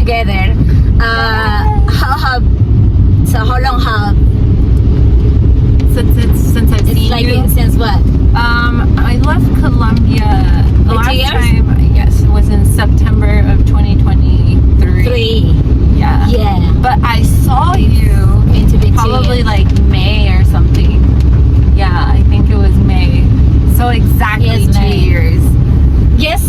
together. How long have since I've seen like you? since what? I left Colombia the Like 2 last years? time. Yes, it was in September of 2023. 3. Yeah. Yeah. But I saw you Into the 2 probably years. like May or something. Yeah, I think it was May. So exactly Yes, 2 May. years. Yes.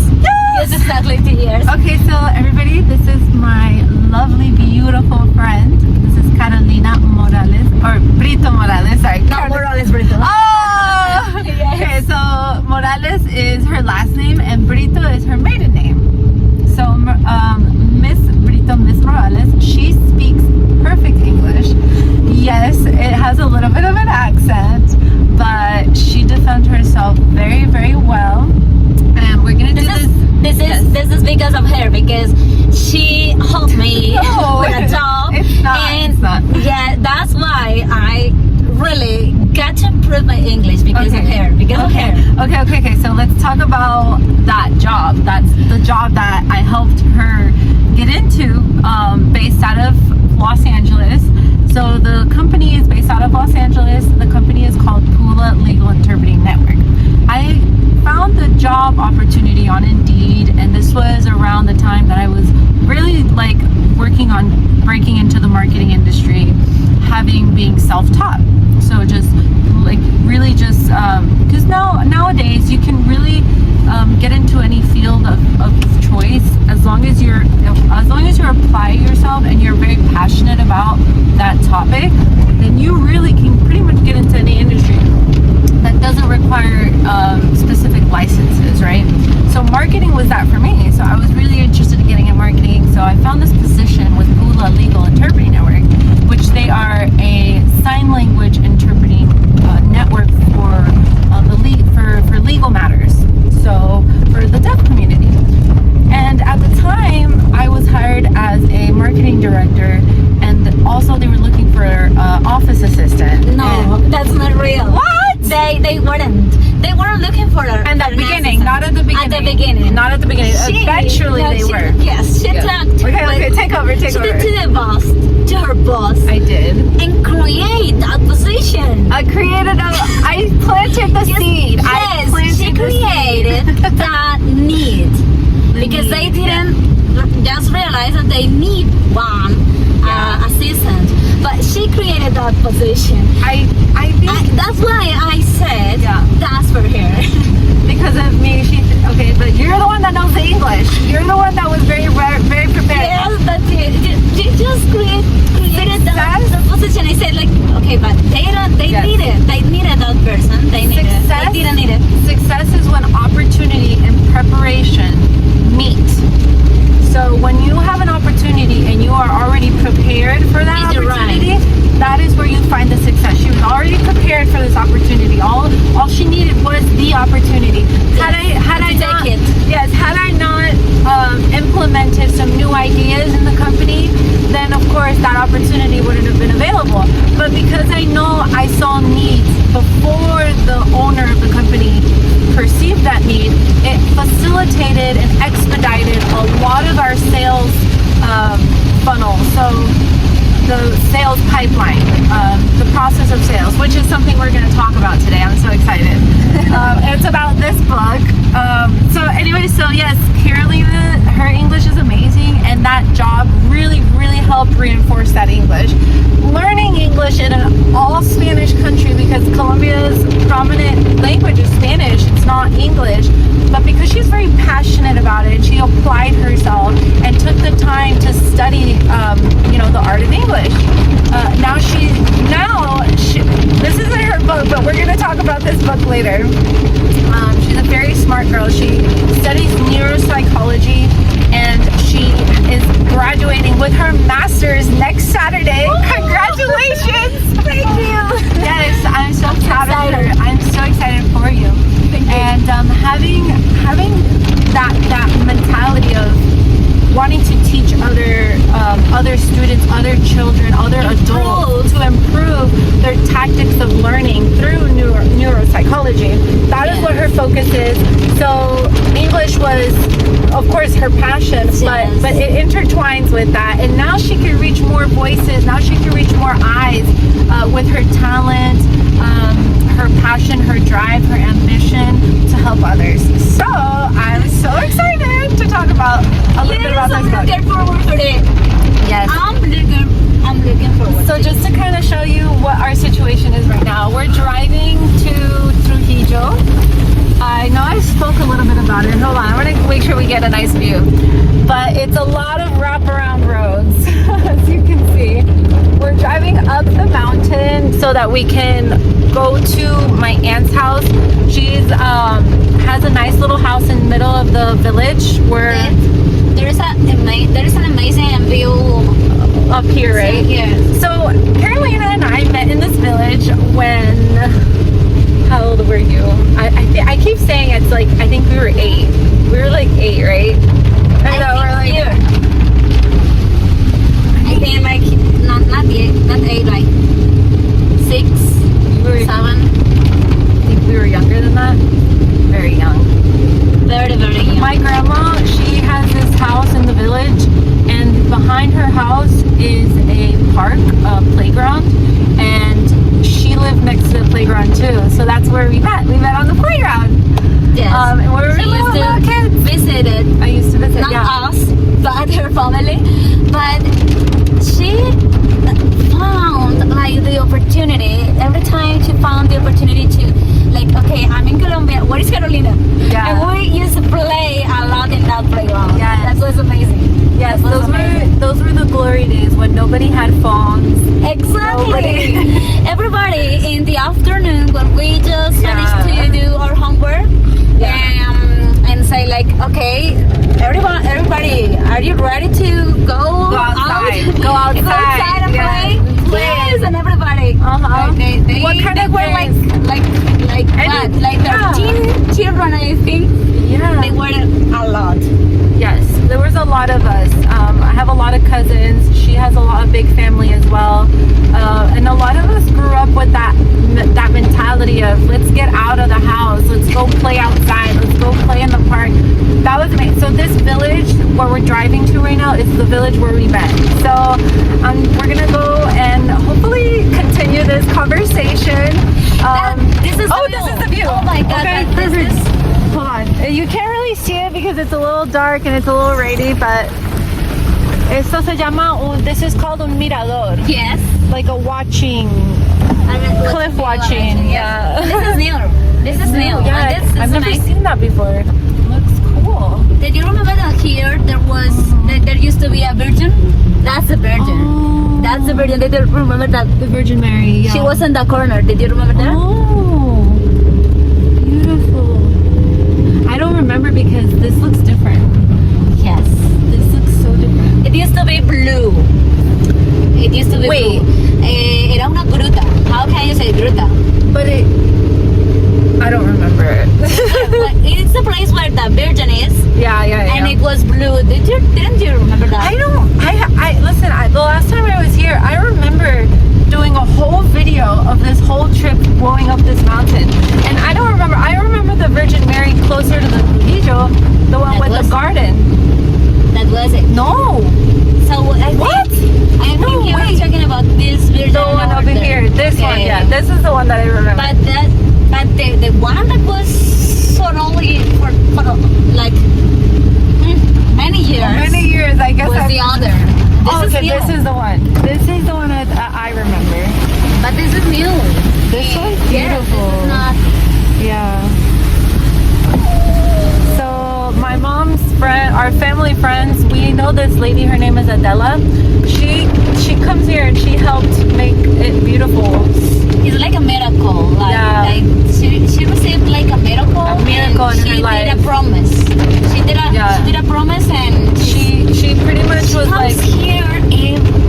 Yes, exactly 2 years. Okay, so everybody, this is my lovely, beautiful friend. This is Carolina Morales, or Brito Morales, sorry. No, Morales Brito. Oh! Yes. Okay, so Morales is her last name and Brito is her maiden name. So Miss Brito, Miss Morales, she speaks perfect English. Yes, it has a little bit of an accent, but she defends herself very, very well. And we're gonna do this. This is because of her, because she helped me No, with a job. it's not, And it's not. yeah, that's why I really got to improve my English because of her. Because of her. Okay. So let's talk about that job. That's the job that I helped her get into, based out of Los Angeles. So the company is based out of Los Angeles. The company is called Pula Legal Interpreting Network. I found the job opportunity on Indeed, and this was around the time that I was really like working on breaking into the marketing industry, being self-taught. So just like really just because nowadays you can really get into any field of choice as long as you apply yourself and you're very passionate about that topic, then you really can pretty much get into any industry that doesn't require specific licenses, right? So marketing was that for me. So I was really interested in getting in marketing. So I found this position with Pula Legal Interpreting Network, which they are a sign language interpreting network for legal matters. So for the deaf community. And at the time, I was hired as a marketing director, and also they were looking for an office assistant. No, that's not real. What? They weren't. They weren't looking for her. And at the beginning, not at the beginning. At the beginning. Not at the beginning. Eventually they were. Yes, she talked. Okay, take over. She did to the boss, to her boss. I did. And create that position. I planted the seed. Yes, I planted she created that need. Because they didn't just realize that they need one assistant. But she created that position. I think that's why I said that's for her. because of me, but you're the one that knows the English. You're the one that was very, very prepared. Yes, but you just created that position. I said like, okay, but they needed that person. They didn't need it. Success is when opportunity and preparation meet. So when you have an opportunity and you are already prepared for that opportunity, that is where you find the success. She was already prepared for this opportunity. All she needed was the opportunity. Had I not implemented some new ideas in the company, then of course that opportunity wouldn't have been available. But because I know I saw needs before the owner of the company perceived that need, it facilitated and expedited a lot of our sales funnel. So the sales pipeline, the process of sales, which is something we're going to talk about today. I'm so excited. It's about this book. So yes, Carolina, her English is amazing, and that job really, really helped reinforce that English. Learning English in an all Spanish country, because Colombia's prominent language is Spanish, it's not English. But because she's very passionate about it, she applied herself and took the time to study, the art of English. This isn't her book, but we're going to talk about this book later. She's a very smart girl. She studies neuropsychology, and she is graduating with her master's next Saturday. Woo! Congratulations! Thank you. Yes, I'm so proud of her. I'm so excited for you. And having that mentality of wanting to teach other students, other children, other adults to improve their tactics of learning through neuropsychology. That is what her focus is. So English was of course, her passion, but it intertwines with that. And now she can reach more voices. Now she can reach more eyes with her talent, her passion, her drive, her ambition to help others. So I'm so excited to talk about a little bit about this book. I'm looking forward for it. Yes. I'm looking forward. So just to kind of show you what our situation is right now, we're driving to Trujillo. I know I spoke a little bit about it. Hold on, I'm gonna make sure we get a nice view. But it's a lot of wraparound roads, as you can see. We're driving up the mountain so that we can go to my aunt's house. She's has a nice little house in the middle of the village where there's an amazing view up here, right? Yeah. So Carolina and I met in this village when, how old were you? I keep saying it's like, I think we were 8. We were like 8, right? I know, we're like, I think like not 8, like 6, 7. I think we were younger than that. Very young. Very, very young. My grandma, she has this house in the village, and behind her house is a park, a playground, and she lived next to the playground too. So that's where we met. We met on the playground. Yes. And we were really little kids. Visited. I used to visit. Not us, but her family. But she found like the opportunity. Every time she found the opportunity to, like, okay, I'm in Colombia. Where is Carolina? Yeah. And we used to play a lot in that playground. Yes. That was amazing. Yes, those were the glory days when nobody had phones. Exactly. Everybody in the afternoon when we just finished to do our homework and say like, okay, everybody, are you ready to go outside? out? Go outside. Go outside and play? Please, and everybody. They What kind of were like 13 children, I think. Yeah. They were a lot. Yes, there was a lot of us. I have a lot of cousins. She has a big family as well. And a lot of us grew up with that mentality of, let's get out of the house. Let's go play outside. Let's go play in the park. That was amazing. So this village where we're driving to right now is the village where we met. So we're going to go and hopefully continue this conversation. This is the view. Oh my God. Okay, perfect. Hold on. You can't really see it because it's a little dark and it's a little rainy, but esto se llama this is called un mirador. Yes. Like a watching, cliff watching. Yeah. This is new. This is new. Yeah, This is I've never nice. seen that before. Looks cool. Did you remember that here there used to be a virgin? That's the virgin. Oh. That's the virgin. Did you remember that? The Virgin Mary. Yeah. She was in the corner. Did you remember that? Oh, beautiful. I don't remember because this looks different. Yes. This looks so different. It used to be blue. It used to be Wait. blue. Era una gruta. How can you say gruta? But I don't remember it. It's the place where the virgin is. Yeah. And it was blue. Didn't you remember that? Listen, the last time I was here, I remember doing a whole video of this whole trip going up this mountain. And I don't remember. I remember the Virgin Mary closer to the Trujillo, the one with the garden. That was it. No. So I think you were talking about this virgin. The one over here. This one, yeah. This is the one that I remember. But the one that was only for like many years. Many years, I guess. Was the other. This is the one. This is the one that I remember. But this is new. This one's beautiful. Yes, this is not. Yeah. So my mom's friend, our family friends, we know this lady. Her name is Adela. She comes here and she helped make it beautiful. It's like a miracle. Like she received like a miracle. A miracle in her life. She did a promise. She did a promise, and she pretty much was like here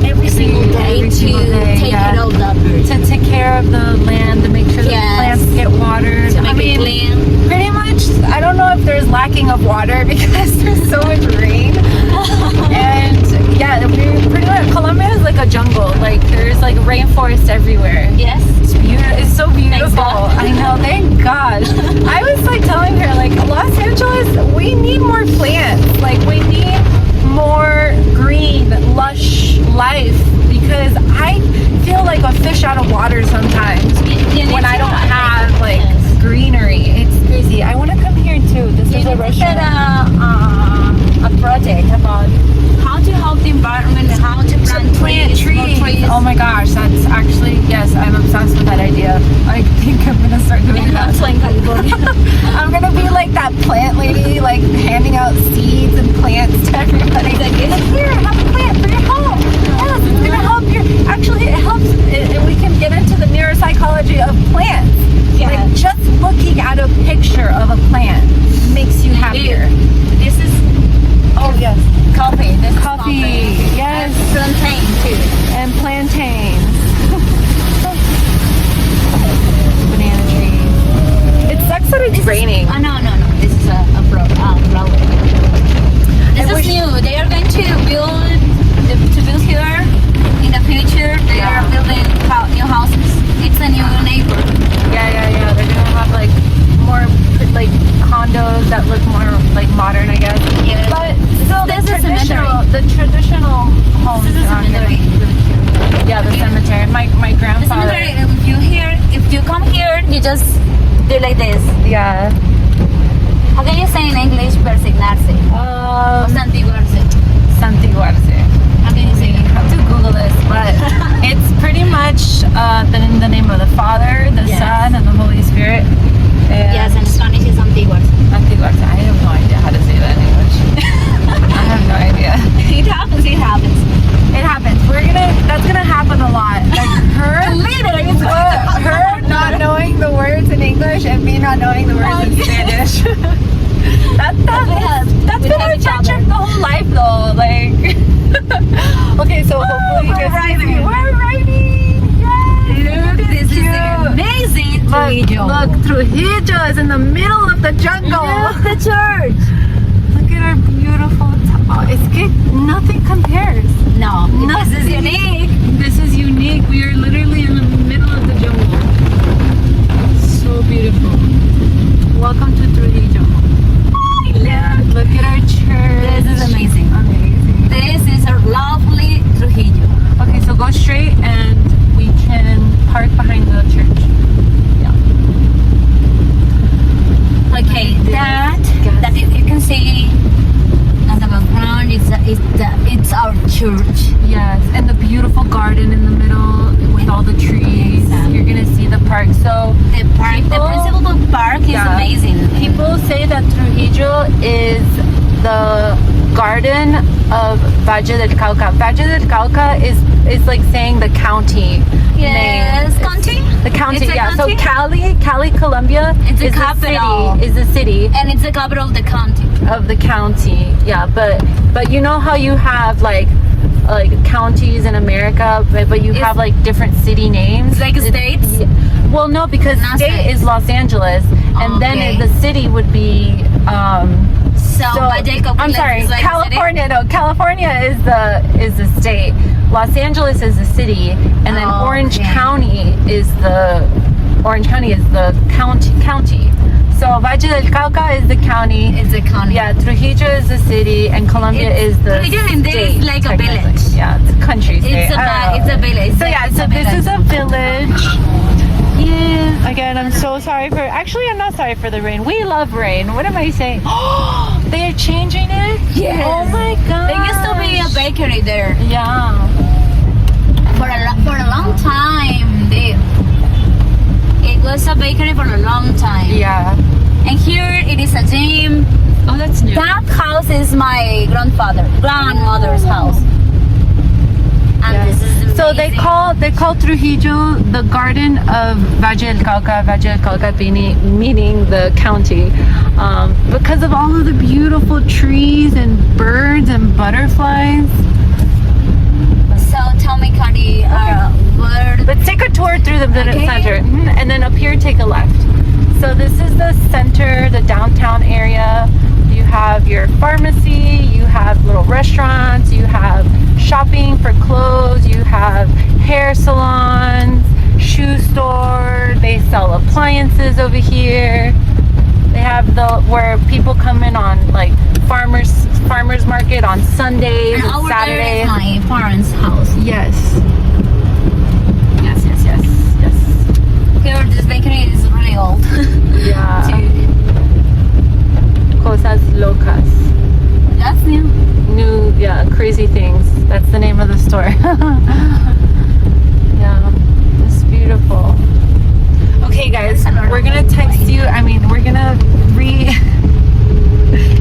every single day to take care of the birds. To take care of the land, to make sure the plants get watered. To make it clean. Pretty much, I don't know if there's lacking of water because there's so much rain. And yeah, pretty much Colombia is like a jungle. Like there's like rainforest everywhere. Yes. It's beautiful. It's so beautiful. God. I know. Thank God. I was like telling her, like, Los Angeles, we need more plants. Like, we need more green, lush life, because I feel like a fish out of water sometimes when I don't have like greenery. It's crazy. I want to come here too. This is a restaurant. A project about how to help the environment, how to plant trees. Oh my gosh, that's actually, yes, I'm obsessed with that idea. I think I'm gonna start doing that. I'm gonna be like that plant lady, like handing out seeds and plants to everybody. Like, here, have a plant for your home. Yes, it's gonna help your. Actually, it helps, and we can get into the neuropsychology of plants. Yeah. Like, just looking at a picture of a plant makes you happier. This is yes, coffee. This coffee. Yes, and plantain too. And plantains. Banana tree. It sucks that it's raining. Oh no. This is a Broadway. This is new. They are going to build here in the future. They are building new houses. It's a new neighborhood. Yeah. They're gonna have like more like condos that look more like modern, I guess. Yeah. But still, This is the traditional homes. This is a cemetery. Yeah, the cemetery. My The grandfather. cemetery. If you come here, you just do like this. Yeah. How can you say in English persignarse? O santiguarse. Santiguarse. How can you say I it? have to Google this, but it's pretty much in the name of the Father, the Yes. Son, and the Holy Spirit. And Yes, in Spanish is antiguarse. Santiguarse. I have no idea how to say that in English. I have no idea. It happens. It happens. That's gonna happen a lot. Like her not knowing the words in English and me not knowing the words in Spanish. That's been our tension the whole life though. Like okay, so hopefully you guys arriving. We're arriving. Yay! Look, this is amazing. Trujillo. Look, Trujillo is in the middle of the jungle. Look, the church. Look at our beautiful it's good. Nothing compares. No, this is unique. This is unique. We are literally in the middle of the jungle. So beautiful. Welcome to Trujillo. Look at our church. This is amazing. This is a lovely Trujillo. Okay, so go straight and we can park behind the church. Yeah. Okay, that you can see on the background. It's our church. Yes, and the beautiful garden in the middle with all the trees. Exactly. You're gonna see the park. So The park, the principal park is amazing. People say that Trujillo is the garden of Valle del Cauca. Valle del Cauca is like saying the county Yes, name. county. The county, It's a yeah. county? So Cali, Colombia It's a is capital. Is a city And it's the capital of the county. of the county. Yeah, but you know how you have like counties in America, but you have like different city names. Like states? Well, no, because Not state states. is Los Angeles, and then Okay. the city would be. So Valle I'm sorry, is like California. No, California is the state. Los Angeles is the city, and then Orange County is the county. So Valle del Cauca is the county. It's a county. Yeah, Trujillo is the city, and Colombia is the Trujillo and there is state, like a technically. village. Yeah, it's a country state. It's a village. So yeah, so this is a village. Yeah. Again, I'm so sorry for. Actually, I'm not sorry for the rain. We love rain. What am I saying? Oh, they are changing it. Yes. Oh my god. There used to be a bakery there Yeah. for a long time. It was a bakery for a long time. Yeah. And here it is a gym. Oh, that's new. That house is my grandmother's house. And Yes. this is So they call Trujillo the garden of Valle del Cauca meaning the county, because of all of the beautiful trees and birds and butterflies. So tell me, Cody, where Let's take a tour through the center, and then up here take a left. So this is the center, the downtown area. You have your pharmacy, you have little restaurants, you have shopping for clothes, you have hair salons, shoe store, they sell appliances over here. They have where people come in on like farmers farmer's market on Sundays and over Saturdays. there is my parents' house. Yes. Yes. Here, this bakery is really old. Yeah. Cosas locas. That's new. New, crazy things. That's the name of the store. Yeah, it's beautiful. Okay, guys, we're gonna text you. We're gonna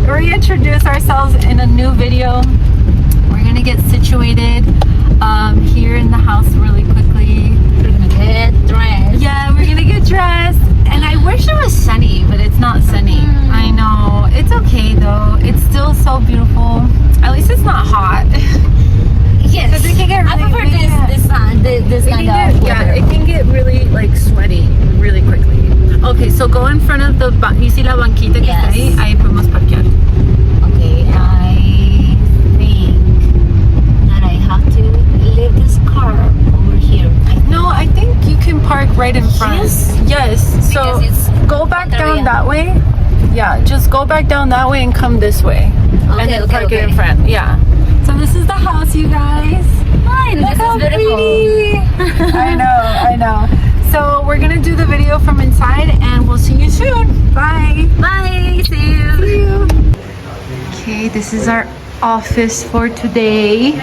reintroduce ourselves in a new video. We're gonna get situated here in the house really quickly. We're gonna get dressed. Yeah, we're gonna get dressed. And I wish it was sunny, but it's not sunny. I know. It's okay though. It's still so beautiful. At least it's not hot. Yes. Because it can get really, I prefer this kind of weather. It can get really like sweaty really quickly. Okay, so go in front of the you see la banquita que está ahí? Ahí podemos parquear. Okay, I think that I have to leave this car over here. No, I think you can park right in front. Yes. So Because it's go back down area. that way. Yeah, just go back down that way and come this way. And then park it in front. Yeah. So this is the house, you guys. Fine, Look this how is beautiful. pretty. I know. So we're gonna do the video from inside and we'll see you soon. Bye. Bye, see you. Okay, this is our office for today.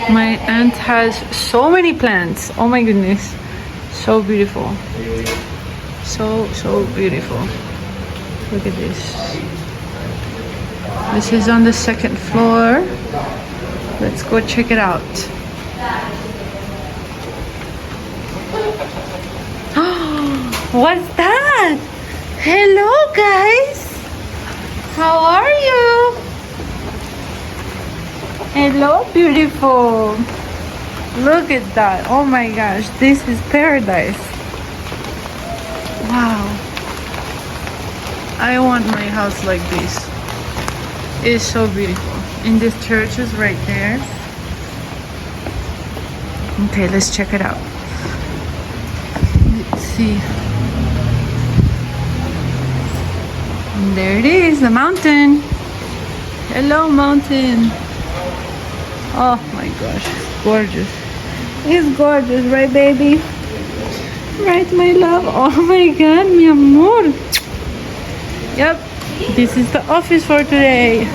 My aunt has so many plants. Oh my goodness. So beautiful. So beautiful. Look at this. This is on the second floor. Let's go check it out. What's that? Hello, guys. How are you? Hello, beautiful. Look at that. Oh my gosh, this is paradise. Wow. I want my house like this. It's so beautiful. And this church is right there. Okay, let's check it out. Let's see. And there it is, the mountain. Hello, mountain. Oh my gosh, it's gorgeous. It's gorgeous, right, baby? Right, my love? Oh my God, mi amor. Yep, this is the office for today.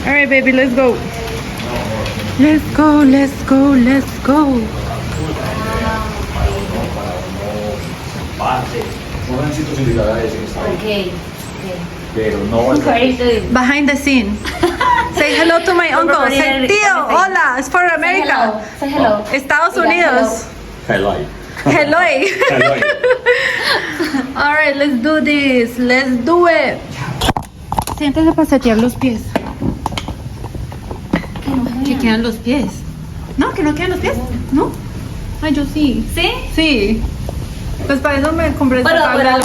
All right, baby, let's go. Let's go. Okay. Behind the scene. Say hello to my uncle. Say, tío, hola, it's for America. Say hello. Estados Unidos. Hello. Hello. Hello. All right, let's do this. Let's do it. Siéntese para setear los pies. Que quedan los pies. No, que no quedan los pies. No. Ay, yo sí. ¿Sí? Sí. Pues para eso me compré esta tabla.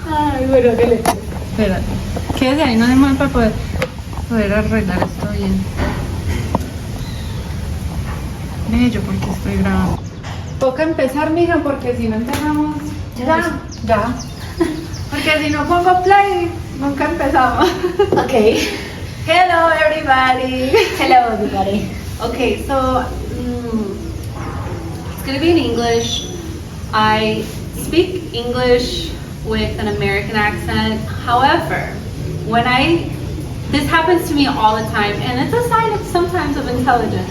Ay, bueno, dale. Espérate. Quédese ahí, no demás para poder arreglar esto bien. Bello, porque estoy grabando. Toca empezar, mija, porque si no empezamos... Ya. Porque si no pongo play, nunca empezamos. Okay. Hello, everybody. Hello, everybody. Okay, so it's gonna be in English. I speak English with an American accent. However, this happens to me all the time, and it's a sign of sometimes of intelligence,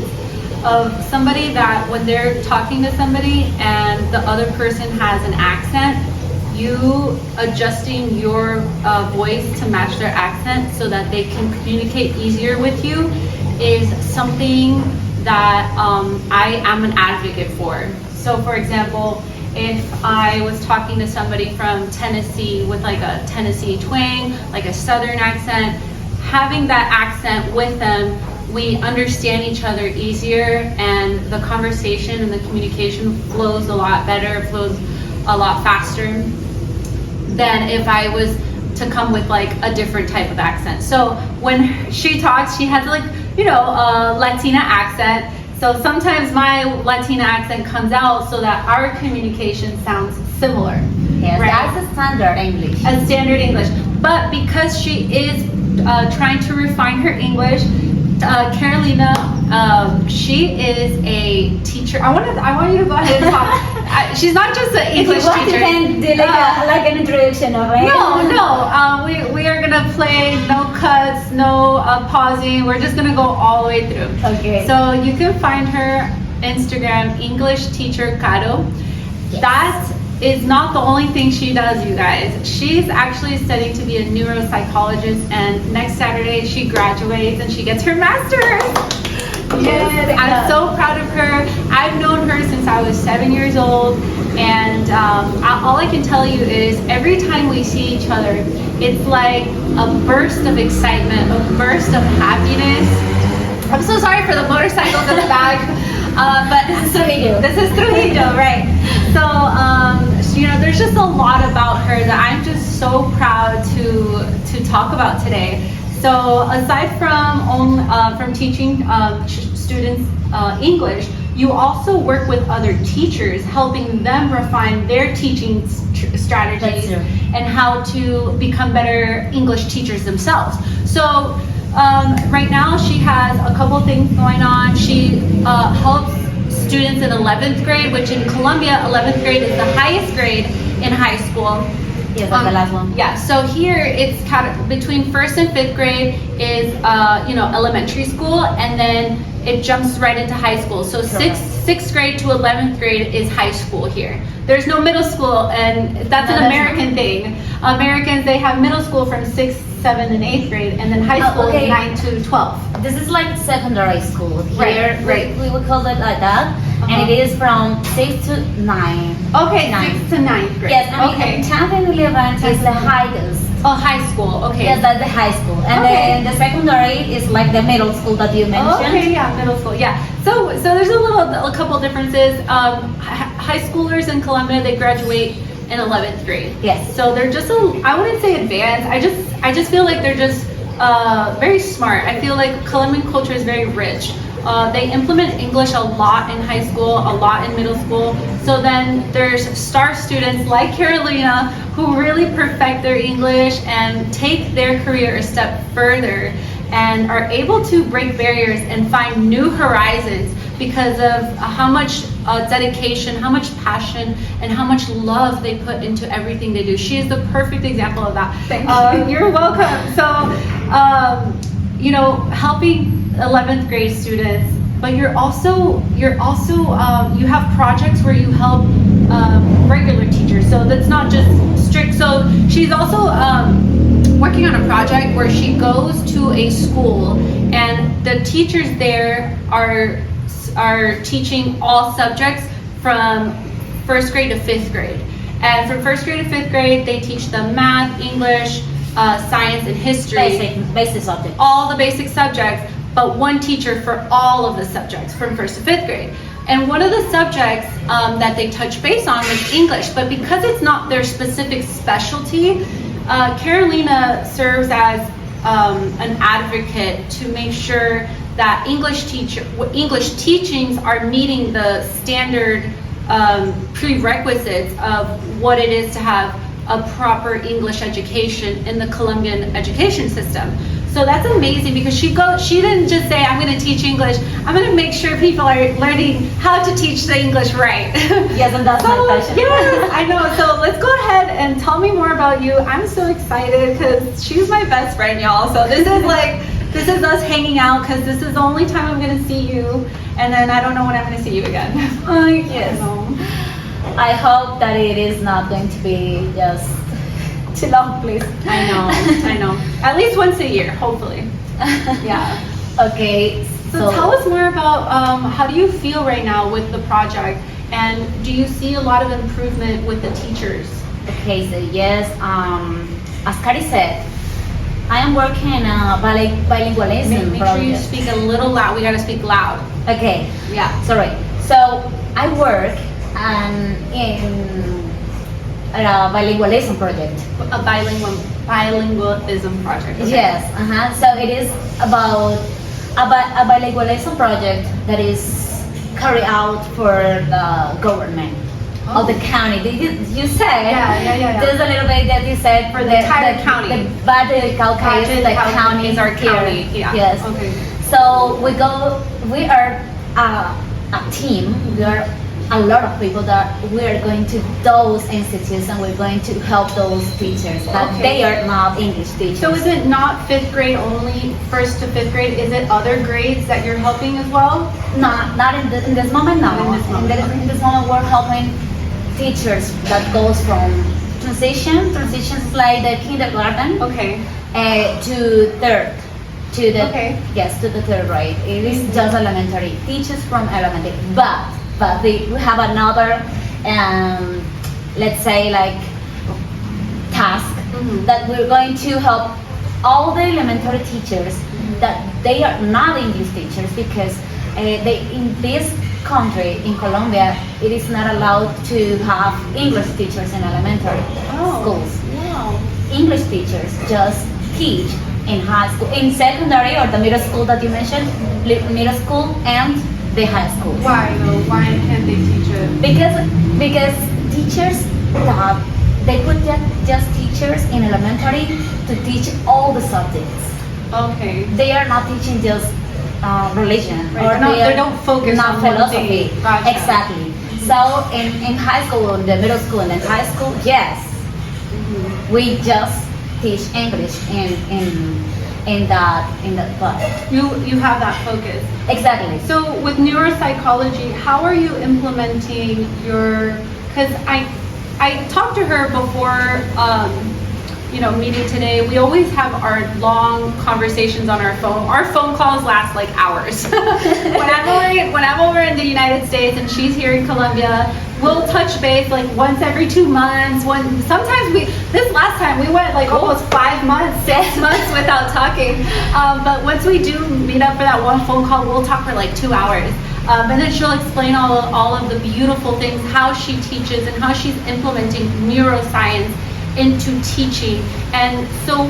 of somebody that when they're talking to somebody and the other person has an accent, you adjusting your voice to match their accent so that they can communicate easier with you is something that I am an advocate for. So for example, if I was talking to somebody from Tennessee with like a Tennessee twang, like a Southern accent, having that accent with them, we understand each other easier and the conversation and the communication flows a lot better, flows a lot faster than if I was to come with like a different type of accent. So when she talks, she has like, a Latina accent. So sometimes my Latina accent comes out so that our communication sounds similar. Yes, right? that's a standard English. A standard English. But because she is trying to refine her English, Carolina, she is a teacher. I want you to go ahead and talk. She's not just an English teacher. You can do like an introduction of it. No. We are gonna play no cuts, no pausing. We're just gonna go all the way through. Okay. So you can find her Instagram, English teacher Caro. Yes. That is not the only thing she does, you guys. She's actually studying to be a neuropsychologist, and next Saturday she graduates and she gets her master's. Yes, I'm so proud of her. I've known her since I was 7 years old, and all I can tell you is every time we see each other, it's like a burst of excitement, a burst of happiness. I'm so sorry for the motorcycles in the back, but This is Trujillo. This is Trujillo, right? So, there's just a lot about her that I'm just so proud to talk about today. So, aside from teaching students English, you also work with other teachers, helping them refine their teaching strategies and how to become better English teachers themselves. So, right now she has a couple things going on. She helps students in 11th grade, which in Colombia, 11th grade is the highest grade in high school. Yes, that's the last one. Yeah, so here it's between 1st and 5th grade is elementary school, and then it jumps right into high school. So 6th grade to 11th grade is high school here. There's no middle school, and that's an American thing. Americans, they have middle school from 6th, 7th, and 8th grade, and then high school is 9 to 12. This is like secondary school. Here, Right. we would call it like that. And it is from 6 to 9. Okay, 6th to 9th grade. Yes, I mean, okay. 10th and 11th is the highest. Oh, high school, okay. Yes, that's the high school. And then the secondary is like the middle school that you mentioned. Okay, yeah, middle school, yeah. So there's a couple differences. High schoolers in Colombia, they graduate in 11th grade. Yes. So they're just I wouldn't say advanced. I just feel like they're just very smart. I feel like Colombian culture is very rich. They implement English a lot in high school, a lot in middle school. So then there's star students like Carolina who really perfect their English and take their career a step further and are able to break barriers and find new horizons because of how much dedication, how much passion, and how much love they put into everything they do. She is the perfect example of that. Thank you. You're welcome. So, helping 11th grade students, but you have projects where you help regular teachers. So that's not just strict. So she's also working on a project where she goes to a school and the teachers there are teaching all subjects from 1st grade to 5th grade. And from 1st grade to 5th grade, they teach them math, English, science, and history. Basic subjects. All the basic subjects, but one teacher for all of the subjects from 1st to 5th grade. And one of the subjects that they touch base on was English, but because it's not their specific specialty, Carolina serves as an advocate to make sure that English teachings are meeting the standard prerequisites of what it is to have a proper English education in the Colombian education system. So that's amazing because she didn't just say, I'm going to teach English, I'm going to make sure people are learning how to teach the English right. Yes, and that's my passion. Yes, I know. So let's go ahead and tell me more about you. I'm so excited because she's my best friend, y'all. So this is us hanging out because this is the only time I'm going to see you. And then I don't know when I'm going to see you again. Yes. I hope that it is not going to be just too long, please. I know. At least once a year, hopefully. Yeah. Okay. So tell us more about how do you feel right now with the project, and do you see a lot of improvement with the teachers? Okay, so yes, as Cari said, I am working in a bilingualism Make project. sure you speak a little loud. We gotta speak loud. Okay. Yeah. Sorry. So I work in a bilingualism project. A bilingualism project. Okay. Yes. So it is about a bilingualism project that is carried out for the government. of the county. You said Yeah. there's a little bit that you said For the entire county. The Valle, Cauca is the county is our here. county. Yeah. Yes. Okay. So we are a team. We are a lot of people that we are going to those institutes and we're going to help those teachers that they are not English teachers. So is it not 5th grade only, 1st to 5th grade? Is it other grades that you're helping as well? Not in this moment, no. Not in this moment. In this moment, we're helping teachers that goes from transition. Transition is like the kindergarten Okay. to third. To the Okay. to the third grade. It is just elementary. Teachers from elementary, but we have another, let's say like task that we're going to help all the elementary teachers that they are not English teachers because they in this country in Colombia it is not allowed to have English teachers in elementary schools. Wow. English teachers just teach in high school, in secondary or the middle school that you mentioned, middle school and the high school. Why though? Why can't they teach it? Because teachers they put just teachers in elementary to teach all the subjects. Okay. They are not teaching just religion Right. They don't focus not on one philosophy. thing. Gotcha. Exactly. So in high school, in the middle school, and in high school, yes, we just teach English in that but You have that focus. exactly. So with neuropsychology, how are you implementing your? Because I talked to her before, meeting today. We always have our long conversations on our phone. Our phone calls last like hours. when I'm over in the United States and she's here in Colombia, we'll touch base like once every 2 months. Sometimes this last time we went like almost 5 months, 6 months without talking. But once we do meet up for that one phone call, we'll talk for like 2 hours. And then she'll explain all of the beautiful things, how she teaches and how she's implementing neuroscience into teaching. And so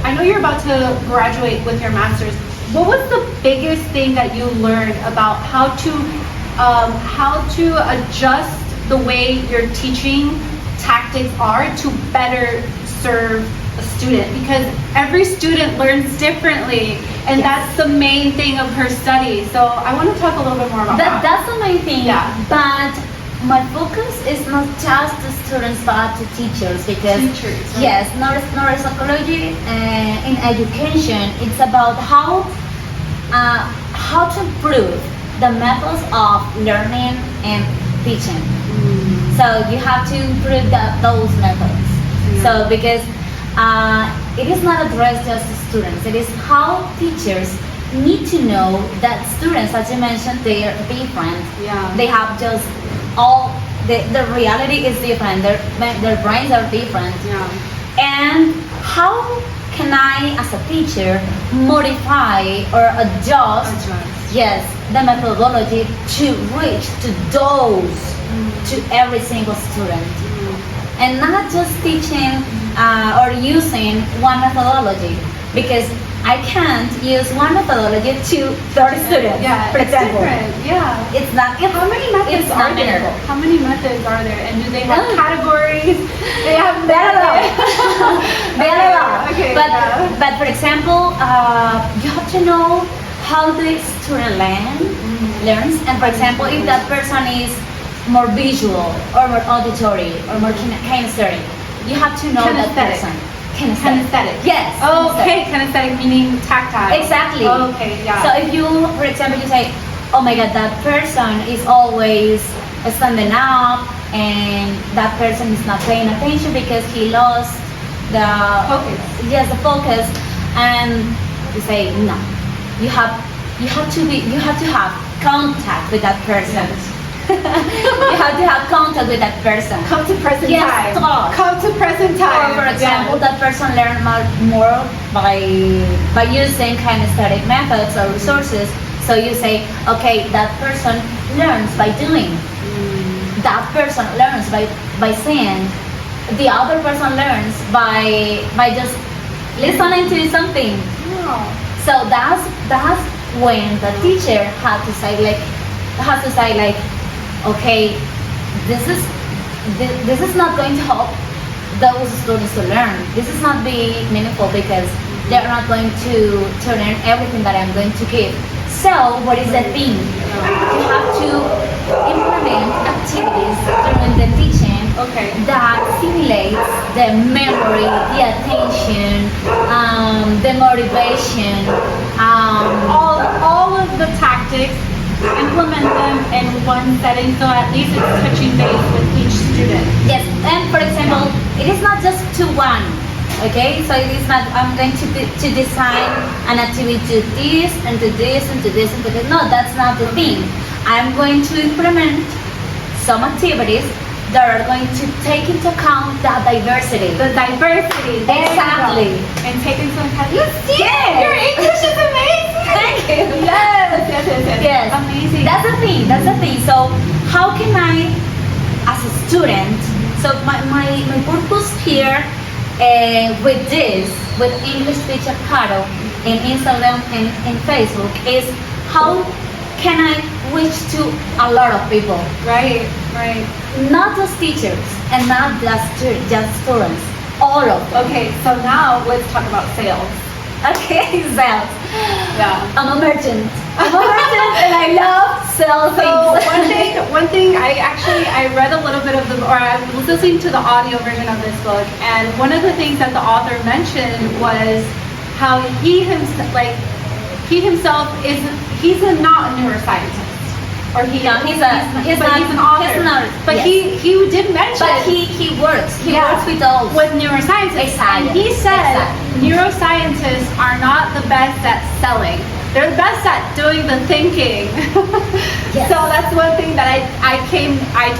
I know you're about to graduate with your master's. What was the biggest thing that you learned about how to adjust the way your teaching tactics are to better serve a student? Because every student learns differently, and that's the main thing of her study. So I want to talk a little bit more about that. That's the main thing. Yeah. But my focus is not just the students but to teachers because yes, neuropsychology in education it's about how to improve the methods of learning and teaching. So you have to improve those methods. So because it is not addressed just to students, it is how teachers need to know that students, as you mentioned, they are different. Yeah. They have just the reality is different. Their brains are different. Yeah. And how can I, as a teacher, modify or adjust. Yes, the methodology to reach to those to every single student, and not just teaching or using one methodology because I can't use one methodology to 30 students. Yeah, for example. Yeah. It's not. How many methods are there? How many methods are there? And do they have categories? They have They are a lot. Okay. But for example, you have to know how the student learns. And for example, if that person is more visual or more auditory or more kinesthetic, you have to know that person. Kinesthetic. Yes. Oh, okay. Kinesthetic meaning tactile. Exactly. Okay. Yeah. So if you, for example, you say, "Oh my God, that person is always standing up, and that person is not paying attention because he lost the focus." Yes, the focus, and you say, "No, you have to have contact with that person." You have to have contact with that person. Come to present time. Talk. Come to present time. Or for example, that person learns more by using kinesthetic methods or resources. So you say, okay, that person learns by doing. That person learns by seeing. The other person learns by just listening to something. Wow. So that's when the teacher has to say like, okay, this is this is not going to help those students to learn. This is not be meaningful because they're not going to learn everything that I'm going to give. So what is the thing? You have to implement activities during the teaching that stimulates the memory, the attention, the motivation, all of the tactics, implement them in one setting so at least it's touching base with each student. Yes, and for example, it is not just to one. Okay, so it is not, I'm going to design an activity to this and to this and to this and to this. No, that's not the thing. I'm going to implement some activities that are going to take into account that diversity. The diversity. Exactly. And take into account. Yes! Your English is amazing! Thank you. Yes. Amazing. That's the thing. So how can I, as a student, so my purpose here with English Teacher Caro in Instagram and Facebook is how can I reach to a lot of people? Right. Not just teachers and not just students, all of them. Okay, so now let's talk about sales. Okay, sales. Yeah. I'm a merchant and I love sales things. One thing I read a little bit of I was listening to the audio version of this book, and one of the things that the author mentioned was how he's not a neuroscientist. Or he's an author. But yes. he did mention. But he works. He works with those. With neuroscientists. Exactly. And he said neuroscientists are not the best at selling. They're the best at doing the thinking. Yes. So that's one thing that I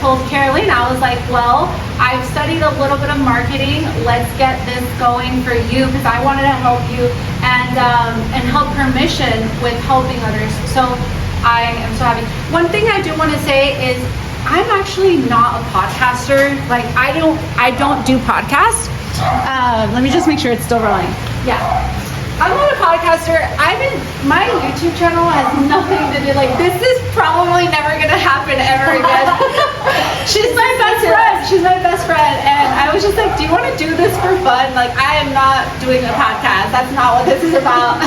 told Carolina. I was like, well, I've studied a little bit of marketing. Let's get this going for you because I wanted to help you and help her mission with helping others. So I am so happy. One thing I do want to say is I'm actually not a podcaster. Like I don't do podcasts. Let me just make sure it's still rolling. Yeah. I'm not a podcaster. My YouTube channel has nothing to do, like, this is probably never gonna happen ever again. She's my best friend. And I was just like, do you want to do this for fun? Like, I am not doing a podcast. That's not what this is about.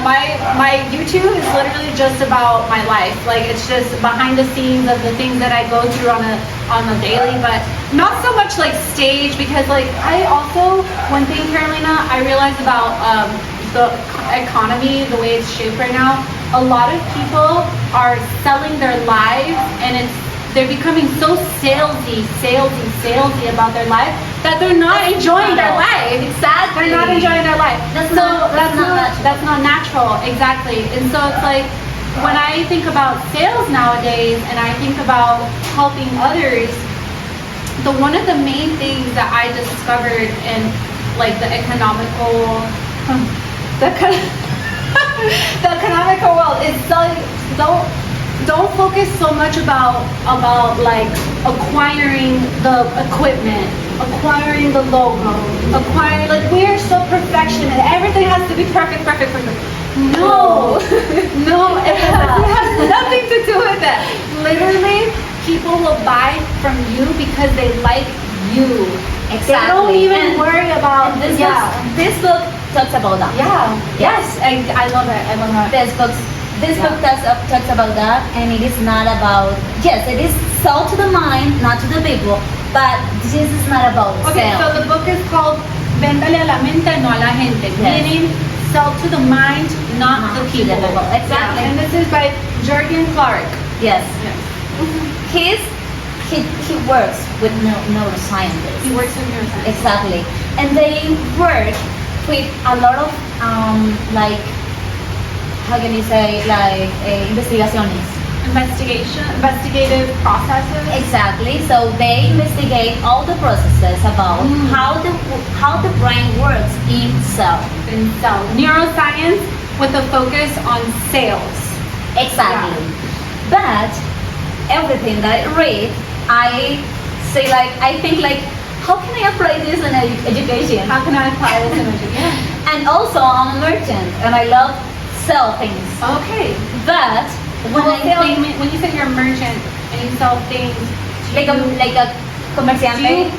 My YouTube is literally just about my life. Like, it's just behind the scenes of the things that I go through on a daily, but not so much like stage, because like I also, one thing, Carolina, I realized about the economy, the way it's shaped right now, a lot of people are selling their lives, and they're becoming so salesy about their life that they're not enjoying their life. Exactly. They're not enjoying their life. That's not natural. Exactly. And so it's like, when I think about sales nowadays and I think about helping others, one of the main things that I discovered in like the economical world is don't focus so much about like acquiring the equipment, acquiring the logo, like we're so perfectionist, everything has to be perfect. No, it has nothing to do with that. Literally, people will buy from you because they like you. Exactly. They don't even worry about this. This book talks about that. Yeah. Yes, I love it. This book talks about that, and it is not about. Yes, it is sold to the mind, not to the people. But this is not about sale. So the book is called Véndale a la mente, no a la gente. Yes. Meaning, sell to the mind, not the people. Exactly. And this is by Jürgen Klaric. Yes. He works with neuroscientists. He works with neuroscientists. Exactly. And they work with a lot of like, how can you say, like investigative processes. Exactly. So they investigate all the processes about how the brain works in cell. Neuroscience with a focus on sales. Exactly. Yeah. But everything that I read, I say like, I think like, how can I apply this in education? How can I apply this in education? And also I'm a merchant and I love sell things. Okay. But when you say you're a merchant and you sell things, like a Comerciante.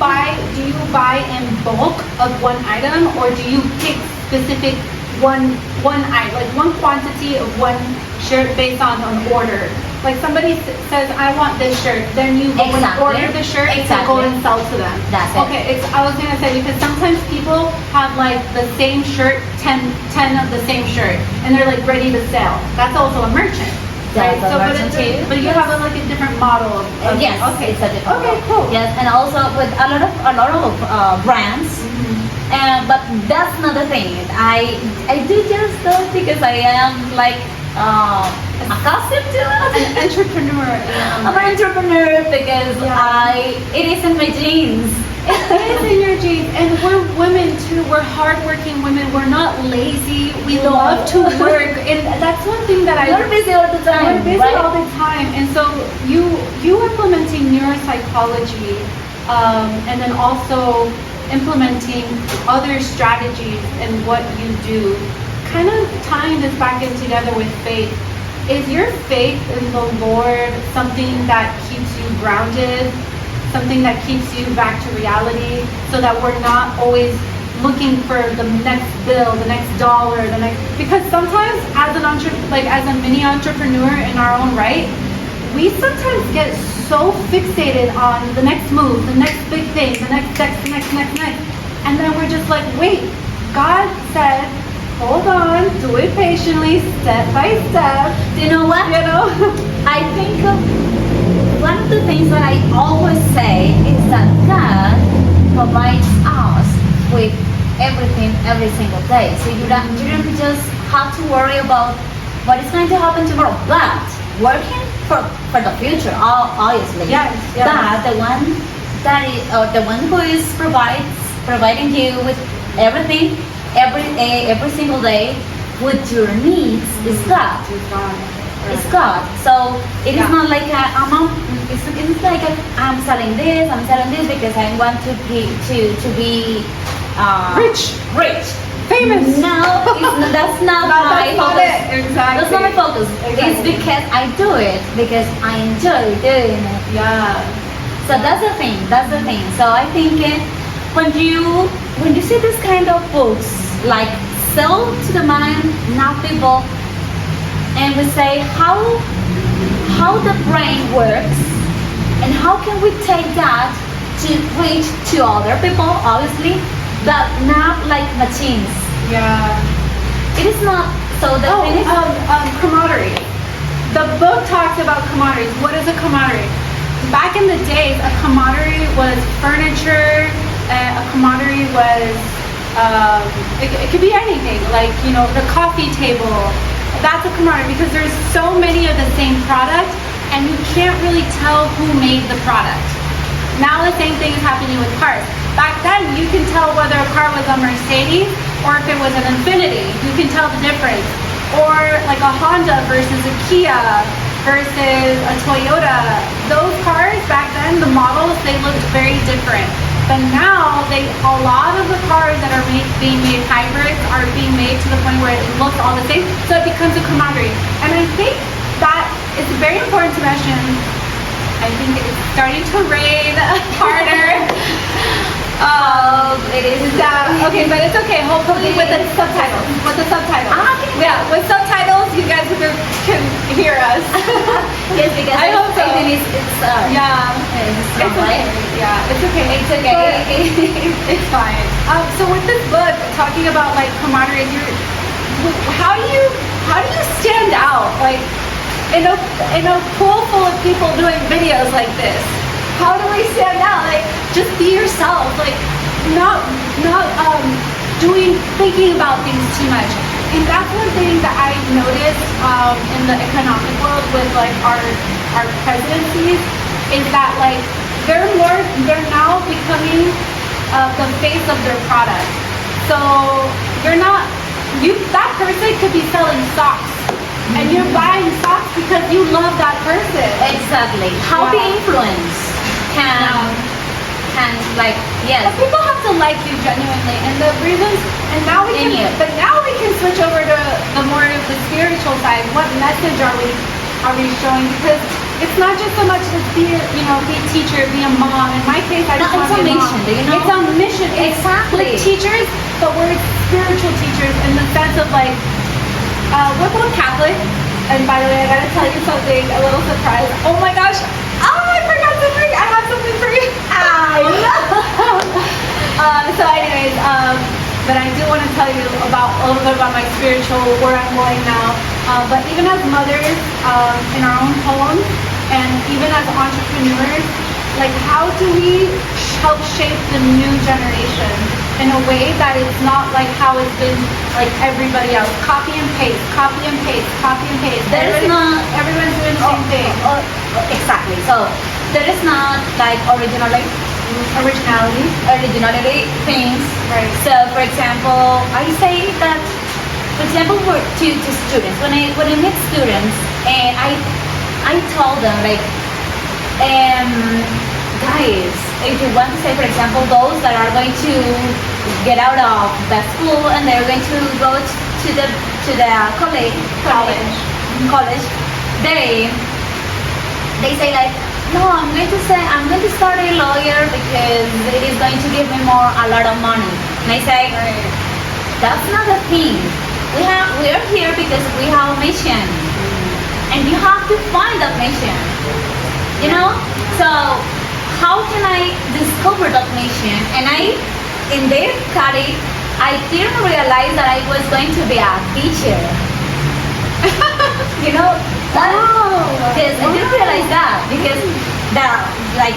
Do you buy in bulk of one item, or do you pick specific one item, like one quantity of one shirt based on an order? Like somebody says, I want this shirt, then you go and order the shirt to go and sell to them. That's it. Okay, I was gonna say, because sometimes people have like the same shirt, 10 of the same shirt, and they're like ready to sell. That's also a merchant. Right? That's a merchant too. But you have like a different model. Yes, okay, it's a different okay, model. cool. Yes, and also with a lot of brands. But that's not the thing. I do just stuff because I am like accustomed to it. An entrepreneur. I'm an entrepreneur because it is in my genes. It is in your genes, and we're women too. We're hardworking women. We're not lazy. We love to work, and that's one thing that We're busy all the time. We're busy right? all the time, and so you implementing neuropsychology, and then also implementing other strategies in what you do, kind of tying this back in together with faith. Is your faith in the Lord something that keeps you grounded, something that keeps you back to reality, so that we're not always looking for the next bill, the next dollar, because sometimes as a mini entrepreneur in our own right, we sometimes get so fixated on the next move, the next big thing, the next, and then we're just like, wait, God said, hold on, do it patiently, step by step. You know what? I think one of the things that I always say is that God provides us with everything every single day. So you don't just have to worry about what is going to happen tomorrow, but working for the future, obviously. Yes. That the one who is providing you with everything every single day with your needs is God. It's God. So it is not like it's like I'm selling this because I want to be rich, famous. No, that's not my focus. Exactly. That's not my focus. Exactly. It's because I do it because I enjoy doing it. Yeah. So that's the thing. So I think when you see this kind of books like Sell to the Mind, Not People, and we say how the brain works and how can we take that to reach to other people, obviously, but not like machines. Yeah. It is not. So the thing is, camaraderie. The book talks about camaraderie. What is a camaraderie? Back in the days, a camaraderie was furniture. A camaraderie was it could be anything, like the coffee table. That's a camaraderie because there's so many of the same product, and you can't really tell who made the product. Now the same thing is happening with cars. Back then, you can tell whether a car was a Mercedes or if it was an Infinity. You can tell the difference. Or like a Honda versus a Kia versus a Toyota. Those cars back then, the models, they looked very different. But now, a lot of the cars that are being made hybrids are being made to the point where it looks all the same. So it becomes a camaraderie. And I think that it's very important to mention. I think it's starting to rain harder. it is Okay, but it's okay. Hopefully with the subtitles. Okay. Yeah, with subtitles, you guys can hear us. Yes, because I hope so. It's It's okay. Yeah, it's okay. It's okay. It's fine. So with this book talking about like camaraderie, how do you stand out? Like in a pool full of people doing videos like this, how do we stand out? Like just be yourself. Like not thinking about things too much. And that's one thing that I noticed in the economic world with like our presidencies is that like they're now becoming the face of their product. So that person could be selling socks. And you're buying socks because you love that person. Exactly. How the influence can like, yes. But people have to like you genuinely, and the reasons. And now we can switch over to the more of the spiritual side. What message are we are we showing? Because it's not just so much to be, be a teacher, be a mom. In my case, I just want to be a mom. Do you know? It's a mission. Exactly. We're teachers, but we're spiritual teachers in the sense of like, we're both Catholic. And by the way, I gotta tell you something, a little surprise. Oh my gosh! Oh, I forgot something. I have something for you. So anyways, but I do want to tell you a little bit about my spiritual, where I'm going now. But even as mothers in our own homes, and even as entrepreneurs, like how do we help shape the new generation in a way that it's not like how it's been like everybody else, copy and paste, copy and paste, copy and paste. Everyone's doing the same thing. Exactly. So there is not like originality things. Right. So for example, I say that, for example, to students, when I meet students, and I told them like, guys, if you want to say, for example, those that are going to get out of the school and they're going to go to the college, they say like, no, I'm going to start a lawyer because it is going to give me a lot of money. And I say, that's not the thing. We are here because we have a mission, and you have to find that mission. So how can I discover that mission? And in their study, I didn't realize that I was going to be a teacher. Because I didn't realize that, because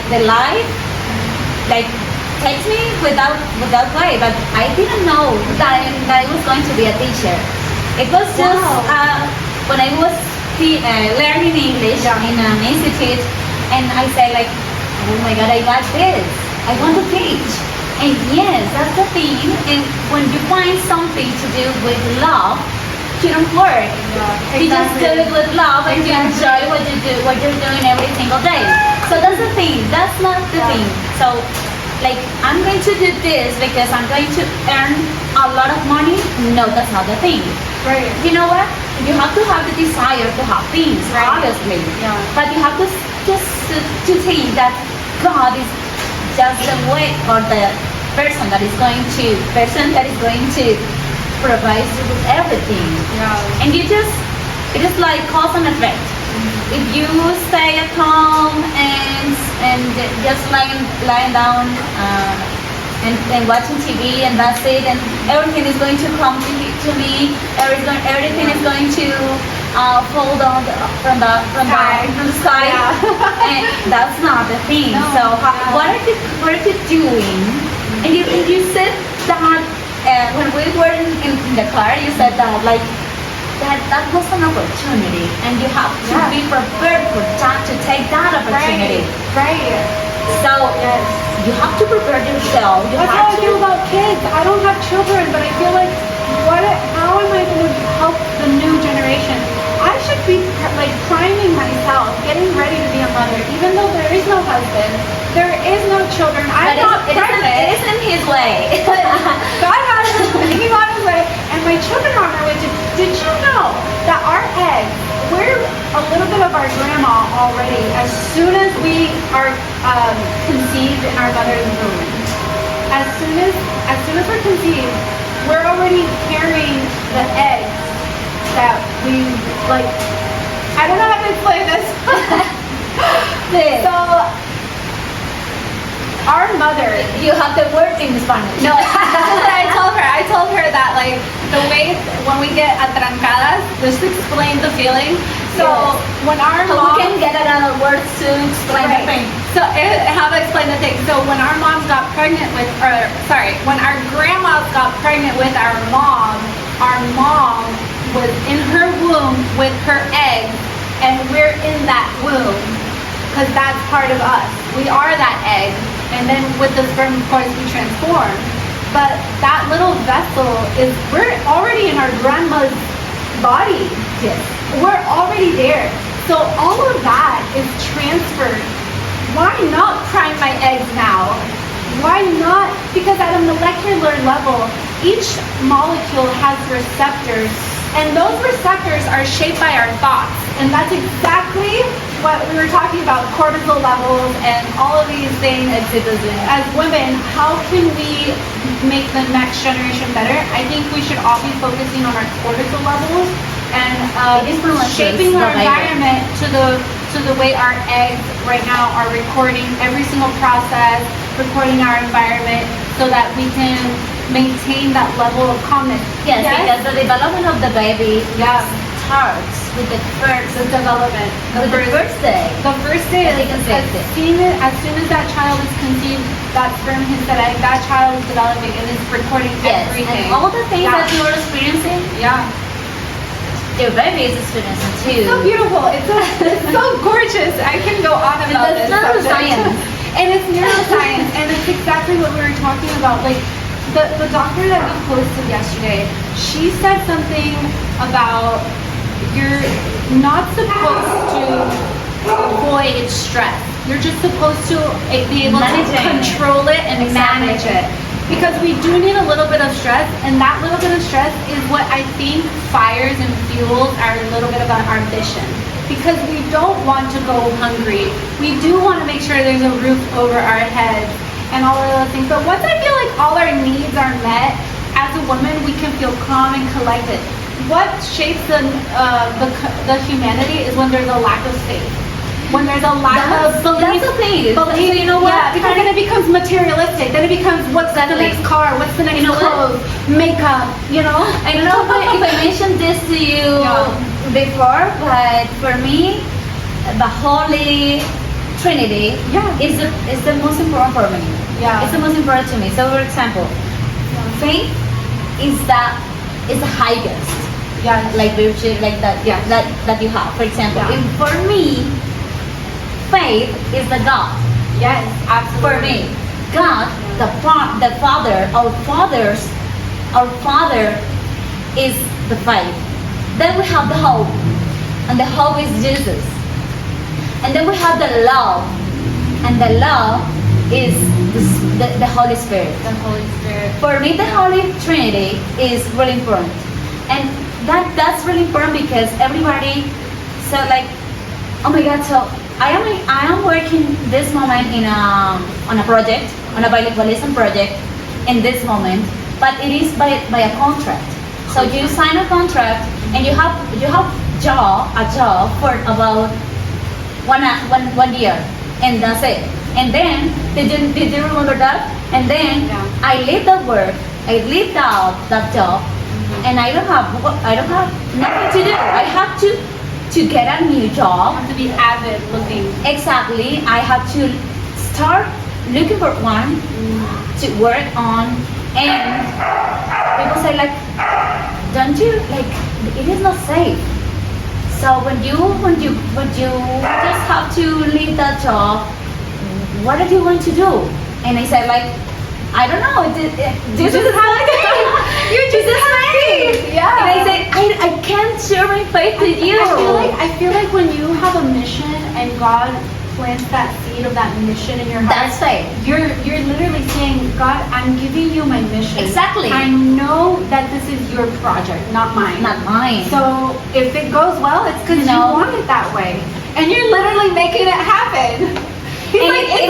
the life takes me without way, but I didn't know that I was going to be a teacher. It was just when I was learning English in an institute, and I said like, oh my God, I got this. I want to teach. And yes, that's the thing. And when you find something to do with love, you don't work. Yeah, exactly. You just do it with love, and you enjoy what you're doing every single day. So that's the thing. That's not the thing. So like, I'm going to do this because I'm going to earn a lot of money. No, that's not the thing. Right. You know what? You have to have the desire to have things, obviously. Yeah. But you have to just to think that God is just the way for the person that is going to provide you with everything. Yeah. And it is like cause and effect. Mm-hmm. If you stay at home and just lying down and watching TV and that's it, and everything is going to come to me, everything is going to fall down from the sky. Yeah. And that's not the thing. No. So what are you doing? And you said that when we were in the car, you said that like that was an opportunity, and you have to be prepared for that, to take that opportunity. Right. So you have to prepare yourself. That's how I feel about kids. I don't have children, but I feel like, how am I going to help the new generation? I should be like priming myself, getting ready to be a mother, even though there is no husband, there is no children. I'm not pregnant. It is in His way. But God has He's on His way, and my children are on their way. Did you know that our eggs, we're a little bit of our grandma already as soon as we are conceived in our mother's womb? As soon as we're conceived, we're already carrying the eggs that we like. I don't know how to explain this. So our mother, you have the word in Spanish. No, I told her that like the way when we get atrancadas, just explain the feeling. So when our mom, we can get another word to explain the thing. So how to explain the thing. So when our moms got pregnant with, when our grandmas got pregnant with our mom was in her womb with her egg, and we're in that womb because that's part of us. We are that egg, and then with the sperm, of course, we transform. But that little vessel we're already in our grandma's body. Yes. We're already there. So all of that is transferred. Why not prime my eggs now? Why not? Because at a molecular level, each molecule has receptors And those receptors are shaped by our thoughts. And that's exactly what we were talking about, cortisol levels and all of these things. As women, how can we make the next generation better? I think we should all be focusing on our cortisol levels and shaping our environment to the way our eggs right now are recording every single process, recording our environment, so that we can maintain that level of calmness. Yes, because the development of the baby starts with the first development, the first day. The first day, as soon as that child is conceived, that sperm hits that egg, that child is developing and is recording everything. And all the things that you are experiencing, your baby is experiencing too. It's so beautiful. It's so gorgeous. I can go on about this. It's neuroscience. And it's neuroscience, and it's exactly what we were talking about. Like, the doctor that we posted yesterday, she said something about you're not supposed to avoid stress. You're just supposed to be able to control it and manage it. Because we do need a little bit of stress, and that little bit of stress is what I think fires and fuels our little bit of our ambition. Because we don't want to go hungry. We do want to make sure there's a roof over our heads and all of those things. But once I feel like all our needs are met, as a woman, we can feel calm and collected. What shapes the humanity is when there's a lack of faith. When there's a lack of belief. That's the thing. So you know what? Because then it becomes materialistic. Then it becomes what's the next car, what's the next clothes, makeup, you know? I don't know if I mentioned this to you before, but for me, the Holy Trinity is the most important for me. It's the most important to me. So, for example, faith is the highest. Like virtue, like that that you have. For example, and for me, faith is the God. Yes, absolutely. For me, God, the Father, our Father is the faith. Then we have the hope, and the hope is Jesus. And then we have the love, and the love is the Holy Spirit. The Holy Spirit. For me, the Holy Trinity is really important, and that's really important because everybody said like, oh my God, so I am working this moment on a project, on a bilingualism project, in this moment, but it is by a contract. So you sign a contract and you have a job for about one year, and that's it. And then did you remember that? And then I leave that work, I leave that job, and I don't have nothing to do. I have to get a new job. You have to be avid looking. Exactly. I have to start looking for one to work on, and people say like, don't you like, it is not safe. So when you just have to leave that job, what are you going to do? And I said like, I don't know. This is how I think. You're just faith. Yeah. And I say, I can't share my faith with you. I feel like when you have a mission and God plants that seed of that mission in your heart, that's faith. You're literally saying, God, I'm giving you my mission. Exactly. I know that this is your project, not mine. Not mine. So if it goes well, it's because you want it that way, and you're literally making it happen. And it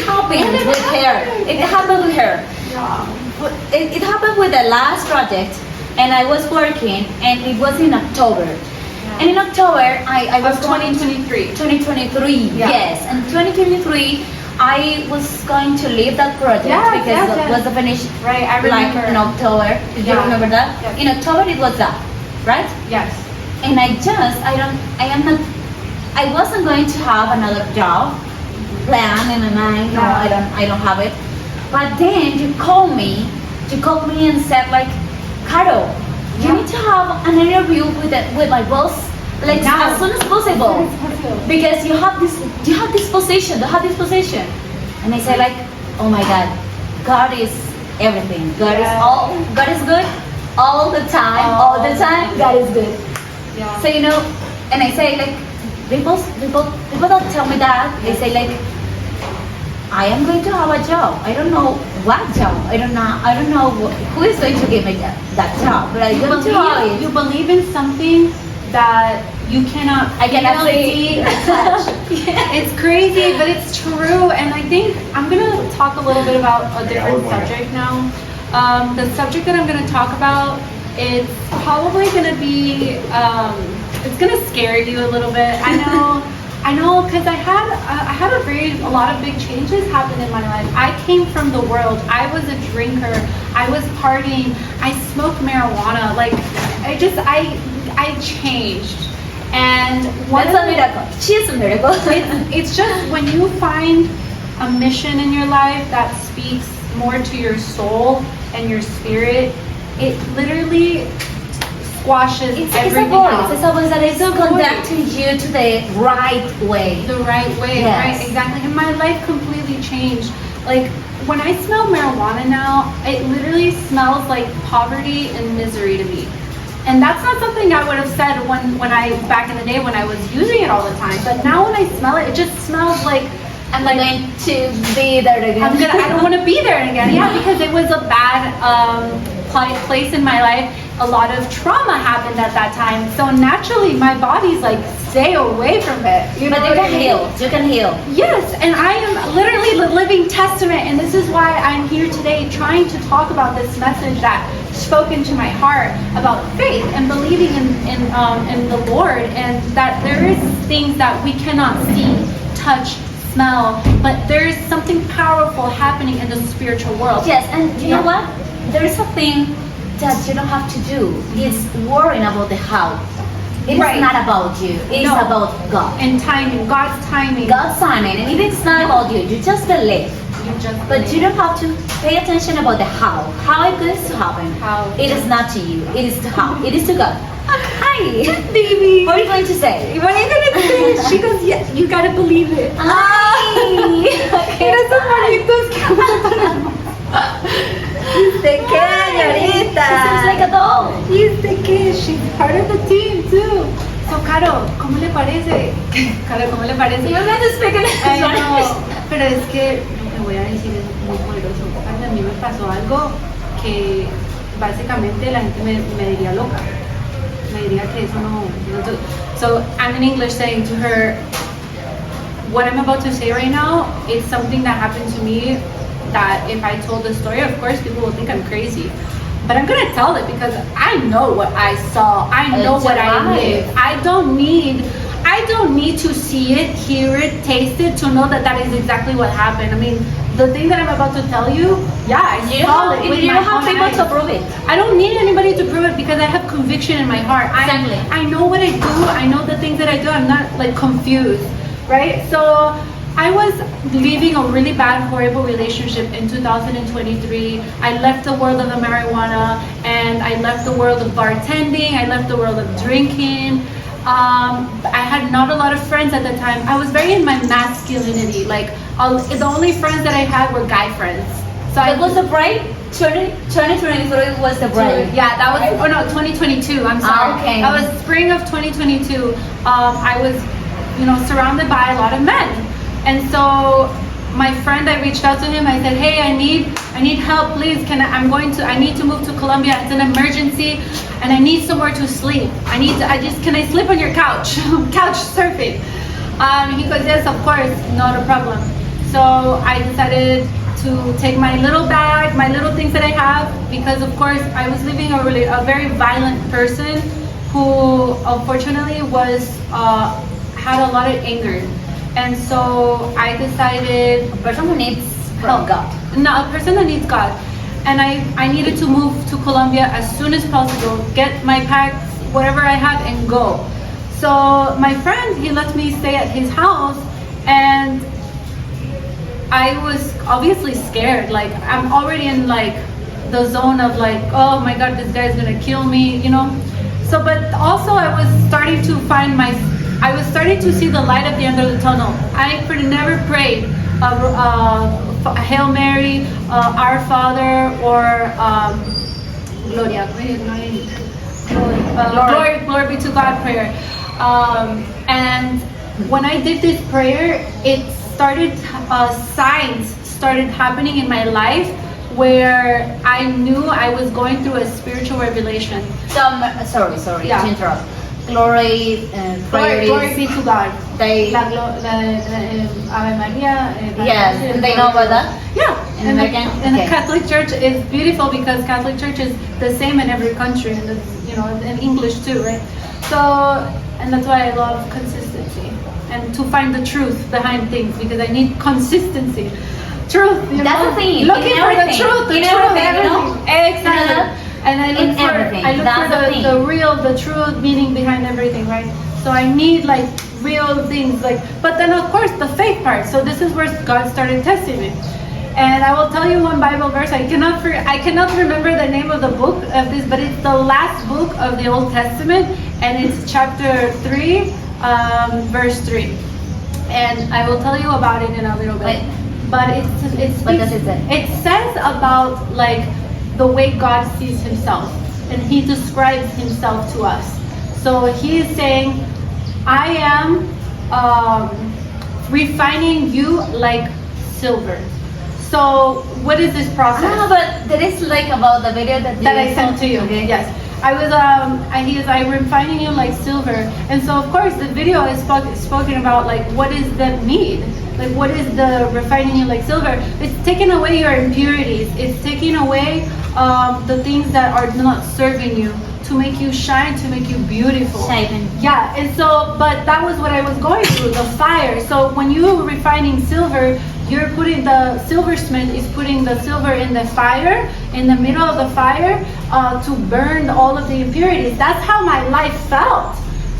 happened with her. It happened with her. Yeah. It happened with the last project, and I was working, and it was in October. And in October, I was 2023. 2023, yes. And 2023, I was going to leave that project because it was finished. Right, I remember. Like in October. Did you remember that? Yes. In October, it was that, right? Yes. And I wasn't going to have another job plan, and I don't have it. But then you called me and said like, Caro, you need to have an interview with my boss like as soon as possible, because you have this position. And I said like, oh my God, God is everything. God is good all the time. God is good. Yeah. So and I say like, people don't tell me that. They say like, I am going to have a job. I don't know what job? I don't know who is going to give me that job. But I go to it. You believe in something that you cannot see or touch. It's crazy, but it's true. And I think I'm gonna talk a little bit about a different subject now. The subject that I'm gonna talk about is probably gonna be it's gonna scare you a little bit. I know, because I had a lot of big changes happen in my life. I came from the world. I was a drinker. I was partying. I smoked marijuana. Like, I changed. And that's a miracle. She's a miracle. It's just when you find a mission in your life that speaks more to your soul and your spirit, it literally squashes everything else. It's a voice that is conducting you to the right way. The right way, yes. Right? Exactly. And my life completely changed. Like, when I smell marijuana now, it literally smells like poverty and misery to me. And that's not something I would have said when I back in the day when I was using it all the time. But now when I smell it, it just smells like I'm going to be there again. I don't want to be there again. Yeah, because it was a bad place in my life. A lot of trauma happened at that time. So naturally, my body's like, stay away from it. But you can heal. You can heal. Yes, and I am literally the living testament. And this is why I'm here today trying to talk about this message that spoke into my heart about faith and believing in the Lord, and that there is things that we cannot see, touch, smell, but there is something powerful happening in the spiritual world. Yes, and you know what? There is a thing that you don't have to do. It's worrying about the how. It is not about you. It is about God. And timing, God's timing. God's timing, and if it's not about you, you just believe. But you don't have to pay attention about the how. How it is to happen. How. It is not to you. It is to how. It is to God. Hi, baby. What are you going to say? What are you going to say? She goes, yes, you gotta believe it. Hi. Eres un maritos que ¿De qué, señorita? She seems like a doll. ¿De qué? She's part of the team too. So, Caro, ¿cómo le parece? Caro, ¿cómo le parece? You're going to speak in Spanish. Pero es que lo que voy a decir es muy poderoso. A mí me pasó algo que básicamente la gente me diría loca. Me diría que eso no. So I'm in English saying to her, what I'm about to say right now is something that happened to me that if I told the story, of course people will think I'm crazy. But I'm gonna tell it because I know what I saw. I know what I lived. I don't need to see it, hear it, taste it to know that that is exactly what happened. I mean, the thing that I'm about to tell you, I saw it. You don't have people to prove it. I don't need anybody to prove it because I have conviction in my heart. Exactly. I know what I do. I know the things that I do. I'm not like confused, right? So I was living a really bad, horrible relationship in 2023. I left the world of the marijuana and I left the world of bartending. I left the world of drinking. I had not a lot of friends at the time. I was very in my masculinity. Like the only friends that I had were guy friends. So it was the break. 2023 was the break. Yeah, that was. Oh no, 2022. I'm sorry. Okay. That was spring of 2022. I was, surrounded by a lot of men, and so my friend, I reached out to him. I said, hey, I need help, please. I need to move to Colombia. It's an emergency, and I need somewhere to sleep. Can I sleep on your couch? Couch surfing. He goes, yes, of course, not a problem. So I decided to take my little bag, my little things that I have, because of course I was living a very violent person who unfortunately had a lot of anger. And so I decided, a person who needs God. No, a person that needs God. And I needed to move to Colombia as soon as possible, get my packs, whatever I have, and go. So my friend, he let me stay at his house, and I was obviously scared. Like, I'm already in like the zone of like, oh my God, this guy's gonna kill me, So, but also I was starting to see the light at the end of the tunnel. I never prayed a Hail Mary, Our Father, or Gloria. Glory be to God prayer. And when I did this prayer, it started, signs started happening in my life where I knew I was going through a spiritual revelation. Sorry Yeah. to interrupt. Glory, Glory be to God. They, Ave Maria. yes, and they know about that? Yeah. In And American? the Okay. Catholic Church is beautiful because Catholic Church is the same in every country, and it's, you know, in English too, right? So, and that's why I love consistency and to find the truth behind things, because I need consistency. Truth, you That's know? the thing. Looking In for the everything. truth, In everything, you know? Exactly. And I look In everything. for That's the thing. the real, the true meaning behind everything, right? So I need like real things, like, but then of course the faith part. So this is where God started testing me. And I will tell you one Bible verse. I cannot remember the name of the book of this, but it's the last book of the Old Testament, and it's chapter 3, verse 3. And I will tell you about it in a little bit. Wait. But What does it say? it says about like the way God sees himself, and he describes himself to us. So he is saying, I am refining you like silver. So what is this process? But that is like about the video that I sent to you. Okay. Yes. I was I'm refining you like silver. And so of course the video is spoken about like what is that mean? Like what is the refining you like silver? It's taking away your impurities. It's taking away the things that are not serving you, to make you shine, to make you beautiful. Sharpened. Yeah, and so, but that was what I was going through, the fire. So when you're refining silver, you're putting the silversmith is putting the silver in the fire, in the middle of the fire, to burn all of the impurities. That's how my life felt.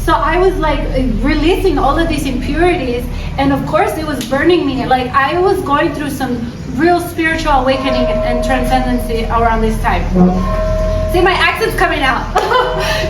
So I was like releasing all of these impurities, and of course it was burning me. Like I was going through some real spiritual awakening and transcendency around this time. See, my accent's coming out.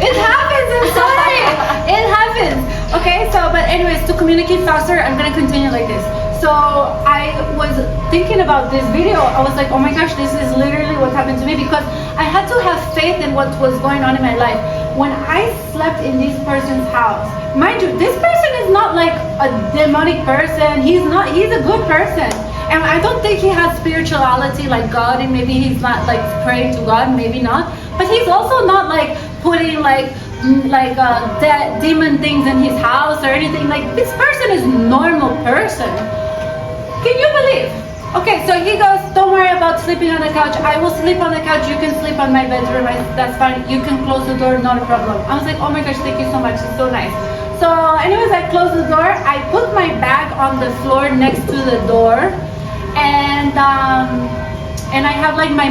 It happens, I'm sorry. It happens. Okay, so, but anyways, to communicate faster, I'm gonna continue like this. So I was thinking about this video. I was like, oh my gosh, this is literally what happened to me, because I had to have faith in what was going on in my life. When I slept in this person's house, mind you, this person is not like a demonic person. He's a good person. And I don't think he has spirituality like God, and maybe he's not like praying to God, maybe not. But he's also not like putting like demon things in his house or anything. Like this person is normal person. Can you believe? Okay, so he goes, don't worry about sleeping on the couch. I will sleep on the couch. You can sleep on my bedroom. That's fine. You can close the door, not a problem. I was like, oh my gosh, thank you so much. It's so nice. So anyways, I closed the door. I put my bag on the floor next to the door. And I have like my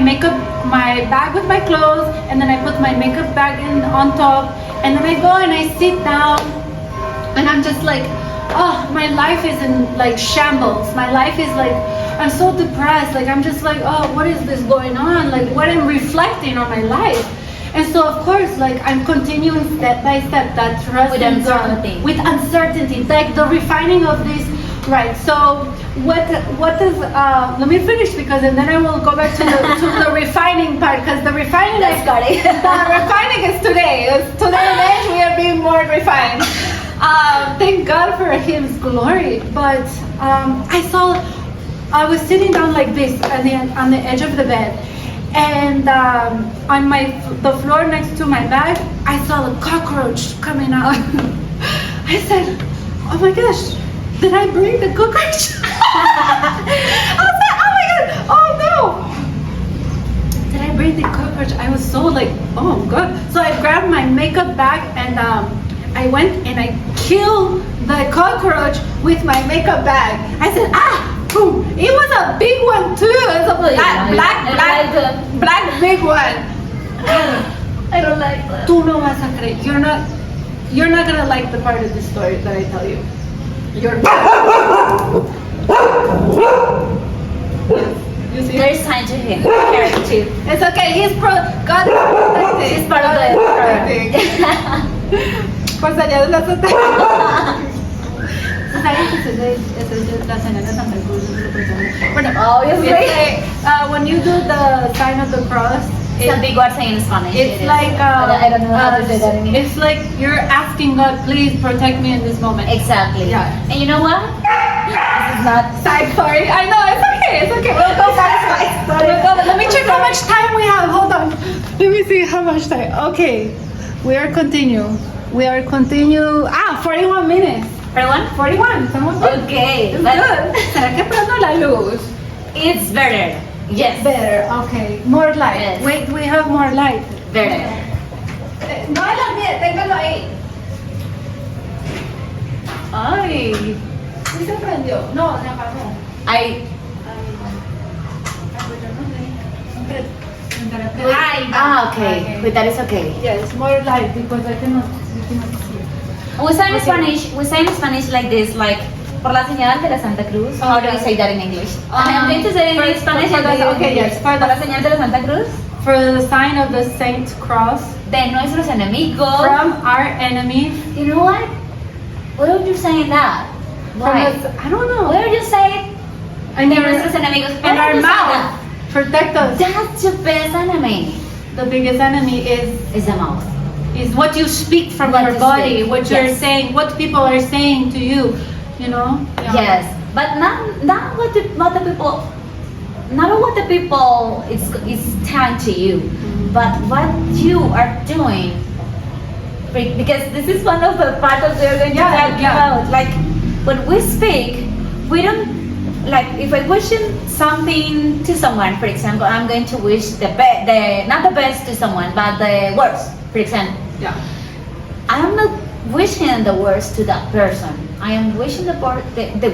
bag with my clothes, and then I put my makeup bag on top, and then I go and I sit down, and I'm just like, oh, my life is in like shambles. My life is like, I'm so depressed. Like I'm just like, oh, what is this going on? Like what I'm reflecting on my life. And so of course, like I'm continuing step by step that trust with in God, uncertainty. with uncertainty, like the refining of this. Right. So what is let me finish, because and then I will go back to the refining part, because the refining Let's got it. the refining is today. Today we are being more refined. Thank God for His glory. But I was sitting down like this on the edge of the bed, and on the floor next to my bed, I saw a cockroach coming out. I said, oh my gosh, did I bring the cockroach? I was like, oh my god, oh no! Did I bring the cockroach? I was so like, oh god. So I grabbed my makeup bag, and I went and I killed the cockroach with my makeup bag. I said, boom! It was a big one too. It was a black big one. I don't like that. Tú no vas a creer. You're not gonna like the part of the story that I tell you. You see? There's time to him. It's okay. God is protecting. He's part of the program. Pues allá de la sota. ¿Sabes que es la señora Santa Cruz? Bueno, obviously. When you do the sign of the cross, It's a big word saying in Spanish. It's like I don't know how to say that in English. it's like you're asking God, please protect me in this moment. Exactly. Yeah. And you know what? This is not. Side story. I know, it's okay. We'll go back to my Let me check how much time we have. Hold on. Let me see how much time. Okay. We are continue. 41 minutes. 41. Estamos bien. Okay. It's good. ¿Será que prendo la luz? It's better. Yes. Better. Okay. More light. Yes. Wait, we have more light. Better. No la mía, téngalo ahí. Ay. ¿Sí se prendió? No, se apagó. I. Okay. But that is okay. Yes, more light because we cannot see. We say in Spanish. We say in Spanish like this, like por la señal de la Santa Cruz. How do we say that in English? And I'm going to say it in Spanish. Okay, yes. Por la señal de la Santa Cruz. For the sign of the Saint Cross. De nuestros enemigos. From our enemies. You know what? Why are you saying that? Why? I don't know. Why are you saying? And nuestros enemigos. And our mouth. Protect us. That's your best enemy. The biggest enemy is the mouth. Is what you speak from What your you body, speak. what you're saying, what people are saying to you, you know? Yeah. Yes, but not what the people, not what the people is telling to you, but what you are doing. Because this is one of the parts that we're going to talk about. Like when we speak, we don't. Like if I wish something to someone, for example, I'm going to wish not the best to someone, but the worst, for example. Yeah. I'm not wishing the worst to that person. I am wishing the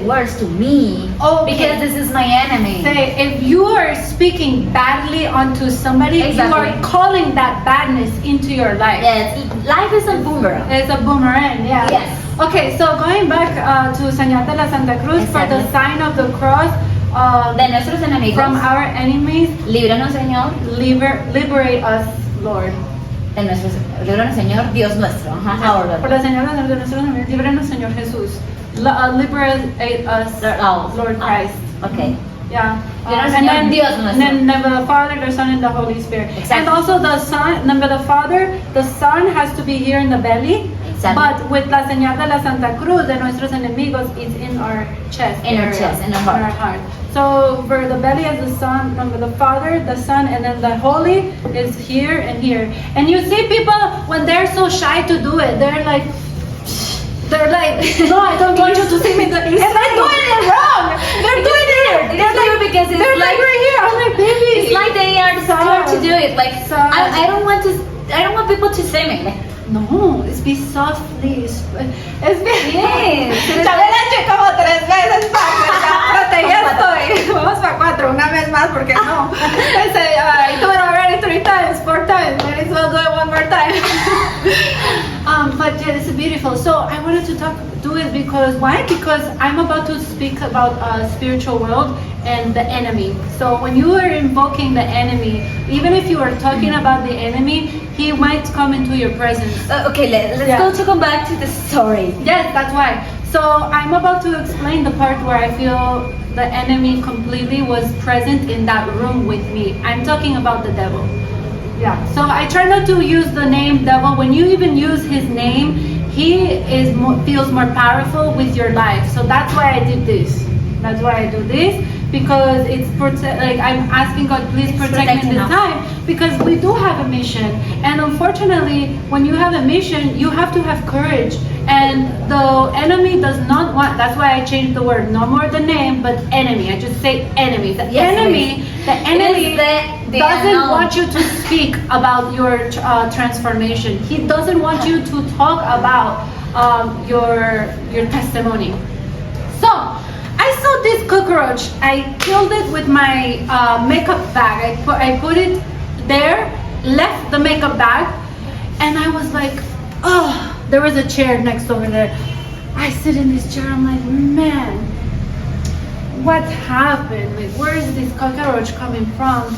worst to me. Okay. Because this is my enemy. Say, if you are speaking badly onto somebody, Exactly. you are calling that badness into your life. Yes, life is a boomerang. It's a boomerang, yeah. Yes. Okay, so going back to Señal de la Santa Cruz, Exactly. for the sign of the cross, De nuestros enemigos. from our enemies, Líbranos, Señor. liberate us, Lord. Líbranos, Señor, Dios nuestro. Our Lord. Por la señal de nuestros enemigos, líbranos, Señor Jesús. Liberate us, Lord Christ. Okay. Yeah. Líbranos, And Señor, then, Dios nuestro. then number the Father, the Son, and the Holy Spirit. Exactly. And also the Son, number the Father, the Son has to be here in the belly. Exactly. But with la señal de la Santa Cruz, de nuestros enemigos, is in our chest. In our area, chest, in our heart. So for the belly is the Son, number the Father, the Son, and then the Holy is here and here. And you see people when they're so shy to do it, they're like, no, I don't want you to see me. And they're doing it wrong. They're doing it. They're like, because it's they're like right here. I'm like, baby. It's like they are scared to do it. Like I don't want people to see me. Like, no, it's be softly. It's be. Yes. Ya me la eché como 3 veces para ya estoy. Vamos para 4, una vez más porque no. I do it already 3 times, 4 times. Might as well do it one more time. But yeah, it's beautiful. So I wanted to do it because why? Because I'm about to speak about spiritual world and the enemy. So when you are invoking the enemy, even if you are talking about the enemy, he might come into your presence. Okay, let's go back to the story. Yes, that's why. So I'm about to explain the part where I feel the enemy completely was present in that room with me. I'm talking about the devil. Yeah. So I try not to use the name devil. When you even use his name, he feels more powerful with your life. So that's why I did this. That's why I do this, because it's like I'm asking God, please protect me this time, because we do have a mission. And unfortunately, when you have a mission, you have to have courage. And the enemy does not want, that's why I changed the word, no more the name, but enemy. I just say enemy. The enemy doesn't want you to speak about your transformation. He doesn't want you to talk about your testimony. So I saw this cockroach. I killed it with my makeup bag. I put it there, left the makeup bag, and I was like, oh, there was a chair next over there. I sit in this chair, I'm like, man, what happened? Like, where is this cockroach coming from?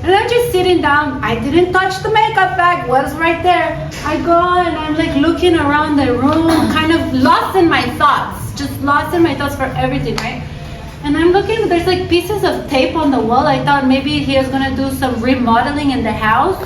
And I'm just sitting down. I didn't touch the makeup bag, was right there. I go and I'm like looking around the room, kind of lost in my thoughts, just lost in my thoughts for everything, right? And I'm looking, there's like pieces of tape on the wall. I thought maybe he was gonna do some remodeling in the house.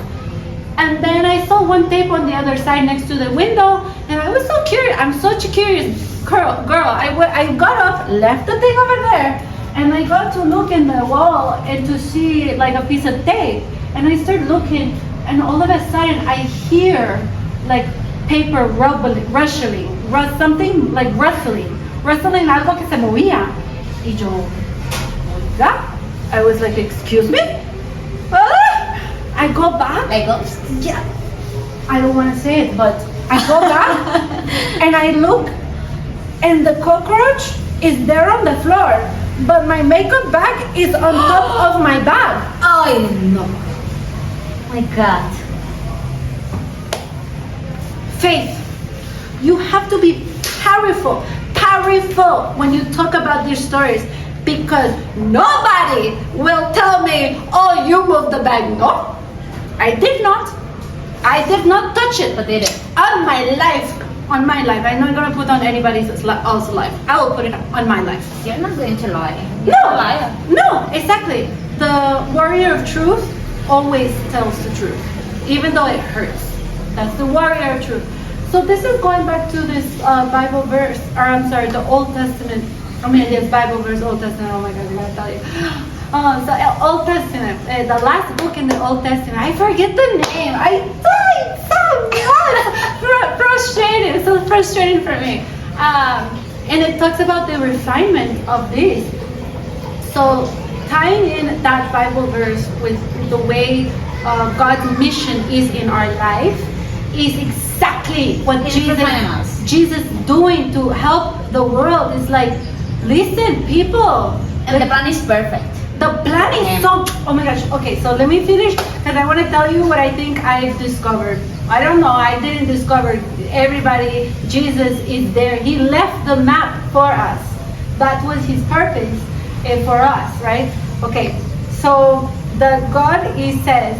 And then I saw one tape on the other side next to the window, and I was so curious. I'm such a curious girl. I got up, left the thing over there, And I got to look in the wall and to see like a piece of tape. And I start looking, and all of a sudden I hear like paper rustling, something like rustling algo que se movía. Y yo, oiga, I was like, excuse me? I go back. Like, Yeah. I don't want to say it, but I go back and I look, and the cockroach is there on the floor, but my makeup bag is on top of my bag. oh no. My God. Faith. You have to be powerful when you talk about these stories, because nobody will tell me, oh, you moved the bag. No, I did not. I did not touch it. But did it? On my life. I'm not going to put on anybody else's life. I will put it on my life. You're not going to lie. You're a liar. No, exactly. The warrior of truth always tells the truth, even though it hurts. That's the warrior of truth. So this is going back to this Bible verse, or I'm sorry, the Old Testament. I mean, it's Bible verse, Old Testament. Oh my God, I gotta tell you. The Old Testament, the last book in the Old Testament. I forget the name. Frustrated. It's so frustrating for me. And it talks about the refinement of this. So tying in that Bible verse with the way God's mission is in our life is exactly what Jesus doing to help the world. Is like, listen, people. And the plan is perfect. The plan is so, oh my gosh. Okay, so let me finish, because I want to tell you what I think I've discovered. I don't know, I didn't discover everybody. Jesus is there. He left the map for us. That was his purpose for us, right? Okay, so the God, he says,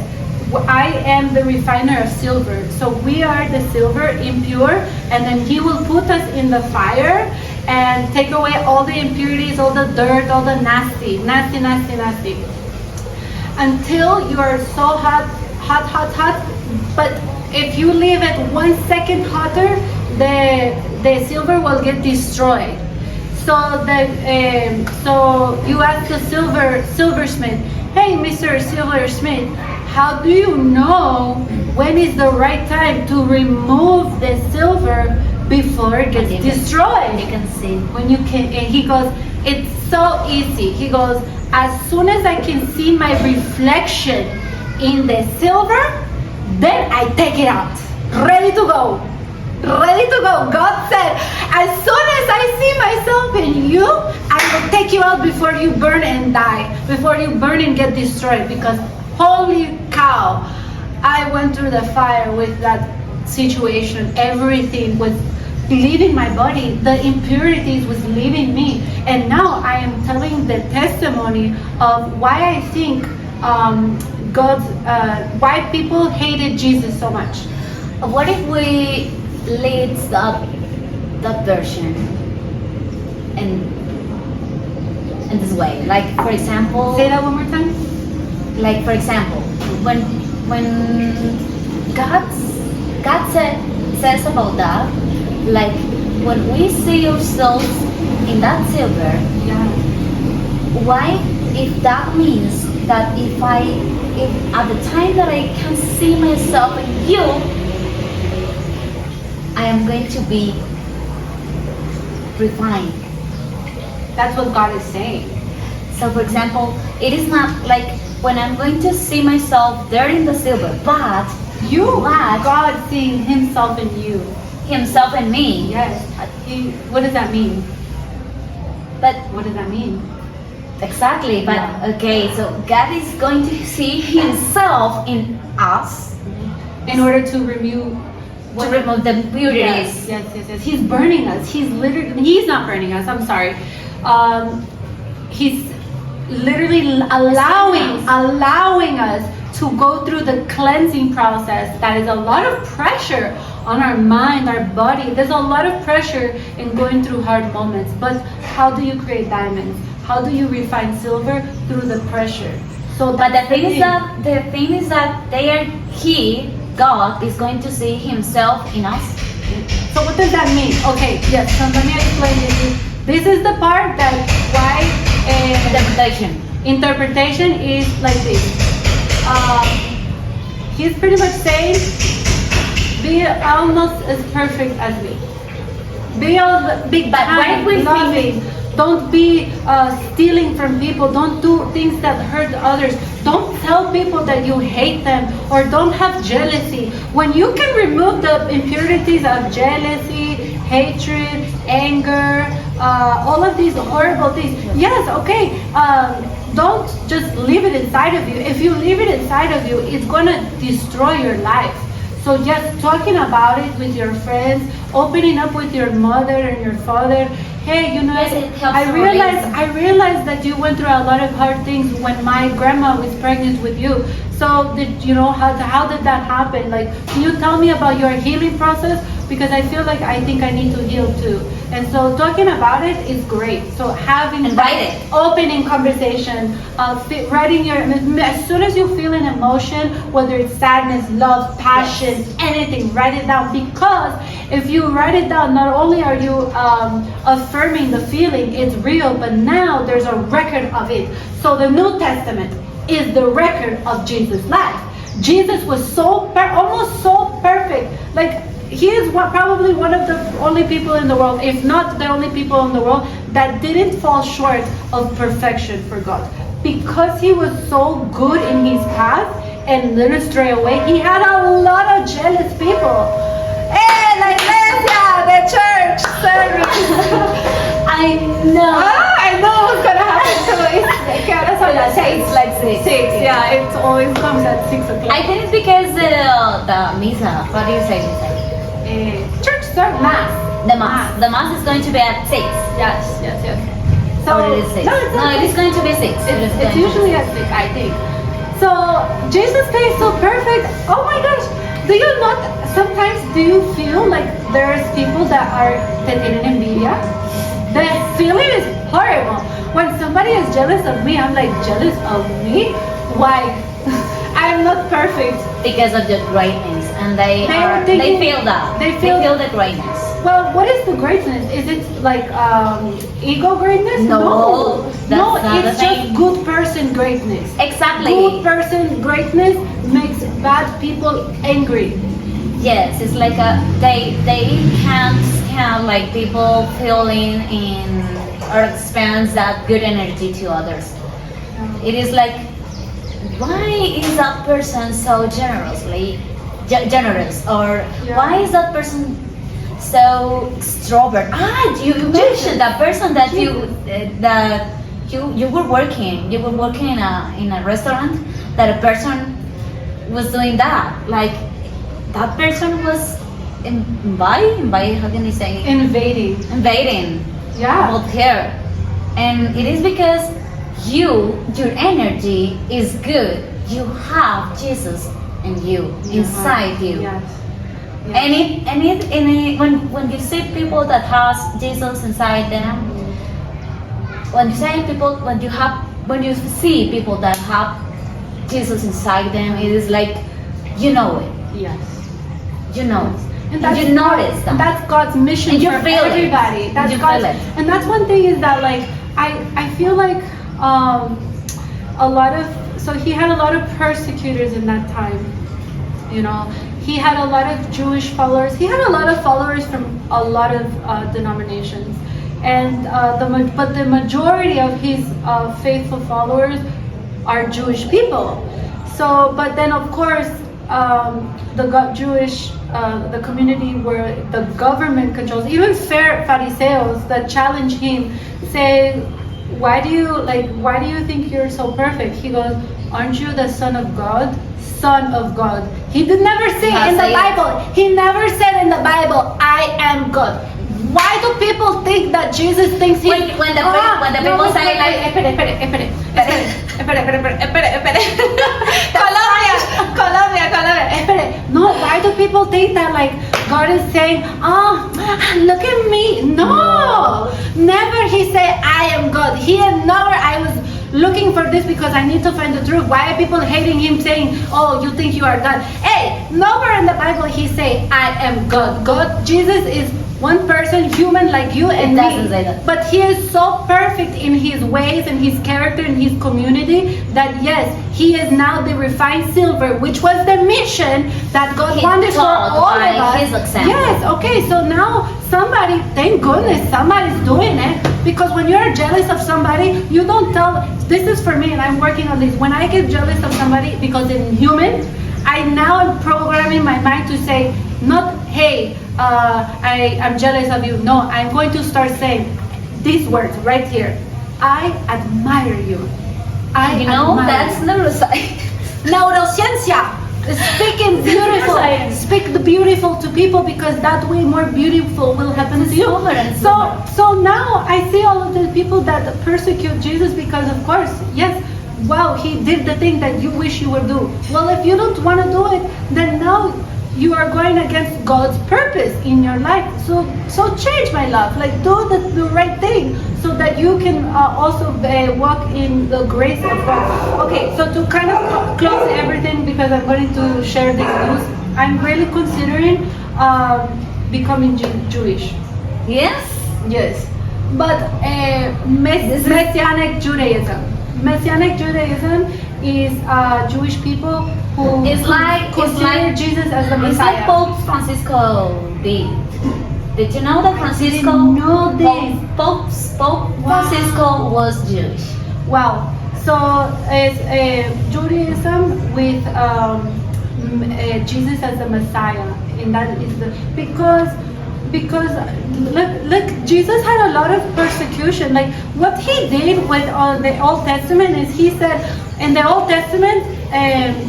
I am the refiner of silver. So we are the silver, impure, and then he will put us in the fire and take away all the impurities, all the dirt, all the nasty, until you are so hot. But if you leave it 1 second hotter, the silver will get destroyed. So so you ask the silversmith, hey, Mr. Silversmith, how do you know when is the right time to remove the silver before it gets destroyed? You can see. When you can, and he goes, it's so easy. He goes, as soon as I can see my reflection in the silver, then I take it out. Ready to go. God said, as soon as I see myself in you, I will take you out before you burn and die, before you burn and get destroyed. Because holy cow, I went through the fire with that situation. Everything was leaving my body. The impurities was leaving me. And now I am telling the testimony of why I think why people hated Jesus so much. What if we lead that version in this way? Like, for example, Say that one more time. like for example, when God says about that, like when we see ourselves in that silver, Yeah. why, if that means that if at the time that I can see myself in you, I am going to be refined. That's what God is saying. So for example, it is not like when I'm going to see myself there in the silver, but God seeing himself in you. himself and me. Yes. What does that mean? But What does that mean? exactly, but Yeah. okay, so God is going to see himself in us In order to remove to remove the impurities. Yes. He's burning us. He's not burning us. I'm sorry. He's literally allowing us to go through the cleansing process. That is a lot of pressure on our mind, our body. There's a lot of pressure in going through hard moments. But how do you create diamonds? How do you refine silver? Through the pressure. So, But the thing is that God is going to see himself in us. So what does that mean? Okay, yes, so let me explain this. This is the part that why Interpretation. Interpretation is like this. He's pretty much saying, be almost as perfect as me. Be kind, loving. Don't be stealing from people. Don't do things that hurt others. Don't tell people that you hate them, or don't have jealousy. When you can remove the impurities of jealousy, hatred, anger, all of these horrible things, yes, okay, don't just leave it inside of you. If you leave it inside of you, it's going to destroy your life. So just talking about it with your friends, opening up with your mother and your father. Hey, you know, yes, I realized that you went through a lot of hard things when my grandma was pregnant with you. So did you know how did that happen? Like, can you tell me about your healing process? Because I feel like I think I need to heal too. And so talking about it is great. So having opening conversation, writing your, as soon as you feel an emotion, whether it's sadness, love, passion, anything, write it down. Because if you write it down, not only are you affirming the feeling, it's real, but now there's a record of it. So the New Testament is the record of Jesus' life. Jesus was almost so perfect. Like, he is probably one of the only people in the world, if not the only people in the world, that didn't fall short of perfection for God. Because he was so good in his path and didn't stray away, he had a lot of jealous people. Hey, la iglesia, the church service. I know. I know what's gonna happen. So it's like six. Yeah, it always comes at 6 o'clock. I think it's because the misa. What do you say? Church service. Mass. The mass is going to be at 6. Yes. So or it is 6. No, it is going to be 6. It's usually at 6, I think. So Jesus stays so perfect. Oh my gosh. Sometimes do you feel like there's people that tienen envidia? The feeling is horrible. When somebody is jealous of me, I'm like, jealous of me? Why? I'm not perfect. Because of the greatness, and they feel that. They feel the greatness. Well, what is the greatness? Is it like ego greatness? No, it's just good person greatness. Exactly. Good person greatness makes bad people angry. Yes, it's like they can't stand like people feeling in or experience that good energy to others. It is like, why is that person so generous, or why is that person so extrovert? You mentioned that person that you were working in a restaurant, that a person was doing that, like that person was invading, how can you say? Invading. Yeah. About her. And it is because your energy is good. You have Jesus in you, inside you. Yes. When you see people that has Jesus inside them, when you see people that have Jesus inside them, it is like, you know it. Yes. You know. And you notice that. That's God's mission and you for feel everybody. It. That's you God's, feel it. And that's one thing is that, like, I feel like a lot of, so he had a lot of persecutors in that time. You know, he had a lot of Jewish followers. He had a lot of followers from a lot of denominations, and but the majority of his faithful followers are Jewish people. So, but then of course, the community where the government controls, even Pharisees that challenge him, say, why do you think you're so perfect? He goes, aren't you the son of God? Son of God. He did never say in the Bible. He never said in the Bible, I am God. Why do people think that Jesus thinks he? When the people say like, Colombia. No, why do people think that like God is saying, look at me? No, never. He said, I am God. He had never. I was looking for this because I need to find the truth. Why are people hating him, saying, oh, you think you are God? Hey, nowhere in the Bible he say, I am God. God, Jesus is one person, human like you and me. doesn't say that. But he is so perfect in his ways and his character and his community that yes, he is now the refined silver, which was the mission that God He wanted for taught all of by us. his example. Yes, okay, so now somebody, thank goodness, somebody's doing it. Because when you're jealous of somebody, you don't tell, this is for me and I'm working on this. When I get jealous of somebody because it's human, I now am programming my mind to say, not, hey, I'm jealous of you. No, I'm going to start saying these words right here. I admire you. You know, that's neurociencia. Speaking beautiful. Speak the beautiful to people because that way more beautiful will happen to you. So now I see all of the people that persecute Jesus because of course, yes, wow, he did the thing that you wish you would do. Well, if you don't want to do it, then now you are going against God's purpose in your life. So change, my love. Like do the right thing so that you can also walk in the grace of God. Okay, so to kind of close everything because I'm going to share this news. I'm really considering becoming Jewish. Yes? Yes. But Messianic Judaism. Messianic Judaism is Jewish people who consider Jesus as the It's Messiah. like Pope Francisco did. Did you know that Francisco? know this. Pope Francisco was Jewish. Wow. So it's Judaism with Jesus as the Messiah, and that is because look, Jesus had a lot of persecution. Like what he did with the Old Testament is he said in the Old Testament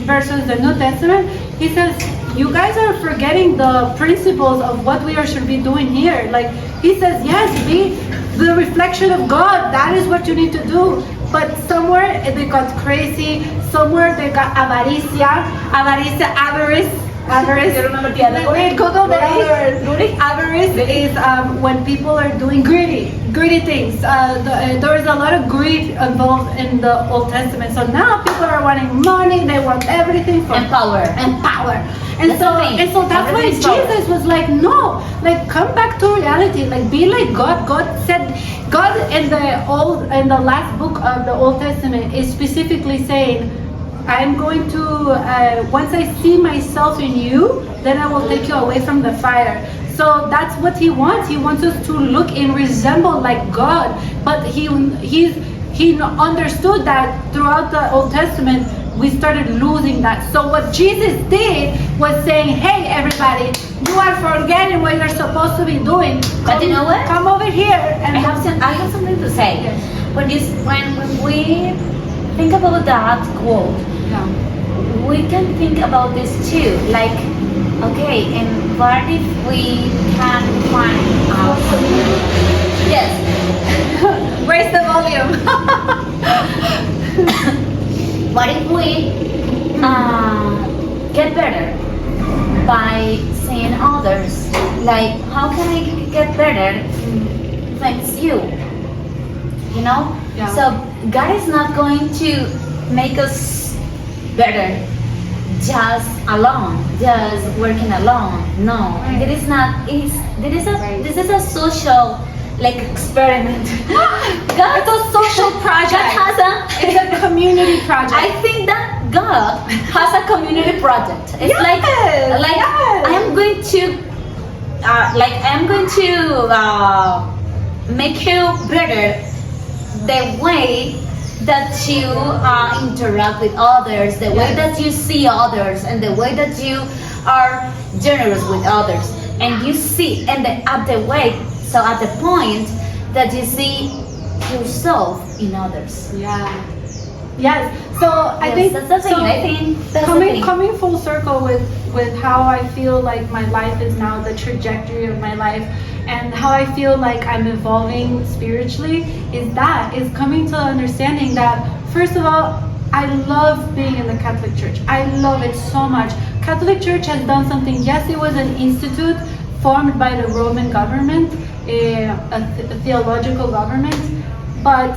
versus the New Testament, he says you guys are forgetting the principles of what we should be doing here. Like he says, yes, be the reflection of God. That is what you need to do. But somewhere they got crazy. Somewhere they got avarice. You remember the other word? Google the word. Avarice is when people are doing greedy things. There is a lot of greed involved in the Old Testament. So now people are wanting money. They want everything for power. And so that's why Jesus was like, no, like come back to reality. Like be like God. God in the last book of the Old Testament is specifically saying, I'm going to, once I see myself in you, then I will take you away from the fire. So that's what he wants. He wants us to look and resemble like God. But he understood that throughout the Old Testament, we started losing that. So what Jesus did was saying, hey, everybody, you are forgetting what you're supposed to be doing. But you know what? Come over here. And I have something to say. Yes. When we think about that quote, Yeah. we can think about this too. Like, okay, and what if we can find out? Yes. Raise the volume. What if we get better by seeing others? Like, how can I get better? Thanks you. You know? Yeah. So God is not going to make us better just alone, just working alone. No, Right. it is not. This is a social like experiment. God, It's a social project. God has It's a community project. I think that God has a community project. It's Yes, like yes. I'm going to make you better the way that you interact with others, the way that you see others, and the way that you are generous with others, and you see, and at the point that you see yourself in others. Yeah. Yes. So I Yes, think that's the thing. so I think that's the thing. coming full circle with how I feel like my life is now, the trajectory of my life, and how I feel like I'm evolving spiritually is coming to understanding that first of all, I love being in the Catholic Church. I love it so much. Catholic Church has done something. Yes, it was an institute formed by the Roman government, a theological government, but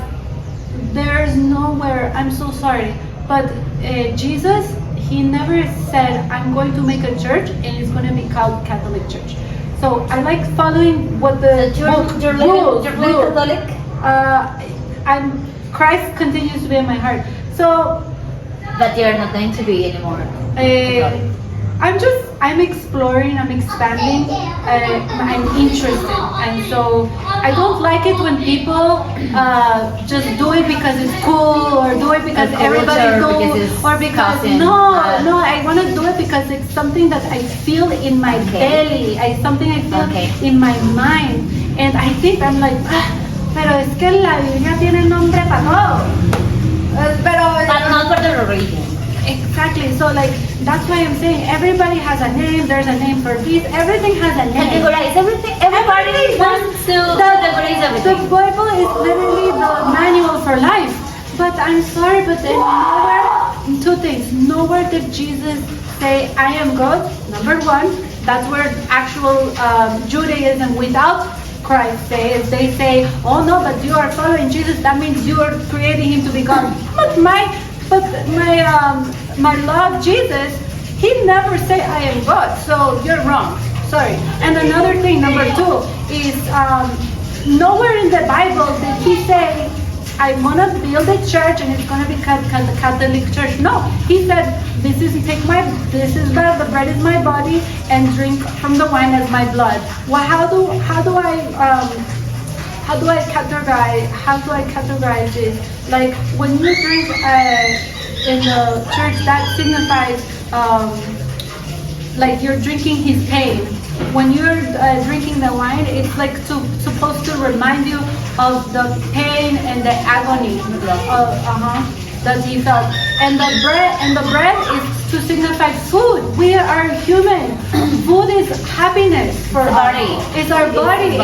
there's nowhere, I'm so sorry, but Jesus, he never said, I'm going to make a church and it's going to be called Catholic Church. So I like following what the rules. Catholic? I'm Christ continues to be in my heart. So But you're not going to be anymore. I'm exploring, I'm expanding, I'm interested, and so I don't like it when people just do it because it's cool, or do it because everybody does, or because no, I want to do it because it's something that I feel in my belly, something I feel in my mind, and I think I'm like, pero es que la Biblia tiene nombre para todo, pero not for the religion. Exactly. So like that's why I'm saying everybody has a name. There's a name for peace. Everything has a name. Categorize everything. Everybody wants to categorize everything. The Bible is literally the manual for life. But I'm sorry, but then nowhere. Two things. Nowhere did Jesus say, "I am God." Number one. That's where actual Judaism without Christ says. They say, "Oh no, but you are following Jesus. That means you are creating him to be God." But my Lord Jesus, he never said I am God, so you're wrong. Sorry. And another thing, number two, is nowhere in the Bible did he say I'm gonna build a church and it's gonna be called the Catholic Church. No, he said this is the bread is my body and drink from the wine as my blood. Well, how do I categorize this? Like when you drink in the church, that signifies like you're drinking his pain. When you're drinking the wine, it's like supposed to remind you of the pain and the agony that he felt. And the bread is to signify food. We are human. Food is happiness for us. It's our body.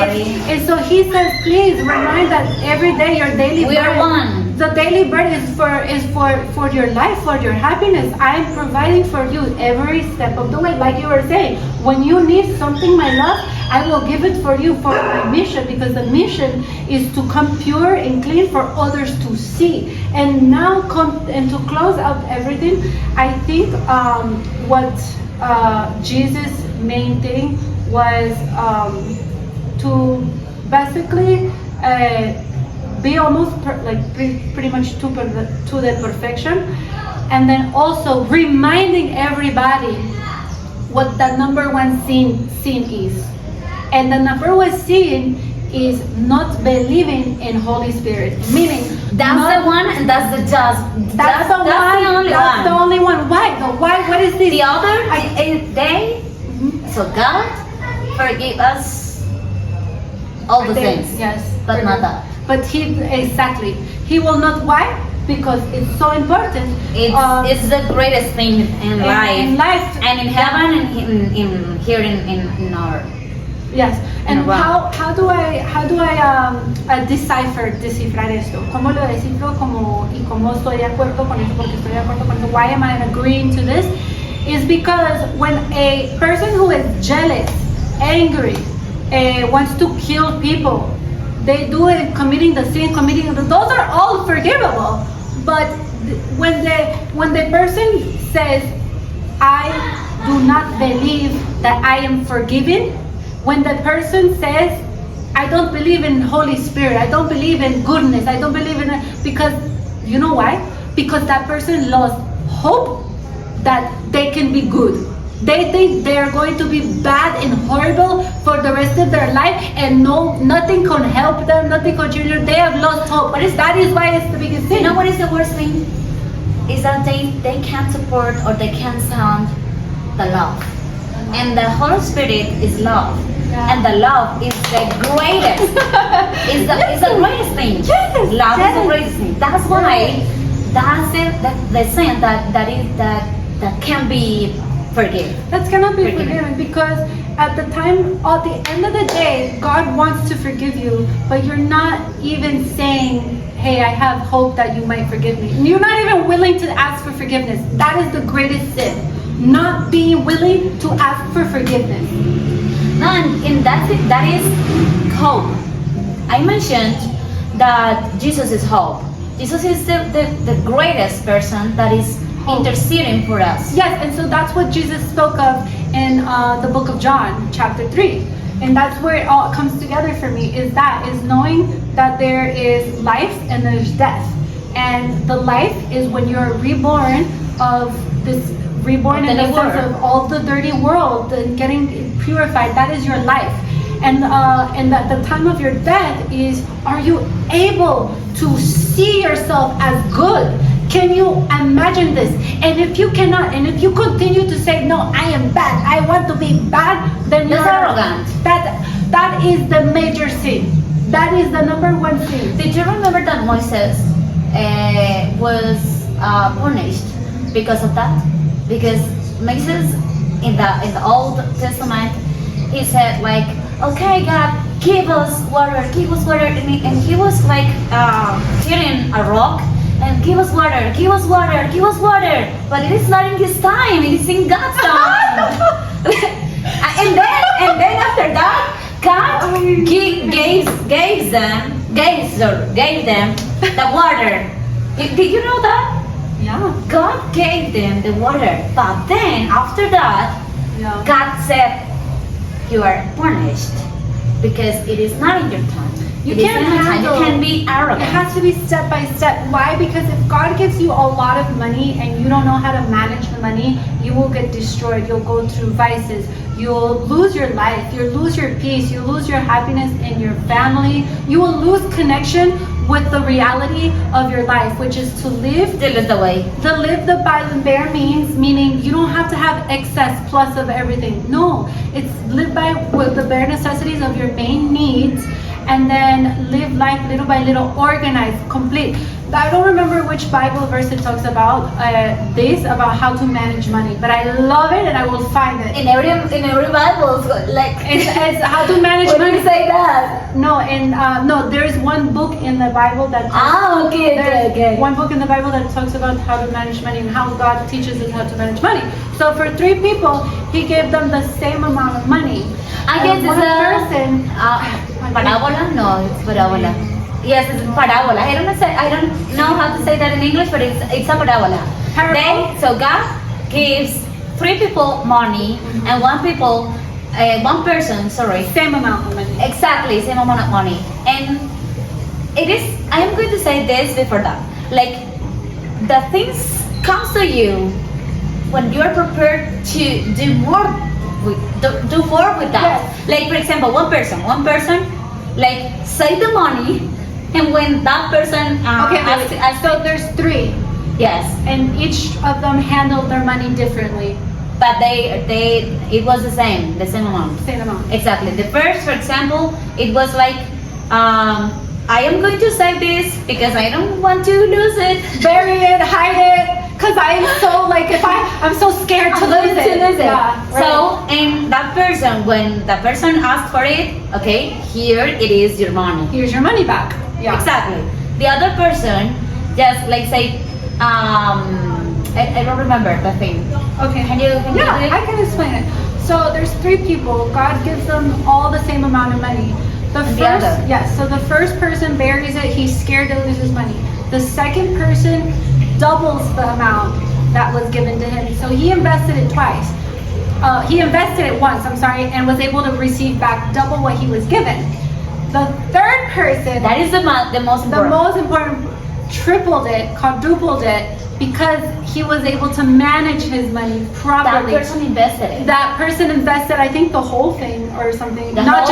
And so he says, please remind that every day your daily bread. We are one. The daily bread is for your life, for your happiness. I am providing for you every step of the way. Like you were saying, when you need something, my love, I will give it for you for my mission, because the mission is to come pure and clean for others to see. And now to close out everything, I think what Jesus' main thing was to basically be almost pretty much to the perfection, and then also reminding everybody what the number one sin is. And the number one sin is not believing in Holy Spirit, meaning that's the one and that's the just. That's the only one. Why? What is this? The other day. So God forgive us all the things. Yes, but not that. But He will not. Why? Because it's so important. It's the greatest thing in life, and in heaven, and in here in our. Yes. And how do I descifrar esto? ¿Cómo lo descifro? Y cómo estoy de acuerdo con esto? Porque estoy de acuerdo con esto. Why am I agreeing to this? Is because when a person who is jealous, angry, wants to kill people, they do it committing the sin, those are all forgivable. But when the person says, I do not believe that I am forgiven, when the person says, I don't believe in Holy Spirit, I don't believe in goodness, I don't believe in it, because you know why? Because that person lost hope that they can be good. They think they're going to be bad and horrible for the rest of their life, and nothing can help them, nothing can change them. They have lost hope. That is why it's the biggest thing. You know what is the worst thing? Is that they can't support or they can't sound the love. And the Holy Spirit is love. Yeah. And the love is the greatest. It's the greatest thing. Yes, love is the greatest thing. That's why that's the sin that can be forgiven. That cannot be forgiven, because at the end of the day, God wants to forgive you, but you're not even saying, hey, I have hope that you might forgive me. You're not even willing to ask for forgiveness. That is the greatest sin. Not being willing to ask for forgiveness. No, and that is hope. I mentioned that Jesus is hope. Jesus is the greatest person that is interceding for us. Yes, and so that's what Jesus spoke of in the book of John, chapter 3. And that's where it all comes together for me, is knowing that there is life and there's death. And the life is when you're reborn in the sense of all the dirty world and getting purified. That is your life. And at the time of your death is, are you able to see yourself as good? Can you imagine this? And if you cannot, and if you continue to say, no, I am bad, I want to be bad, then you're arrogant. That is the major sin. That is the number one sin. Did you remember that Moses was punished because of that? Because Moses in the Old Testament, he said like, okay, God, give us water, and he was like hitting a rock. And give us water, but it is not in his time, it is in God's time. and then after that, God gave them the water. Did you know that? Yeah. God gave them the water, but then after that, God said, you are punished because it is not in your time. You can't be arrogant. It has to be step by step. Why? Because if God gives you a lot of money and you don't know how to manage the money, you will get destroyed. You'll go through vices. You'll lose your life. You'll lose your peace. You'll lose your happiness in your family. You will lose connection with the reality of your life, which is to live the way. To live by the bare means, meaning you don't have to have excess plus of everything. No, it's live by with the bare necessities of your main needs, and then live life little by little, organized, complete. I don't remember which Bible verse it talks about about how to manage money, but I love it and I will find it. In every Bible, like it's how to manage money. You say that? No, there's one book in the Bible that okay. One book in the Bible that talks about how to manage money and how God teaches us how to manage money. So for 3 people, He gave them the same amount of money. I guess it's person. Parabola? No, it's parabola. Yes, it's parabola. I don't know how to say that in English, but it's a parabola. So God gives 3 people money and one person, same amount of money. Exactly, same amount of money. And it is, I am going to say this before that. Like, the things comes to you when you are prepared to do more with that. Yes. Like, for example, one person, like, save the money, and when that person so there's 3. Yes. And each of them handled their money differently. But it was the same amount. Same amount. Exactly. The first, for example, it was like, I am going to save this because I don't want to lose it. Bury it, hide it, because I'm so like, I'm so scared to lose it. Yeah, right. So, and that person, when that person asked for it, okay, here it is your money. Here's your money back. Yeah. Exactly. The other person just like say, I don't remember the thing. Okay. Can you do it? I can explain it. So there's 3 people. God gives them all the same amount of money. So the first person buries it. He's scared to lose his money. The second person doubles the amount that was given to him. So he invested it twice. He invested it once, and was able to receive back double what he was given. The third person, that is the most important, tripled it, quadrupled it, because he was able to manage his money properly. That person invested it. That person invested, I think, the whole thing or something. Not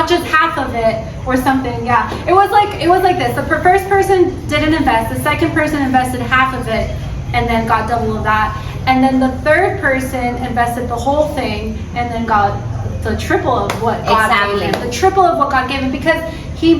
just half of it or something. Yeah, it was like this. The first person didn't invest. The second person invested half of it, and then got double of that. And then the third person invested the whole thing, and then got the triple of what God gave him. The triple of what God gave him, because he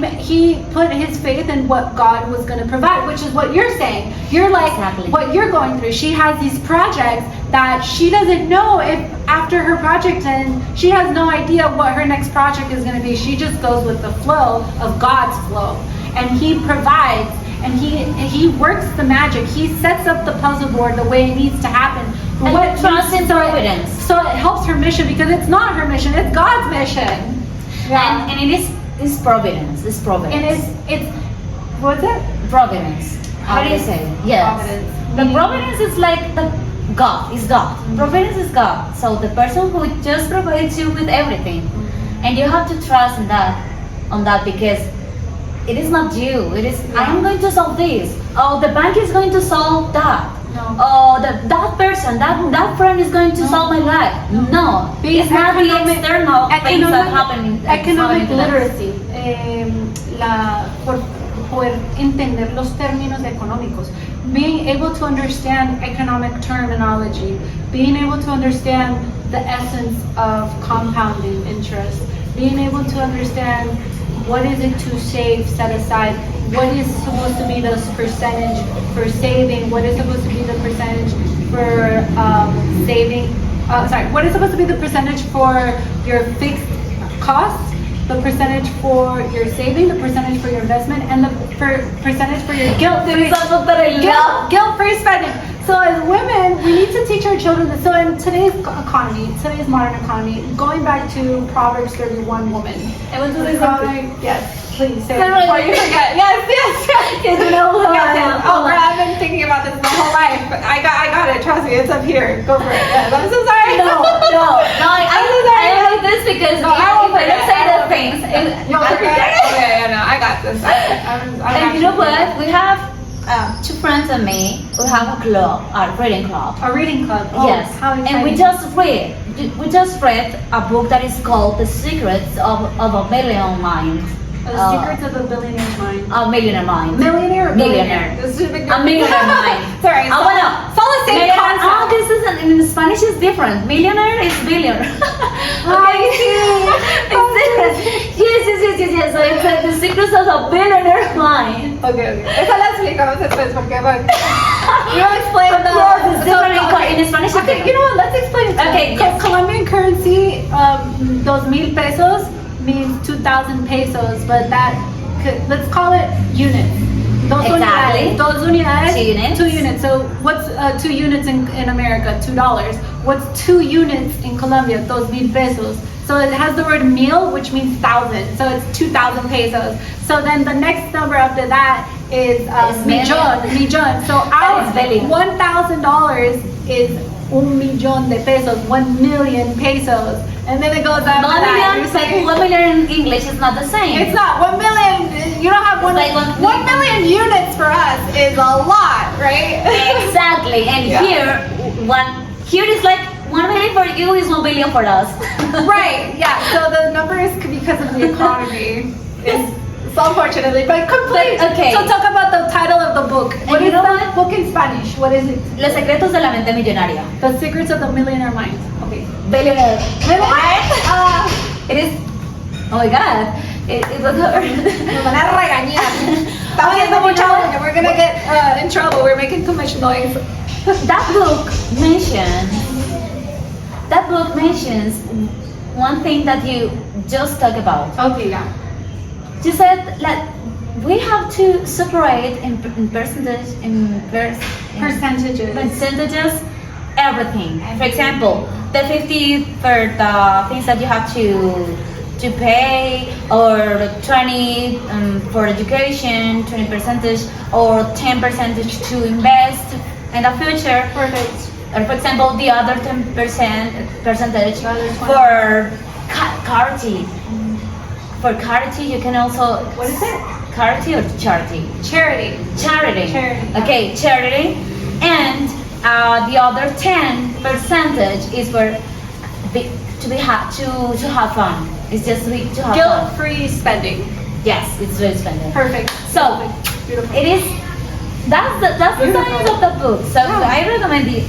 put his faith in what God was going to provide, which is what you're saying. You're like, what you're going through. She has these projects that she doesn't know if after her project ends, she has no idea what her next project is going to be. She just goes with the flow of God's flow. And He provides, and he works the magic. He sets up the puzzle board the way it needs to happen. And trust in providence. So it helps her mission, because it's not her mission, it's God's mission. Yeah. And it is providence. It's providence. And it's what's it? Providence. How do you say it? Yes. Providence. The providence is like God. Is God. Providence is God. So the person who just provides you with everything. and you have to trust in that, on that, because it is not you. It is I am going to solve this. Oh, the bank is going to solve that. No. Oh, that person, that friend is going to solve my life. No, it's not the external things that happen. Economic literacy, por poder entender los términos económicos, being able to understand economic terminology, being able to understand the essence of compounding interest, being able to understand what is it to save, set aside, what is supposed to be the percentage for saving, what is supposed to be the percentage for saving, what is supposed to be the percentage for your fixed costs, the percentage for your saving, the percentage for your investment, and the percentage for your guilt-free spending. So as women, we need to teach our children this. So in today's economy, today's modern economy, going back to Proverbs 31, woman. I went to this Yes, please say it before you forget. Yes. Oh, girl, I've been thinking about this my whole life. But I got it. Trust me, it's up here. Go for it. Yes, I'm so sorry. No. I'm so sorry. I like this because if I don't say those things, Okay, I got this. And you know what? We have two friends and me. We have a club, a reading club. A reading club. Oh, yes. How exciting. And we just read a book that is called The Secrets of a Millionaire Mind. The Secrets of a Billionaire's Mind. A Millionaire Mind. Millionaire or Millionaire? This is a big A millionaire mind. Sorry. I wanna. It's all the same concept. Oh, this isn't. In Spanish is different. Millionaire is billionaire. Okay. It's different. Yes. So it's like The Secrets of a Billionaire Mind. Okay. Esa la explicamos después porque bueno. You explain the. Yes, it's different in Spanish. Okay, you know what? Let's explain it. Okay, yes. Colombian currency, those 1,000 pesos means 2,000 pesos, but let's call it units. Exactly. Dos unidades. 2 units. 2 units. So what's 2 units in America? $2. What's 2 units in Colombia? Those 1,000 pesos. So it has the word mil, which means 1,000. So it's 2,000 pesos. So then the next number after that is millón. So our $1,000 is un millón de pesos, 1 million pesos. And then it goes down to that. 1 million in English is not the same. It's not 1 million. You don't have 1 million units for us is a lot, right? Exactly. And here is like 1 million for you is 1 billion for us. Right. Yeah. So the number is because of the economy. So unfortunately, but complete. Okay. So talk about the title of the book. What is the book in Spanish? What is it? Los secretos de la mente millonaria. The Secrets of the Millionaire Mind. Okay. Billionaire. It is. Oh my God. It was her. Nos van a regañar. Estamos haciendo mucha bulla. We're gonna get in trouble. We're making too much noise. That book mentions one thing that you just talked about. Okay, yeah. You said that we have to separate in percentage, percentages, everything. For example, the 50 for the things that you have to pay, or 20 for education, 20 percentage, or 10 percentage to invest in the future. Perfect. Or for example, the other 10% percentage for charity. For charity, you can also. What is it? Charity or charity? Charity. Okay, charity. And the other 10% is for to have fun. It's just to have fun. Guilt-free spending. Yes, it's really spending. Perfect. So beautiful. It is. That's the science of the book. So I recommend it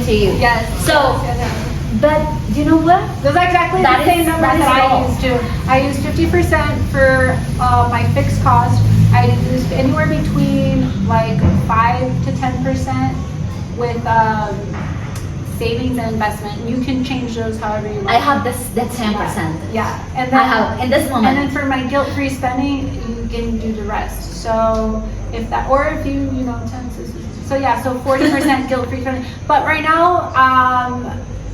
to you. Yes. So. But you know what? Those are exactly the same number that I used too. I used 50% for my fixed cost. I used anywhere between like 5 to 10% with savings and investment. You can change those however you want. I have the 10%. Yeah, and then I have in this moment. And then for my guilt-free spending, you can do the rest. So if that, or if you 10. So yeah, so 40% guilt-free spending. But right now.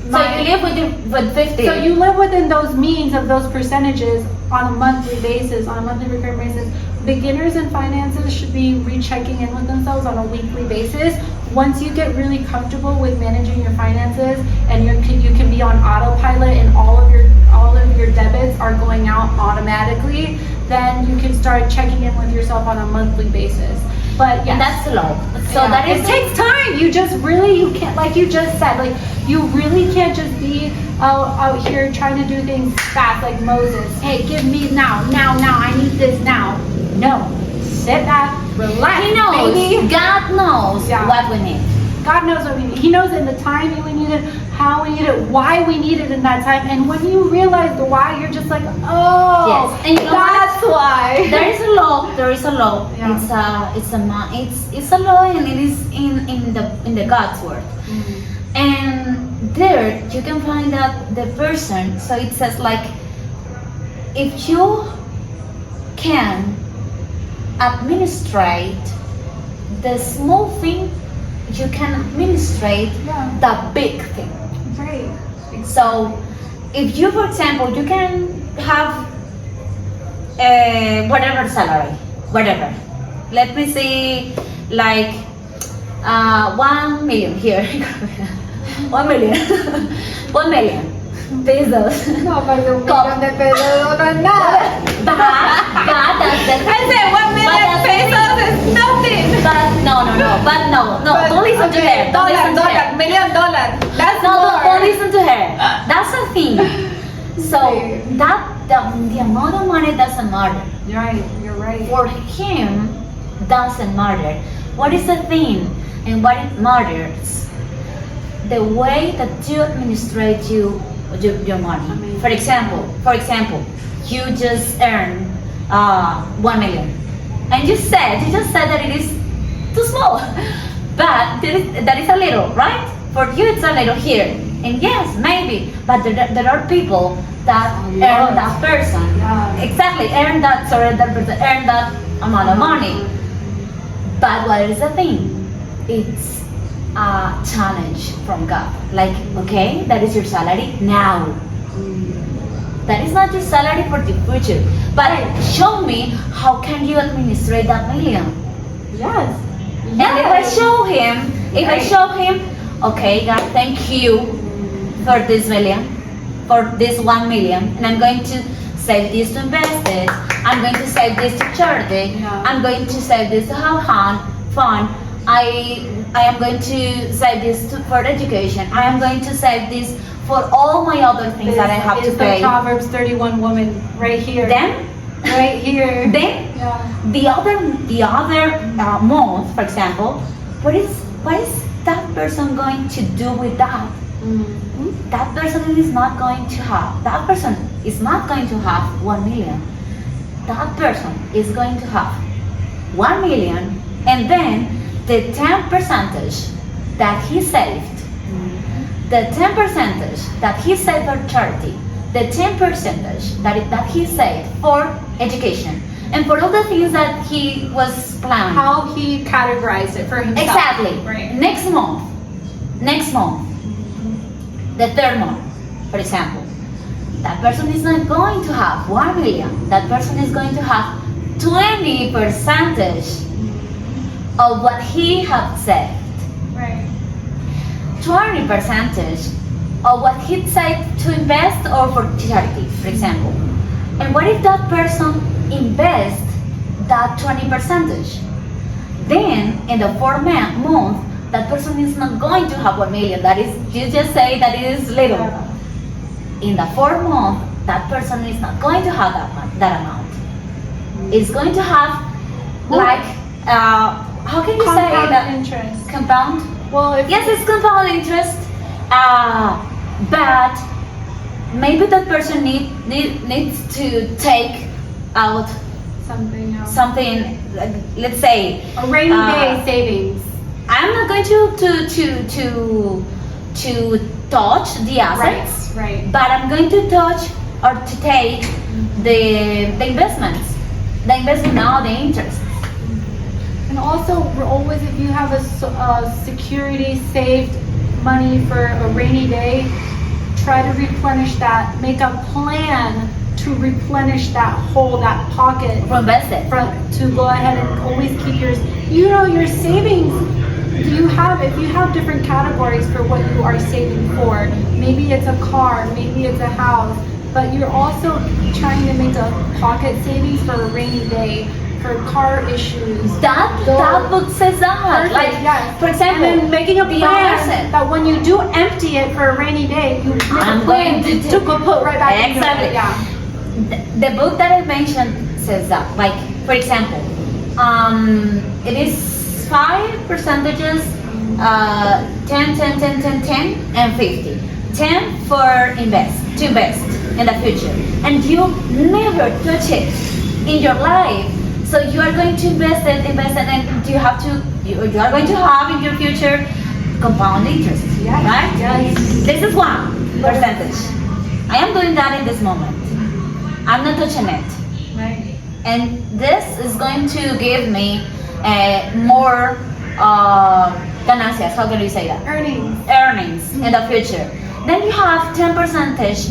So you live with 50. So you live within those means of those percentages on a monthly basis, on a monthly recurring basis. Beginners in finances should be rechecking in with themselves on a weekly basis. Once you get really comfortable with managing your finances and you can be on autopilot in all of your debits deposits are going out automatically, then you can start checking in with yourself on a monthly basis. But yes, And that's low. So yeah, that is it takes time. You just really, you can't, like you just said, like you really can't just be out here trying to do things fast like Moses. Hey, give me now, I need this now. No, sit back, relax. He knows. Baby. God knows Yeah. what we need. God knows what we need. He knows in the timing we need it, how we need it, why we need it in that time. And when you realize the why, you're just like, oh, Yes. And you know that's why. There is a law. There is a law. Yeah. It's a law, and it is in the God's word. And there you can find out the person. So it says like, if you can administrate the small thing, you can administrate Yeah. the big thing. Right. So if you, for example, you can have whatever salary, whatever. Let me see, like 1 million here. 1 million. 1 million pesos. No, but un millón de pesos no es nada. But that's the I said 1 million pesos is nothing. But no. But, Don't listen to her. Don't listen to her. $1 million. That's No, more. don't listen to her. That's a thing. So that the amount of money doesn't matter. You're right. For him, doesn't matter. What is the thing and what it matters? The way that you administrate your money. Amazing. For example, you just earn 1 million, and you just said that it is too small, but that is a little, right? For you, it's a little here, and yes, maybe, but there are people that earn that person, exactly, earn that amount of money. But what is the thing? It's a challenge from God. Like, okay, that is your salary now. That is not your salary for the future. But show me how can you administrate that million. Yes. And if I show him, okay, God, thank you for this million, for this 1 million, and I'm going to save this to invest it. I'm going to save this to charity. Yeah. I'm going to save this to have fun. I am going to save this for education. I am going to save this for all my other things that I have to pay. The Proverbs 31 woman right here. Then right here. yeah. the other month, for example, what is that person going to do with that? That person is not going to have. That person is not going to have 1 million. That person is going to have 1 million, and then the 10% that he saved, the 10% that he saved for charity, the 10% that he saved for education, and for all the things that he was planning. How he categorized it for himself. Exactly. Right. Next month, the third month, for example, that person is not going to have 1 million. That person is going to have 20% of what he had saved. Right. 20% of what he saved to invest or for charity, for example. And what if that person invests that 20%? Then in the fourth month, that person is not going to have 1 million. That is, you just say that it is little. Yeah. In the fourth month, that person is not going to have that amount. It's going to have like, how can you say Compound that? interest. Compound? Well, if Yes, it's compound interest, but maybe that person needs to take out something else. something, like, let's say, A rainy day savings. I'm not going to touch the assets, Right. but I'm going to touch or to take the investments, now the interest. And also, we're always, if you have a security saved money for a rainy day, try to replenish that. Make a plan to replenish that hole, that pocket, Invest it. to go ahead and always keep your savings. If you have different categories for what you are saving for, maybe it's a car, maybe it's a house, but you're also trying to make a pocket savings for a rainy day, for car issues. That book says that. Perfect, Like, yes. for example, and then making a the plan opposite. that when you do empty it for a rainy day, you make I'm a plan going to go put right back into Exactly. it. Yeah. The book that I mentioned says that. Like, for example, it is 5 percentages, 10, 10, 10, 10, 10, and 50. 10 for to invest in the future. And you never touch it in your life. So you are going to invest it, and you are going to have in your future compound interest, Yes, right? yes. This is 1 percentage. I am doing that in this moment. I'm not touching it. Right. And this is going to give me more ganancias, how can you say that? Earnings in the future. Then you have 10 percentage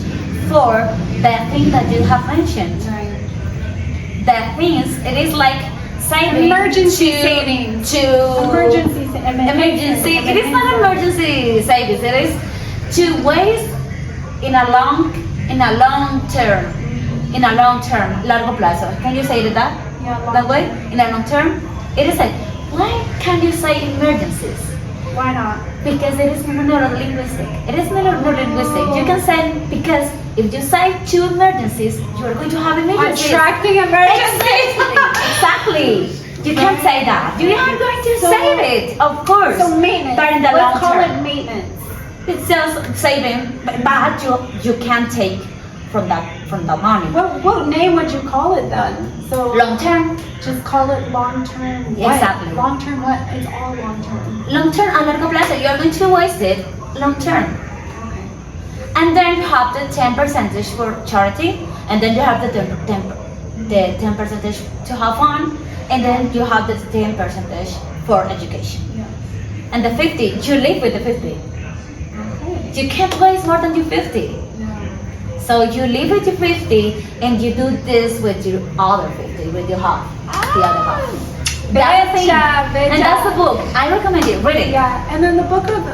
for the thing that you have mentioned. Right. The things, it is like saving Emergency to savings. emergency. It is not emergency savings. It is to waste in a long term. Largo plazo. Can you say that? Yeah, That way? In a long term? It is like, why can you say emergencies? Why not? Because it is neuro-linguistic. It is neuro-linguistic. You can say, because if you say 2 emergencies, you are going to have emergencies. Attracting emergencies. Exactly. You can't say that. You are going to save it, of course. So maintenance. But in the long Let's call term. it maintenance. It's just saving, but you can't take from the money. What name would you call it then? So Long term. just call it long term. What? Exactly. Long term what? It's all long term. Long term, a largo plazo, you are going to waste it long term. Okay. And then you have the 10 percentage for charity, and then you have the 10 percentage to have fun, and then you have the 10 percentage for education. Yeah. And the 50, you live with the 50. Okay. You can't waste more than your 50. Yeah. So you live with your 50, and you do this with your other 50, with your half, the other half. That's the thing. And that's the book. I recommend you, read it. Yeah, and then the book of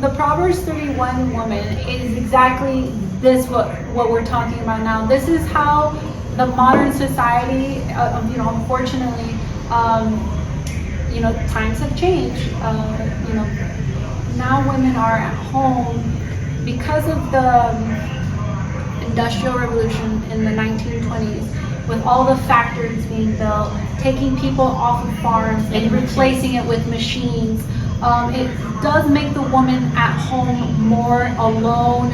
the Proverbs 31 woman is exactly this what we're talking about now. This is how the modern society, unfortunately, times have changed. Now women are at home because of the Industrial Revolution in the 1920s, with all the factories being built, taking people off of farms and replacing it with machines. It does make the woman at home more alone,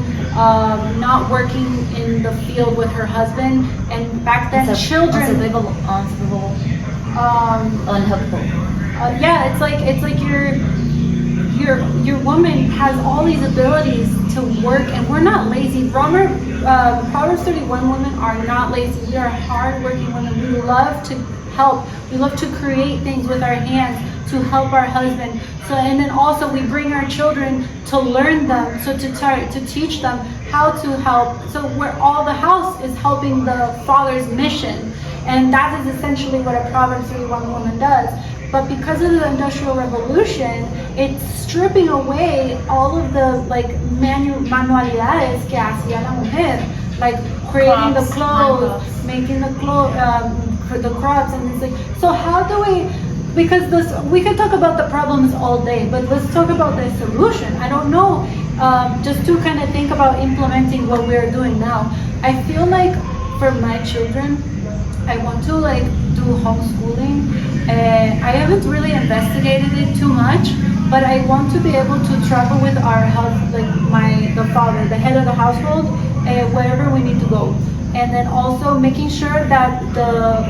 not working in the field with her husband. And back then, children. Unsurvivable. Unhelpful. Yeah, it's like your woman has all these abilities to work, and we're not lazy. Proverbs 31 women are not lazy. We are hardworking women. We love to help. We love to create things with our hands to help our husband. So, and then also we bring our children to learn them, so to teach them how to help. So where all the house is helping the father's mission, and that is essentially what a Proverbs 31 woman does. But because of the Industrial Revolution, it's stripping away all of the manualidades que hacía la mujer, like creating the clothes, making the crops, and it's like, so how do we? Because we could talk about the problems all day, but let's talk about the solution. I don't know, just to kind of think about implementing what we're doing now. I feel like for my children, I want to do homeschooling. I haven't really investigated it too much, but I want to be able to travel with our health, the father, the head of the household, wherever we need to go. And then also making sure that the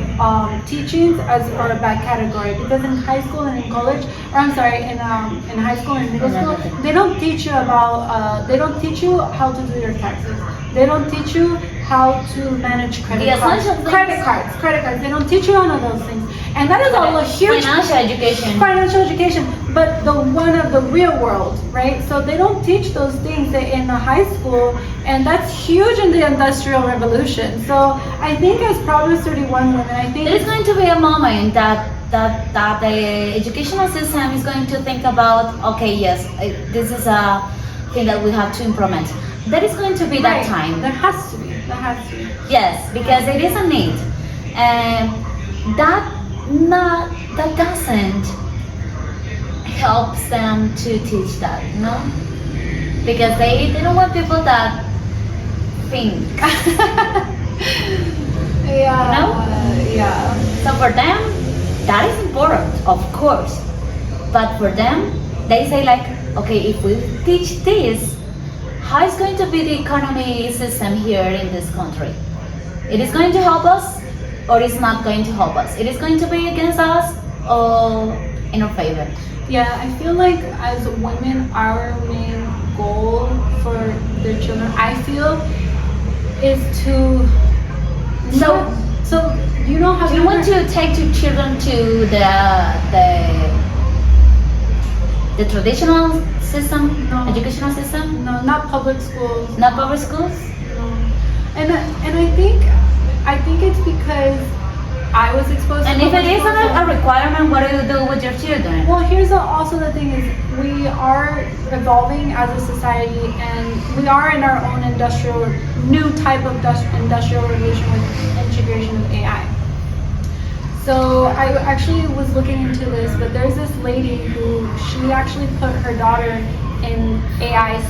teachings are by category, because in high school and in college, in high school and middle school, they don't teach you about, they don't teach you how to do your taxes. They don't teach you how to manage credit cards. They don't teach you none of those things. And that is all a huge financial education, but the one of the real world, right? So they don't teach those things in the high school, and that's huge in the Industrial Revolution. So I think as Proverbs 31 women, I think there's going to be a moment that the educational system is going to think about, okay, yes, this is a thing that we have to implement. There is going to be that time. There has to be. That has to. Yes, because it is a need. And that doesn't helps them to teach that, no? Because they don't want people that think. Yeah. No? Yeah. So for them, that is important, of course. But for them, they say like, okay, if we teach this, how is going to be the economy system here in this country? It is going to help us, or it's not going to help us? It is going to be against us, or in our favor? Yeah, I feel like as women, our main goal for their children, I feel, is to. So you know how do you want to take your children to the traditional system, No. educational system? No, not public schools. Not public schools? No. And I think it's because I was exposed And to if it public isn't schools. a requirement, what do you do with your children? Well, here's also the thing is we are evolving as a society, and we are in our own new type of industrial revolution with integration of AI. So I actually was looking into this, but there's this lady who she actually put her daughter in AI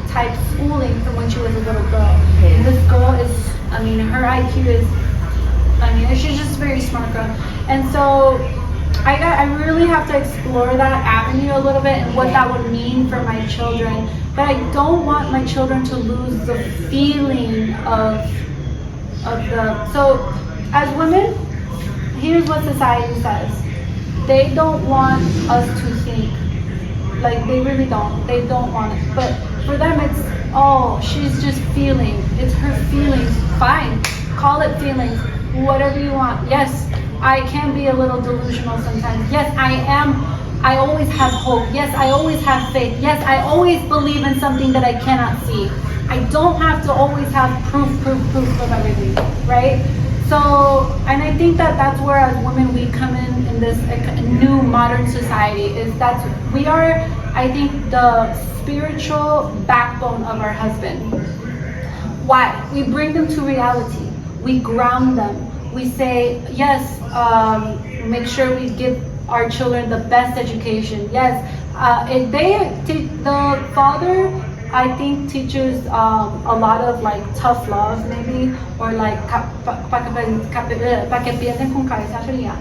type schooling from when she was a little girl. Okay. And this girl is, I mean, her IQ is, she's just a very smart girl. And so I really have to explore that avenue a little bit and what that would mean for my children. But I don't want my children to lose the feeling of so as women, here's what society says. They don't want us to think. Like, they really don't. They don't want it. But for them, it's, oh, she's just feeling. It's her feelings. Fine. Call it feelings. Whatever you want. Yes, I can be a little delusional sometimes. Yes, I am. I always have hope. Yes, I always have faith. Yes, I always believe in something that I cannot see. I don't have to always have proof of everything, right? So, and I think that that's where as women we come in this new modern society, is that we are, I think, the spiritual backbone of our husband. Why? We bring them to reality. We ground them. We say, yes, make sure we give our children the best education. Yes, if the father, I think, teaches a lot of like tough love, maybe, or like para que piensen con cabeza fría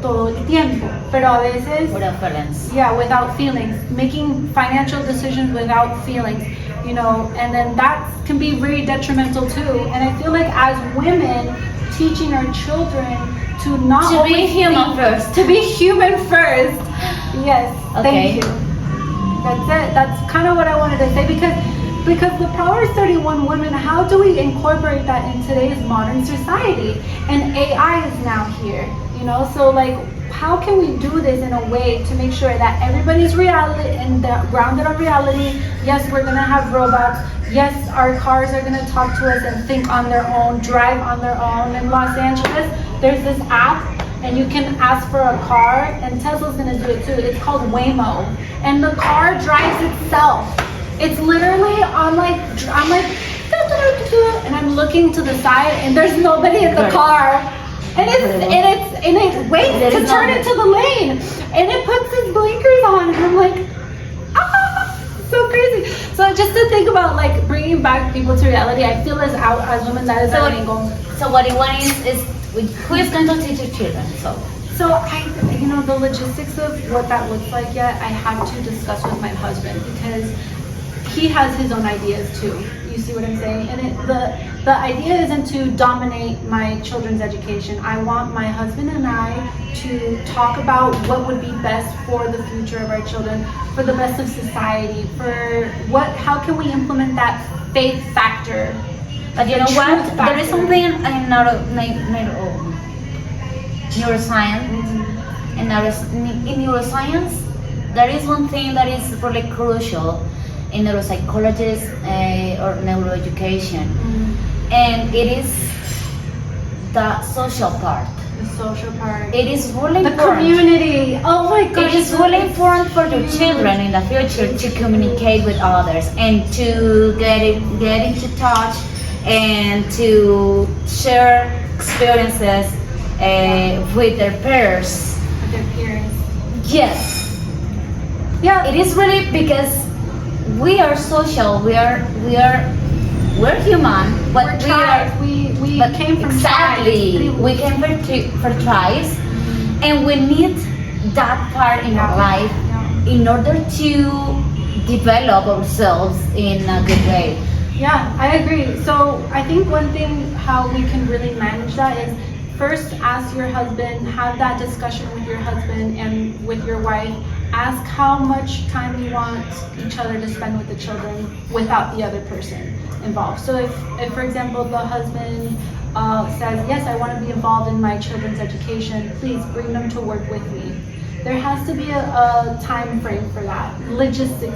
todo el tiempo, pero a veces Without feelings. yeah, without feelings, making financial decisions without feelings, you know, and then that can be very detrimental too. And I feel like as women, teaching our children to not To be always human first. to be human first. Yes, Okay. thank you. That's it. That's kind of what I wanted to say, because the Proverbs 31 women, how do we incorporate that in today's modern society? And AI is now here, you know, so like, how can we do this in a way to make sure that everybody's reality and grounded on reality? Yes, we're gonna have robots. Yes, our cars are gonna talk to us and think on their own, drive on their own. In Los Angeles, there's this app, and you can ask for a car, and Tesla's gonna do it too. It's called Waymo, and the car drives itself. It's literally I'm like, and I'm looking to the side, and there's nobody in the car, and it waits to turn into the lane, and it puts its blinkers on, and I'm like, so crazy. So just to think about like bringing back people to reality, I feel as women that is our main goal. So what you want is who is going to teach your children? So the logistics of what that looks like yet, I have to discuss with my husband, because he has his own ideas too. You see what I'm saying? And the idea isn't to dominate my children's education. I want my husband and I to talk about what would be best for the future of our children, for the best of society, how can we implement that faith factor. But you know what? There is something in neuroscience. In neuroscience, there is one thing that is really crucial in neuropsychologist or neuroeducation, and it is the social part. The social part. It is really the important. Community. Oh my gosh. It is really important for your children in the future to communicate with others and to get into touch and to share experiences with their peers. With their peers. Yes. Yeah, it is really because we are social. We're human, but We're tribes. We came from exactly. tribes. We came for tribes, and we need that part in our life in order to develop ourselves in a good way. Yeah, I agree. So I think one thing how we can really manage that is first ask your husband, have that discussion with your husband and with your wife. Ask how much time you want each other to spend with the children without the other person involved. So if for example, the husband says, yes, I want to be involved in my children's education, please bring them to work with me. There has to be a time frame for that. Logistic,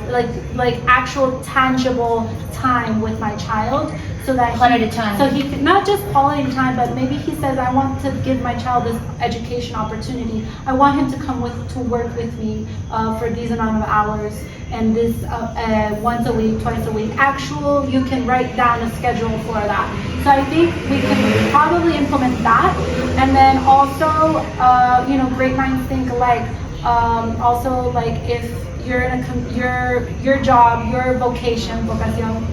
like actual tangible time with my child, so that quality time. So he can, not just quality time, but maybe he says, I want to give my child this education opportunity. I want him to come to work with me for these amount of hours, and this once a week, twice a week. Actual, you can write down a schedule for that. So I think we can probably implement that, and then also, great minds think alike. Also, like if you're in your job, your vocation, vocación,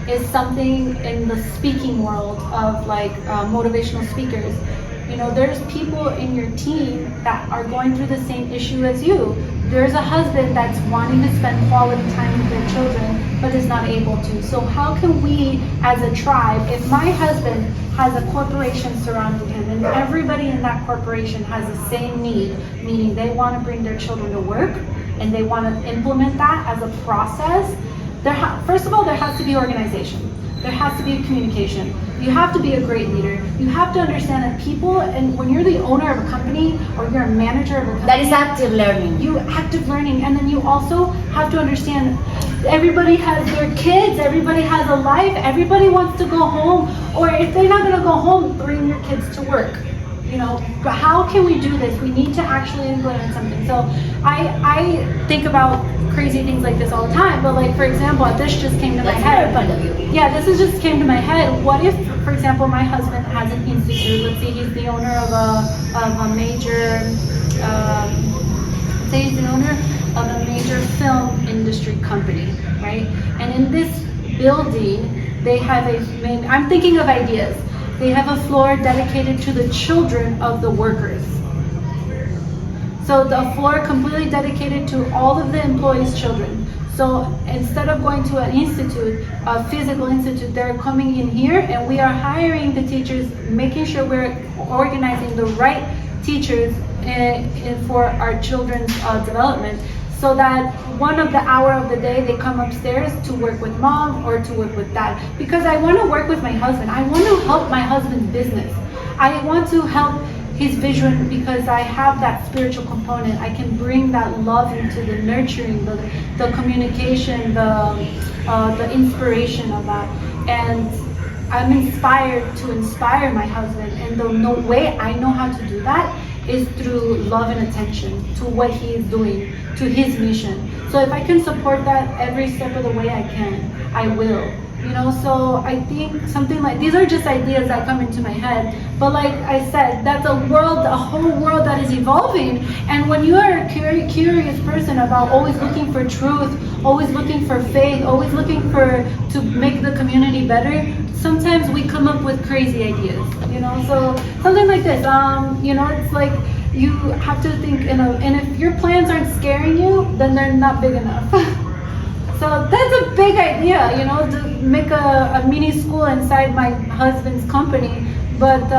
is something in the speaking world of like motivational speakers. There's people in your team that are going through the same issue as you. There's a husband that's wanting to spend quality time with their children, but is not able to. So how can we, as a tribe, if my husband has a corporation surrounding him and everybody in that corporation has the same need, meaning they want to bring their children to work and they want to implement that as a process, first of all, there has to be organization. There has to be communication. You have to be a great leader. You have to understand that people, and when you're the owner of a company or you're a manager of a company, that is active learning. Active learning, and then you also have to understand everybody has their kids, everybody has a life, everybody wants to go home, or if they're not going to go home, bring your kids to work. But how can we do this? We need to actually implement something. So I think about crazy things like this all the time, but like, for example, this just came to my head. Yeah, this just came to my head. What if, for example, my husband has an institute, let's say he's the owner of a major, film industry company, right? And in this building, they have I'm thinking of ideas. They have a floor dedicated to the children of the workers. So the floor completely dedicated to all of the employees' children. So instead of going to an institute, a physical institute, they're coming in here, and we are hiring the teachers, making sure we're organizing the right teachers for our children's development, so that one of the hour of the day they come upstairs to work with mom or to work with dad. Because I want to work with my husband. I want to help my husband's business. I want to help his vision because I have that spiritual component. I can bring that love into the nurturing, the communication, the inspiration of that. And I'm inspired to inspire my husband. And the way I know how to do that is through love and attention to what he is doing, to his mission. So if I can support that every step of the way I can, I will. So I think something like, these are just ideas that come into my head, but like I said, that's a whole world that is evolving. And when you are a curious person about always looking for truth, always looking for faith, always looking to make the community better, sometimes we come up with crazy ideas, so something like this, it's like you have to think, and if your plans aren't scaring you, then they're not big enough. So that's a big idea, to make a mini school inside my husband's company. But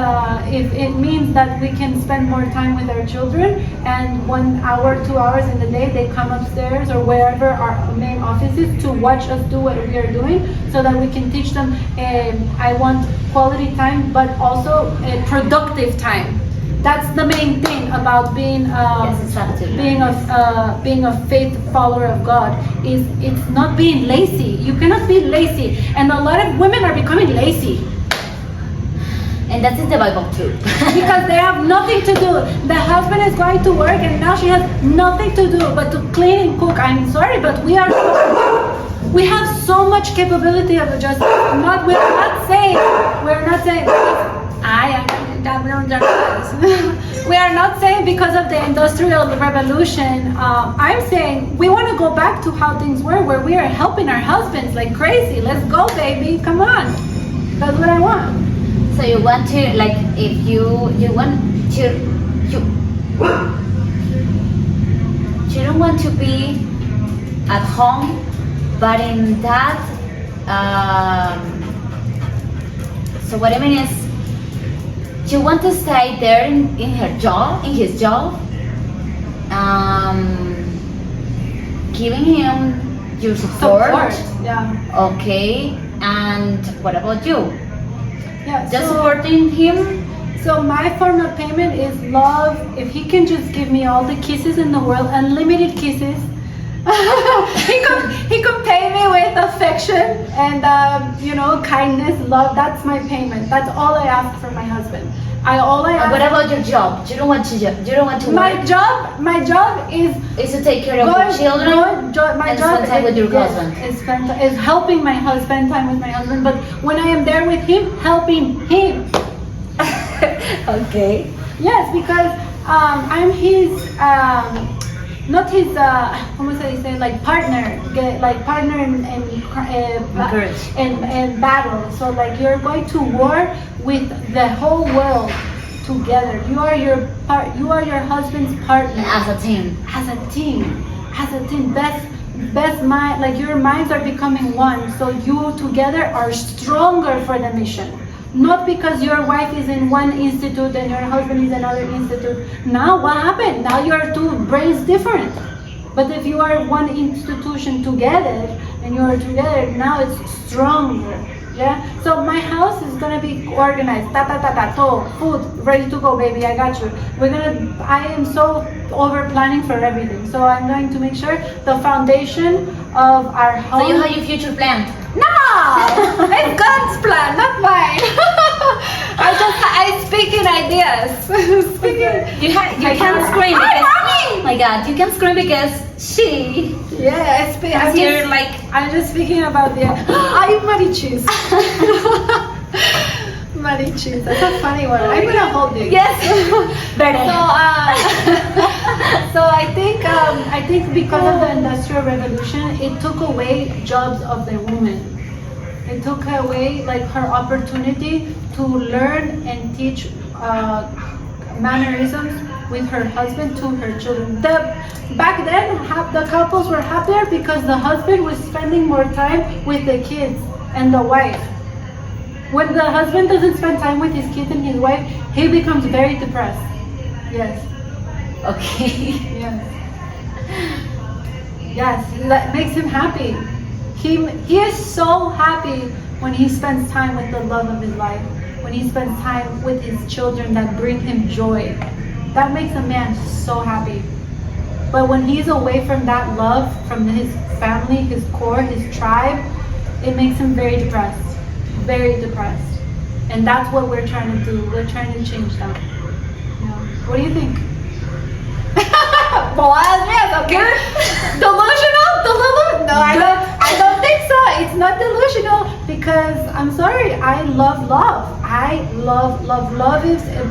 if it means that we can spend more time with our children, and 1 hour, 2 hours in the day, they come upstairs or wherever our main office is to watch us do what we are doing, so that we can teach them. I want quality time, but also productive time. That's the main thing about being a faith follower of God. Is it's not being lazy. You cannot be lazy, and a lot of women are becoming lazy. And that is the Bible too. Because they have nothing to do. The husband is going to work, and now she has nothing to do but to clean and cook. I'm sorry, but we have so much capability of adjustment. We're not saying we are not saying because of the industrial revolution. I'm saying we want to go back to how things were, where we are helping our husbands like crazy. Let's go, baby, come on. That's what I want. So you want to, like, if you want to, you don't want to be at home, but in that, so what I mean is, you want to stay there in his job, giving him your support. Yeah. Okay, and what about you? Yeah. Just supporting him? So my form of payment is love. If he can just give me all the kisses in the world, unlimited kisses. he could pay me with affection and kindness, love. That's my payment. That's all I ask for my husband. What about your job? You don't want to my work? My job is to take care of your children and spend time with your husband. Is helping my husband, time with my husband. But when I am there with him, helping him. Okay. Yes, because I'm his, not his, ¿cómo se dice? Like partner in battle. So like you're going to war with the whole world together. You are your husband's partner. As a team. Best mind, like your minds are becoming one. So you together are stronger for the mission. Not because your wife is in one institute and your husband is in another institute. Now what happened? Now you are two brains different. But if you are one institution together and you are together, now it's stronger. Yeah. So my house is gonna be organized. Food ready to go, baby. I got you. I am so over planning for everything. So I'm going to make sure the foundation of our home. So you have your future plan? No, it's God's plan, not mine. I speak in ideas. You can't scream because, oh my God, you can scream because she. Yeah, I'm just speaking about the. I'm Marichis. Marichis, that's a funny one. I'm gonna hold you. Yes. Better. So I think because of the Industrial Revolution, it took away jobs of the woman. It took away like her opportunity to learn and teach mannerisms with her husband to her children. Back then, the couples were happier because the husband was spending more time with the kids and the wife. When the husband doesn't spend time with his kids and his wife, he becomes very depressed. Yes. Okay. Yes, it makes him happy. He is so happy when he spends time with the love of his life, when he spends time with his children that bring him joy. That makes a man so happy. But when he's away from that love, from his family, his core, his tribe, it makes him very depressed. Very depressed. And that's what we're trying to do. We're trying to change that. Yeah. What do you think? Okay. Delusional? No, I don't think so. It's not delusional because I'm sorry, I love love. I love. Love is a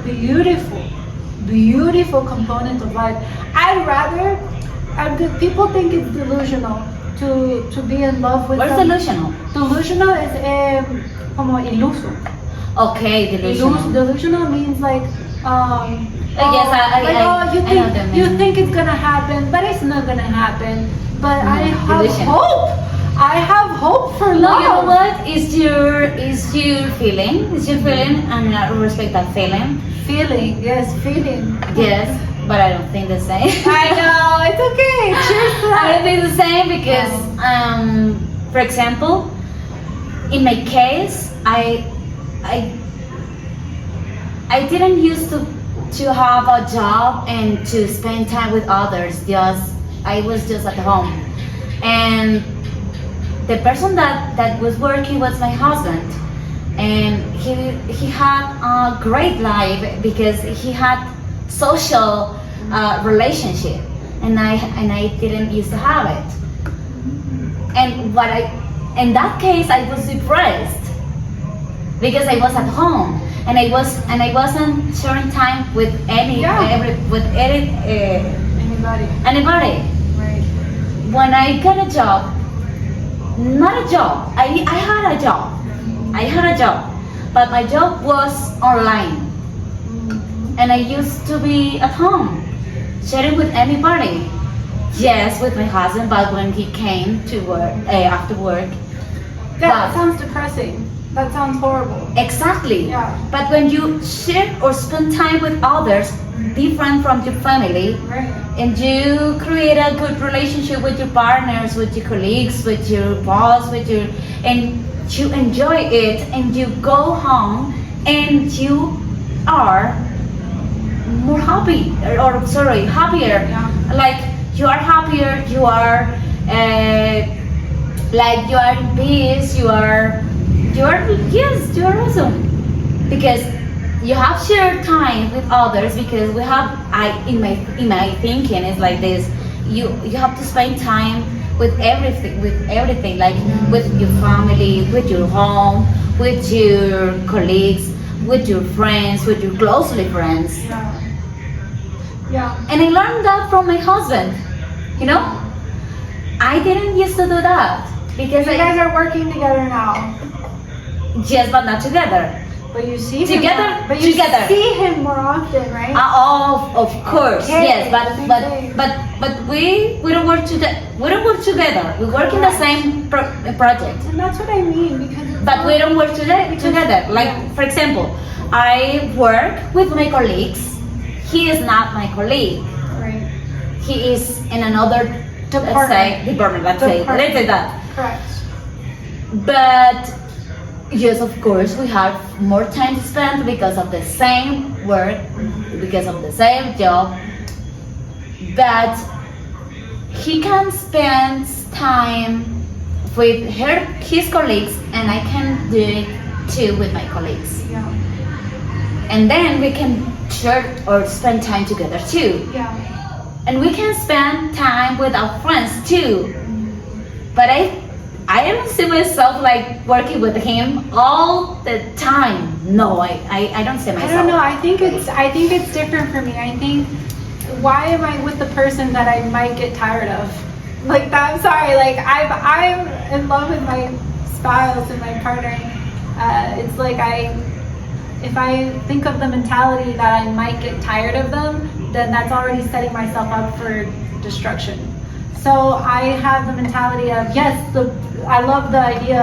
beautiful component of life. People think it's delusional to be in love with. What is delusional? Delusional is como iluso. Okay, delusional. Delusional means like yes, you think it's gonna happen, but it's not gonna happen. But I have delusion. hope. I have hope for love. You know what? It's your feeling. It's your feeling, and I respect that feeling. Feeling. Yes. But I don't think the same. I know, it's okay. Cheers to that. I don't think the same because, for example, in my case, I didn't used to have a job and to spend time with others. I was just at home, and the person that was working was my husband, and he had a great life because he had social and I didn't used to have it. And what in that case, I was depressed because I was at home and I wasn't sharing time with Anybody. anybody. Right. When I got a job, not a job. I had a job. I had a job, but my job was online, and I used to be at home, sharing with anybody. Yes, with my husband, but when he came to work after work. Yeah, that sounds depressing. That sounds horrible. Exactly. Yeah. But when you share or spend time with others different from your family, Right. and you create a good relationship with your partners, with your colleagues, with your boss, and you enjoy it, and you go home and you are more happy, happier. Yeah. Like you are happier, you are like you are in peace, you are awesome, because you have shared time with others, because we have in my thinking is like this, you have to spend time with everything, like with your family, with your home, with your colleagues, with your friends, with your closely friends. Yeah. And I learned that from my husband. I didn't used to do that because You guys are working together now. yes, but not together. But you see Together, him more, but you together. see him more often, right? Of course, Okay, yes, same thing. but we don't work together. We don't work together. We work in the same project, And that's what I mean, because it's but we don't work together. Like Yeah. for example, I work with my colleagues. He is not my colleague. right. He is in another department. Let's say that. Correct. But yes, of course, we have more time to spend because of the same work, because of the same job. But he can spend time with his colleagues, and I can do it too with my colleagues. Yeah. And then we can share or spend time together too. Yeah. And we can spend time with our friends too. But I don't see myself like working with him all the time. No, I don't see myself. I don't know. I think it's different for me. I think, why am I with the person that I might get tired of? Like that. I'm sorry. Like I'm in love with my spouse and my partner. It's like if I think of the mentality that I might get tired of them, then that's already setting myself up for destruction. So I have the mentality of, yes, I love the idea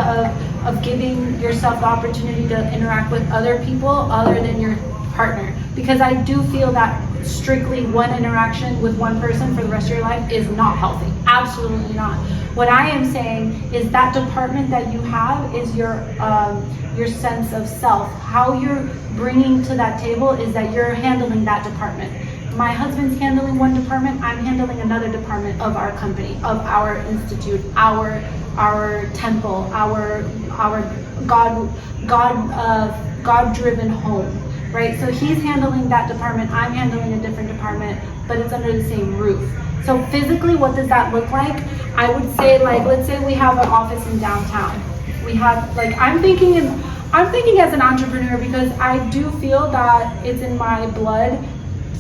of giving yourself the opportunity to interact with other people other than your partner, because I do feel that strictly one interaction with one person for the rest of your life is not healthy. Absolutely not. What I am saying is that department that you have is your sense of self. How you're bringing to that table is that you're handling that department. My husband's handling one department, I'm handling another department of our company, of our institute, our temple, our God-driven home, right? So he's handling that department, I'm handling a different department, but it's under the same roof. So physically, what does that look like? I would say, like, let's say we have an office in downtown. We have, like, I'm thinking as an entrepreneur, because I do feel that it's in my blood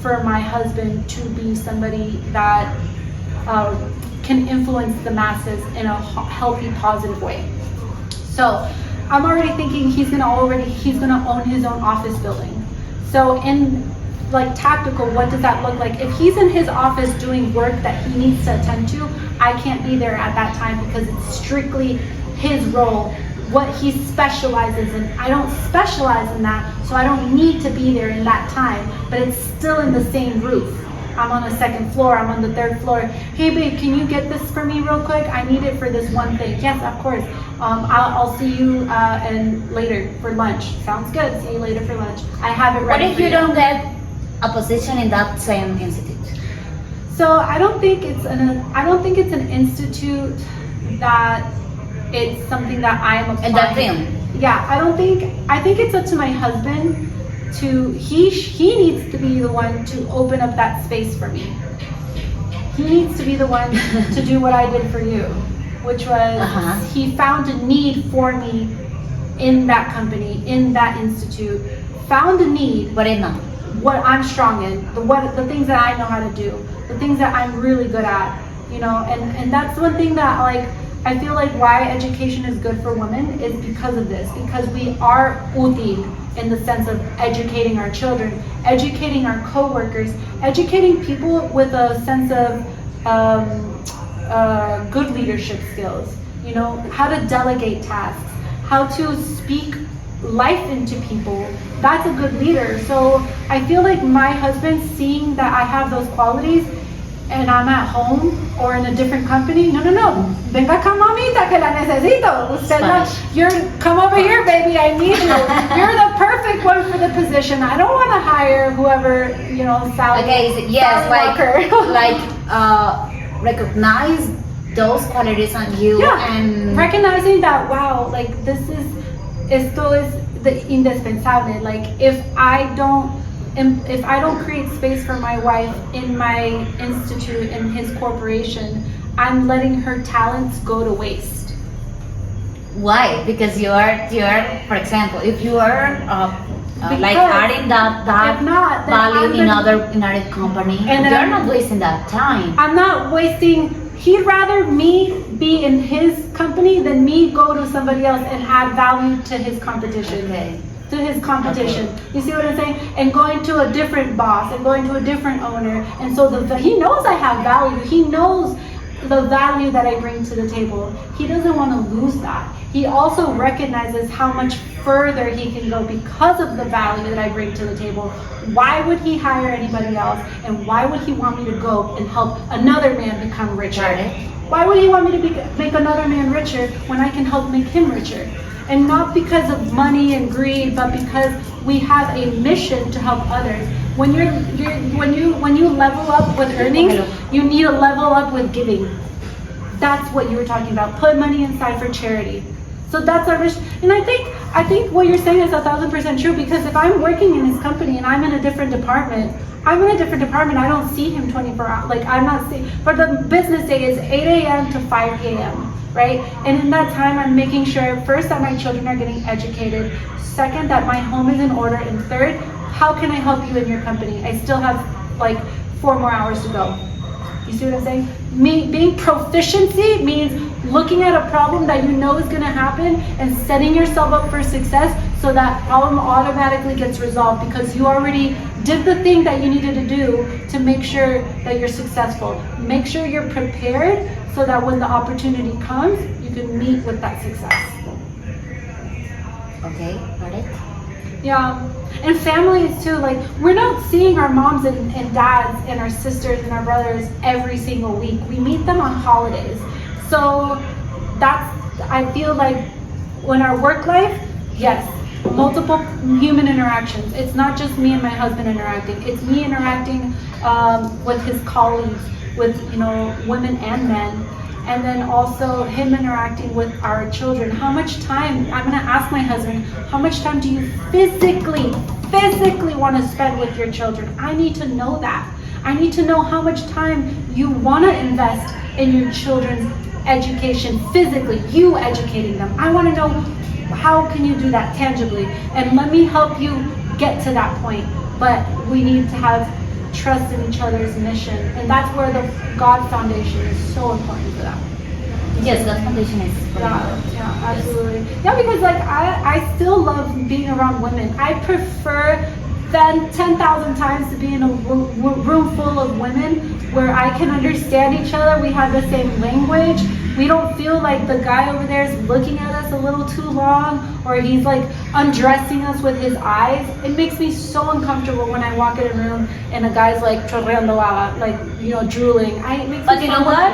for my husband to be somebody that can influence the masses in a healthy, positive way. So I'm already thinking he's gonna own his own office building. So in like tactical, what does that look like? If he's in his office doing work that he needs to attend to, I can't be there at that time because it's strictly his role, what he specializes in. I don't specialize in that, so I don't need to be there in that time, but it's still in the same roof. I'm on the second floor, I'm on the third floor. Hey babe, can you get this for me real quick? I need it for this one thing. Yes, of course. I'll see you and later for lunch. Sounds good, see you later for lunch. I have it ready. What if you don't get a position in that same institute? So I don't think it's an institute that it's something that I am applying. In that field? Yeah, I think it's up to my husband he needs to be the one to open up that space for me. He needs to be the one to do what I did for you. which was he found a need for me in that company, in that institute, found a need. What not? What I'm strong in, the things that I know how to do, the things that I'm really good at, you know, and that's one thing that like I feel like why education is good for women is because of this, because we are útil in the sense of educating our children, educating our co-workers, educating people with a sense of good leadership skills, you know, how to delegate tasks, how to speak life into people. That's a good leader. So I feel like my husband, seeing that I have those qualities and I'm at home or in a different company, no, venga acá mamita que la necesito. Come over here, baby, I need you. You're the perfect one for the position. I don't want to hire whoever, you know, Sally. Okay, yes, recognize those qualities on you, and recognizing that, wow, like esto es the indispensable. Like if I don't create space for my wife in my institute, in his corporation, I'm letting her talents go to waste. Why? Because you are, for example, if you are like adding that value in other company, and you're not wasting that time. I'm not wasting. He'd rather me be in his company than me go to somebody else and add value to his competition. Okay. To his competition. Okay. You see what I'm saying? And going to a different boss and going to a different owner. And so he knows I have value. He knows the value that I bring to the table. He doesn't want to lose that. He also recognizes how much further he can go because of the value that I bring to the table. Why would he hire anybody else? And why would he want me to go and help another man become richer? Why would he want me to make another man richer when I can help make him richer? And not because of money and greed, but because we have a mission to help others. When you level up with earnings, you need to level up with giving. That's what you were talking about. Put money aside for charity. So that's our mission. And I think what you're saying is 1,000% true, because if I'm working in his company and I'm in a different department, I don't see him 24 hours. Like I'm not seeing, but the business day is 8 a.m. to 5 p.m. right? And in that time, I'm making sure, first, that my children are getting educated, second, that my home is in order, and third, how can I help you in your company? I still have like 4 more hours to go. You see what I'm saying? Being proficiency means looking at a problem that you know is going to happen and setting yourself up for success so that problem automatically gets resolved because you already did the thing that you needed to do to make sure that you're successful. Make sure you're prepared so that when the opportunity comes, you can meet with that success. Okay, got it. Yeah, and families too, like we're not seeing our moms and dads and our sisters and our brothers every single week. We meet them on holidays. So I feel like when our work life, yes, multiple human interactions. It's not just me and my husband interacting. It's me interacting with his colleagues, with women and men, and then also him interacting with our children. How much time, I'm gonna ask my husband, how much time do you physically want to spend with your children? I need to know that. I need to know how much time you want to invest in your children's education physically, you educating them. I want to know how can you do that tangibly, and let me help you get to that point. But we need to have trust in each other's mission, and that's where the God foundation is so important for that. Yes, that foundation is yeah, absolutely. Yeah, because like I still love being around women. I prefer than 10,000 times to be in a room full of women where I can understand each other. We have the same language. We don't feel like the guy over there is looking at us a little too long, or he's like undressing us with his eyes. It makes me so uncomfortable when I walk in a room and a guy's like chorreando agua, like drooling. But you know what?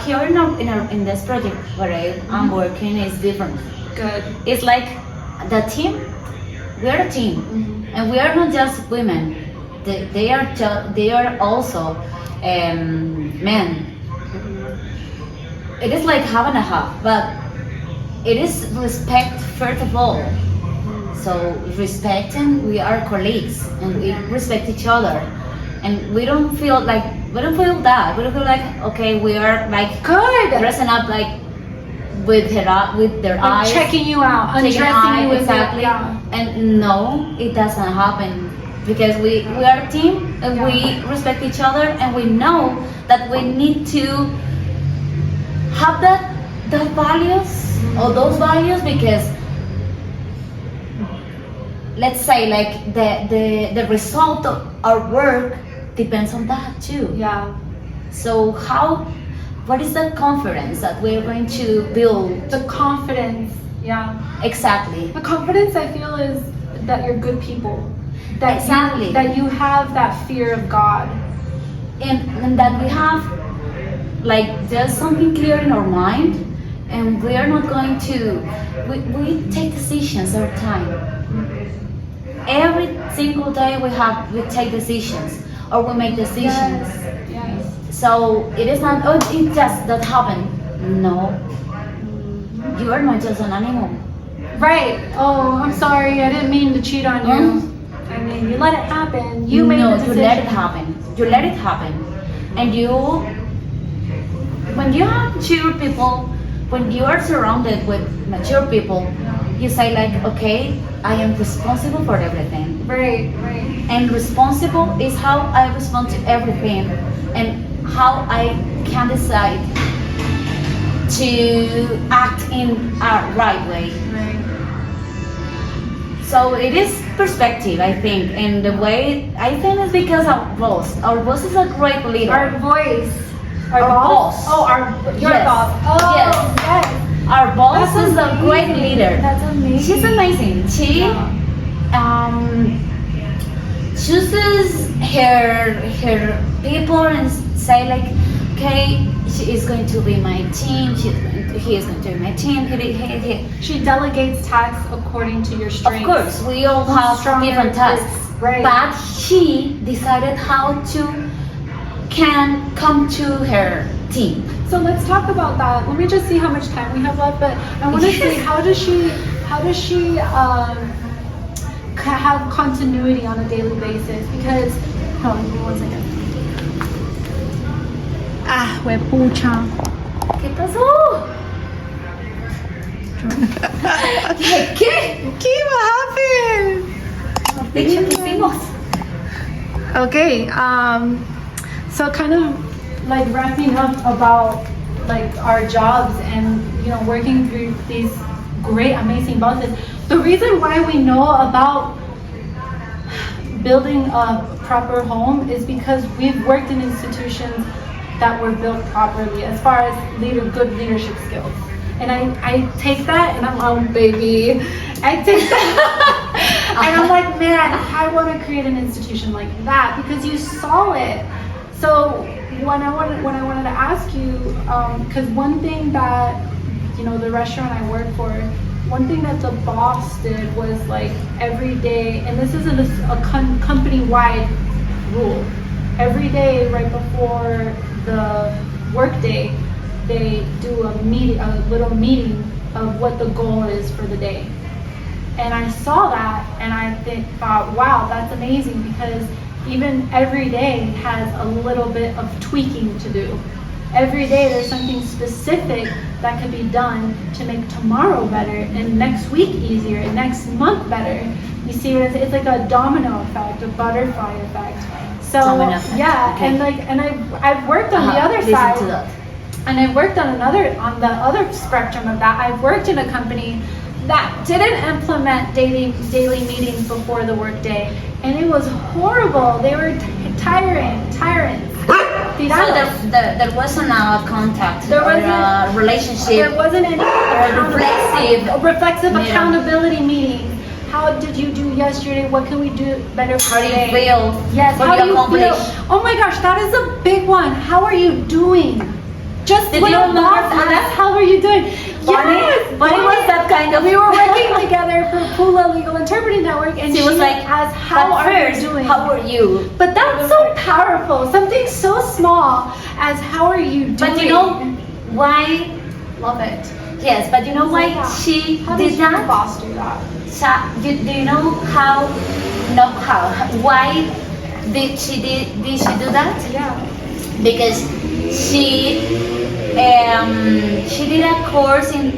Here in this project where I'm working is different. Good. It's like the team. We are a team, and we are not just women. They are also men. It is like half and a half, but it is respect first of all. So respecting, we are colleagues, and we respect each other, and we don't feel that. We don't feel like, okay, we are like good dressing up like with their eyes, checking you out, checking undressing you with exactly. And no, it doesn't happen because we are a team and we respect each other, and we know that we need to have that values or those values, because let's say like the result of our work depends on that too. Yeah. So what is the confidence that we're going to build? The confidence. Yeah. Exactly. The confidence, I feel, is that you're good people. That exactly. that you have that fear of God. And that we have like just something clear in our mind, and we are not going to, we take decisions all the time. Every single day we take decisions, or we make decisions. Yes. So it is not, oh, it just that happened. No, you are not just an animal. Right. Oh, I'm sorry. I didn't mean to cheat on you. I mean, you let it happen. You made the decision. You let it happen. You let it happen. And when you have mature people, when you are surrounded with mature people, you say like, okay, I am responsible for everything. Right. And responsible is how I respond to everything, and how I can decide to act in a right way. Right. So it is perspective, I think, and the way I think is because our boss is a great leader. Our voice. Our boss. Oh, your Yes. boss. Oh, Yes. Our boss That's is a great leader. That's amazing. She's amazing. She chooses her people and say like, okay, she is going to be my team. He is going to be my team. He. She delegates tasks according to your strengths. Of course, we all have different tasks. Right. But she decided how to can come to her team. So let's talk about that. Let me just see how much time we have left. But I want to see how does she have continuity on a daily basis? Because hold on, give me 1 second. Huepucha. ¿Qué pasó? ¿Qué? What happened? Dicho que hicimos. Okay, so kind of like wrapping up about like our jobs and working through these great amazing bosses. The reason why we know about building a proper home is because we've worked in institutions that were built properly as far as good leadership skills. And I take that and I'm like, baby, I take that and I'm like, man, I want to create an institution like that because you saw it. So when I wanted to ask you, because one thing that the restaurant I work for, one thing that the boss did was like every day, and this isn't a company-wide rule. Every day, right before the work day, they do a little meeting of what the goal is for the day. And I saw that, and I thought, wow, that's amazing, because even every day has a little bit of tweaking to do. Every day there's something specific that can be done to make tomorrow better, and next week easier, and next month better. You see what it's like a domino effect, a butterfly effect. So yeah, okay. and I've worked on the other side, and I've worked on the other spectrum of that. I've worked in a company that didn't implement daily meetings before the workday, and it was horrible. They were tyrants. So there wasn't a contact, there wasn't a relationship. There wasn't any reflexive accountability meetings. How did you do yesterday? What can we do better for today? How do you feel? Yes, how do you feel? Oh my gosh, that is a big one. How are you doing? Just did you ask how are you doing? Yes, Bonnie was that kind of. We were working together for Pula Legal Interpreting Network, and she was like, "How are you doing? How are you?" But that's so powerful. Something so small as "How are you doing?" But you know why? Love it. Yes, but you know why she did that? How did your boss do that? Do you know how? No, how? Why did she do that? Yeah. Because she She did a course in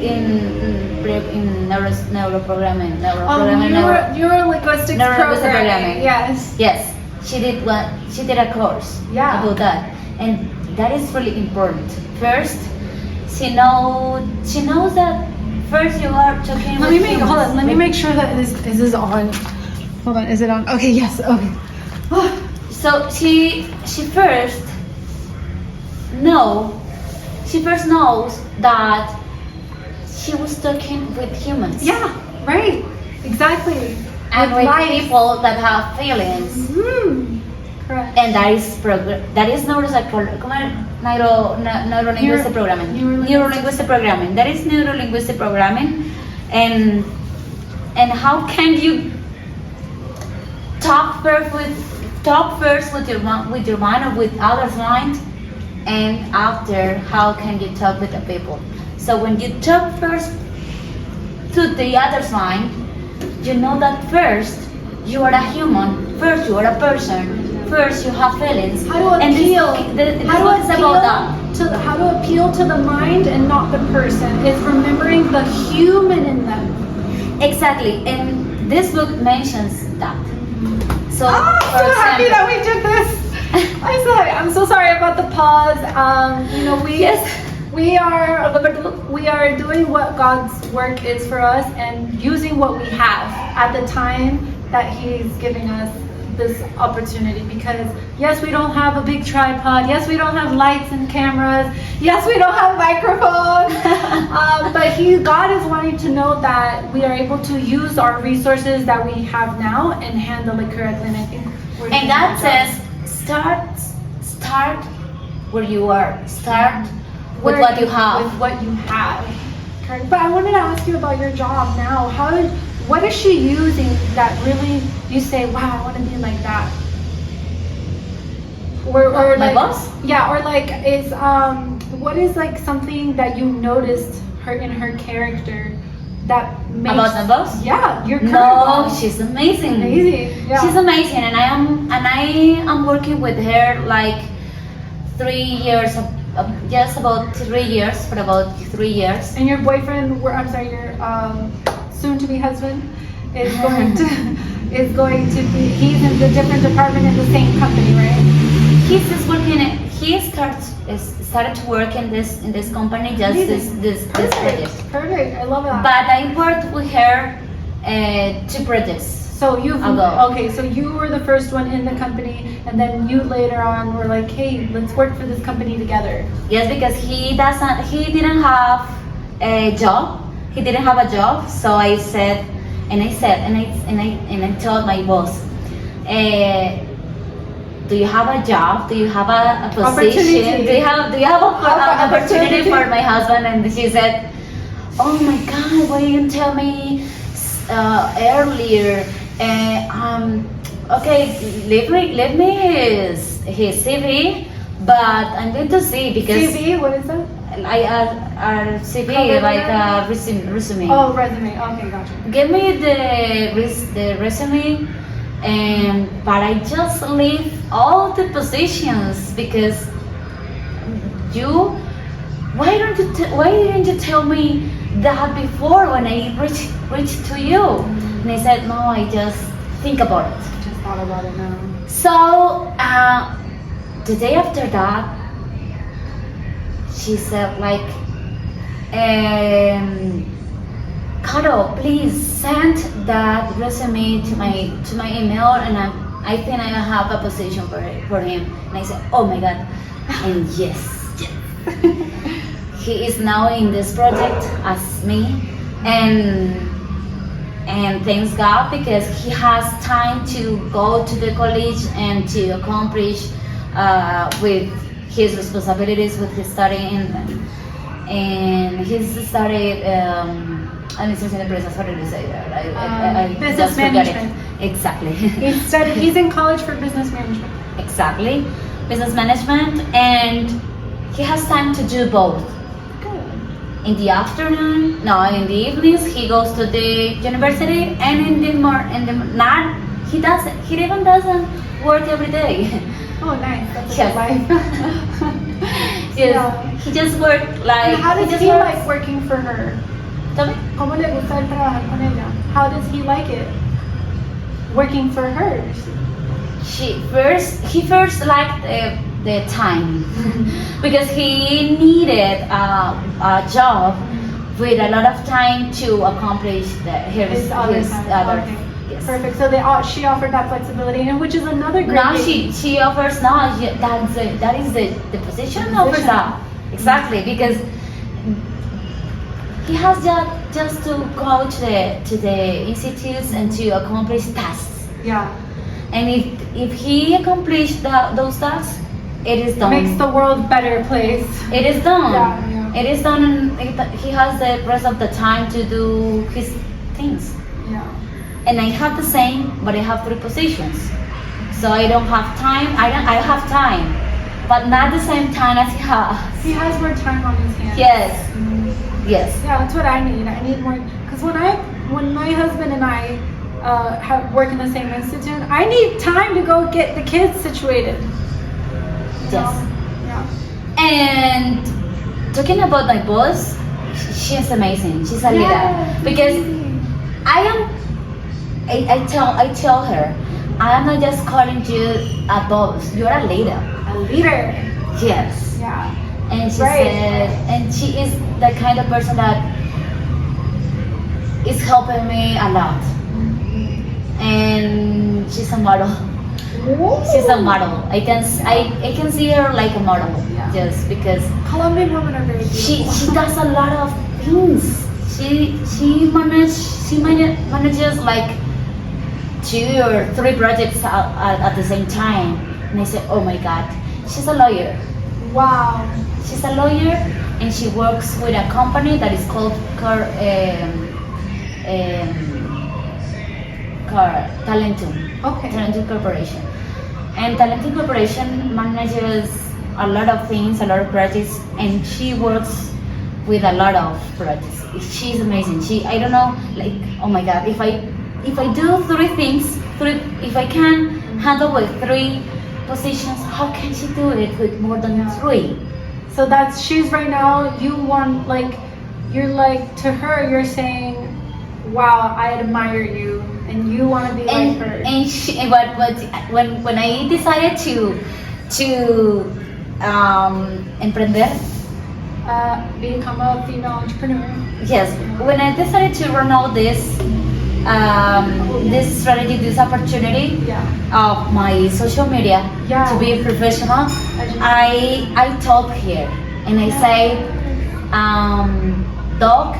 neuroprogramming. Neurolinguistics Neuroprogramming. Yes. Yes, she did one. She did a course about that, and that is really important. First, she knows that first you are talking. Let me make sure that this is on. Hold on, is it on? Okay, yes. Okay. So she first knows that she was talking with humans. Yeah, right. Exactly. And with people that have feelings. Mm-hmm. Correct. And that is neuropsychology. Neurolinguistic programming. Neurolinguistic programming. That is neurolinguistic programming. And how can you talk first with your mind or with others' mind, and after how can you talk with the people? So when you talk first to the other's mind, you know that first you are a human, first you are a person, first you have feelings. How to appeal to the mind and not the person is remembering the human in them. Exactly, and this book mentions that. So, I'm so happy that we did this. I'm so sorry about the pause. We are doing what God's work is for us and using what we have at the time that He's giving us this opportunity. Because yes, we don't have a big tripod. Yes, we don't have lights and cameras. Yes, we don't have microphones. But God is wanting to know that we are able to use our resources that we have now and handle it correctly. And I think and God says, start where you are. Start with what you have. With what you have. Correct. But I wanted to ask you about your job now. What is she using that really you say, wow, I want to be like that? Or my like, boss? Yeah, or like is what is like something that you noticed in her character that makes about my boss? Yeah, your current No, boss. she's amazing. Amazing. Yeah. She's amazing, and I am working with her like 3 years. Just about 3 years, for about 3 years. And your boyfriend, your soon-to-be husband, is going to be. He's in the different department in the same company, right? He started to work in this company just this project. Perfect. I love that. But I worked with her 2 projects. So so you were the first one in the company, and then you later on were like, hey, let's work for this company together. Yes, because he didn't have a job. He didn't have a job, so I told my boss, do you have a job? Do you have a position? Do you have an opportunity for my husband? And she said, oh my God, why didn't you tell me earlier? Okay, leave me his CV, but I'm going to see because CV, what is that? Our CV, like a resume. Oh, resume. Okay, gotcha. Give me the resume, but I just leave all the positions because why didn't you tell me that before when I reached to you? And I said, no, I just think about it. Just thought about it now. So the day after that, she said like, Caro, please send that resume to my email, and I think I have a position for him. And I said, oh my God, and yes. He is now in this project as me, and thanks God because he has time to go to the college and to accomplish with his responsibilities with his studying, and he's studied administration de empresas. How did you say that? I business management. Exactly. He's in college for business management. Exactly, business management, and he has time to do both. In the afternoon, no, in the evenings, he goes to the university, and he even doesn't work every day. Oh, nice. That's a Yes. good life. Yes. Yeah. He just worked like. And how does just he works- like working for her? Tell me. ¿Cómo le gusta el trabajar con ella? How does he like it? Working for her. He first liked the time because he needed a job with a lot of time to accomplish his Other time. other. Okay. Yes. Perfect. So she offered that flexibility, and which is another great. Now thing. she offers now that is the position offers that exactly because he has just to go to the institutes and to accomplish tasks. Yeah. And if he accomplished those tasks, it is done. Makes the world better place. It is done. Yeah. It is done. And he has the rest of the time to do his things. Yeah. And I have the same, but I have 3 positions. So I don't have time. I have time, but not the same time as he has. He has more time on his hands. Yes. Mhm. Yes. Yeah, that's what I need. I need more because when my husband and I work in the same institute, I need time to go get the kids situated. You Yes. know? Yeah. And talking about my boss, she's amazing. She's a leader because I tell her, I am not just calling you a boss. You are a leader. A leader. Yes. Yeah. And she Right. said, and she is the kind of person that is helping me a lot. And she's a model. She's a model. I can see her like a model, Yeah. just because Colombian women are very she beautiful. does a lot of things. She manages like 2 or 3 projects at the same time. And I said, oh my God, she's a lawyer. Wow. She's a lawyer and she works with a company that is called Talentum. Okay. Talentum Corporation. And Talentum Corporation manages a lot of things, a lot of projects, and she works with a lot of projects. She's amazing. I don't know, like, oh my God, if I do 3 things, if I can handle with 3 positions, how can she do it with more than 3? So she's right now, you're like, to her, you're saying, wow, I admire you, and you want to be like her. And when I decided to emprender, Become a female entrepreneur. yes, when I decided to run all this strategy, this opportunity Yeah. of my social media Yeah. to be professional, I talk here and I say, Doc,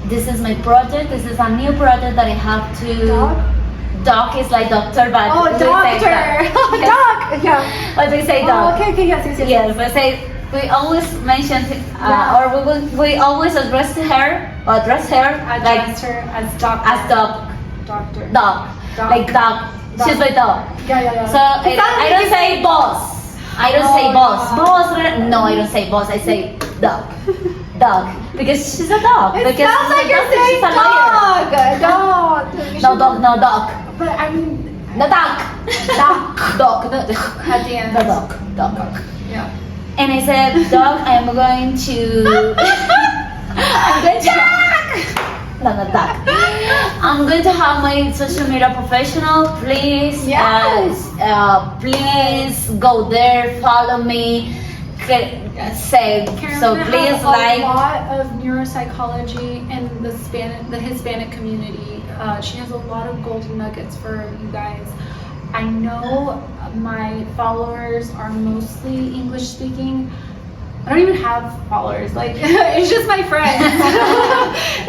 this is my project. This is a new project that I have to. Doc? Doc is like doctor, but Oh, we say doctor! doc. Yes. Doc! Yeah. But we say Oh, doc. okay, yes. Yes, we always mention, Yeah. or we always address her Address like her as doctor. as doc, Doctor. doc, Doc. like doc. Doc. She's my doc. Yeah. So I don't say boss. I don't say boss. No, I don't say boss. I say doc. Dog, because she's a dog. It because sounds like you're she's saying a lawyer. dog. No dog. But I mean, No dog. Dog. at the end. No dog. Yeah. And I said, dog, I'm going to. No, dog. I'm going to have my social media professional. Please, Yes. please go there, follow me. Say Karen, so. we Please have like. a lot of neuropsychology in the Hispanic community. She has a lot of golden nuggets for you guys. I know my followers are mostly English speaking. I don't even have followers. Like it's just my friends.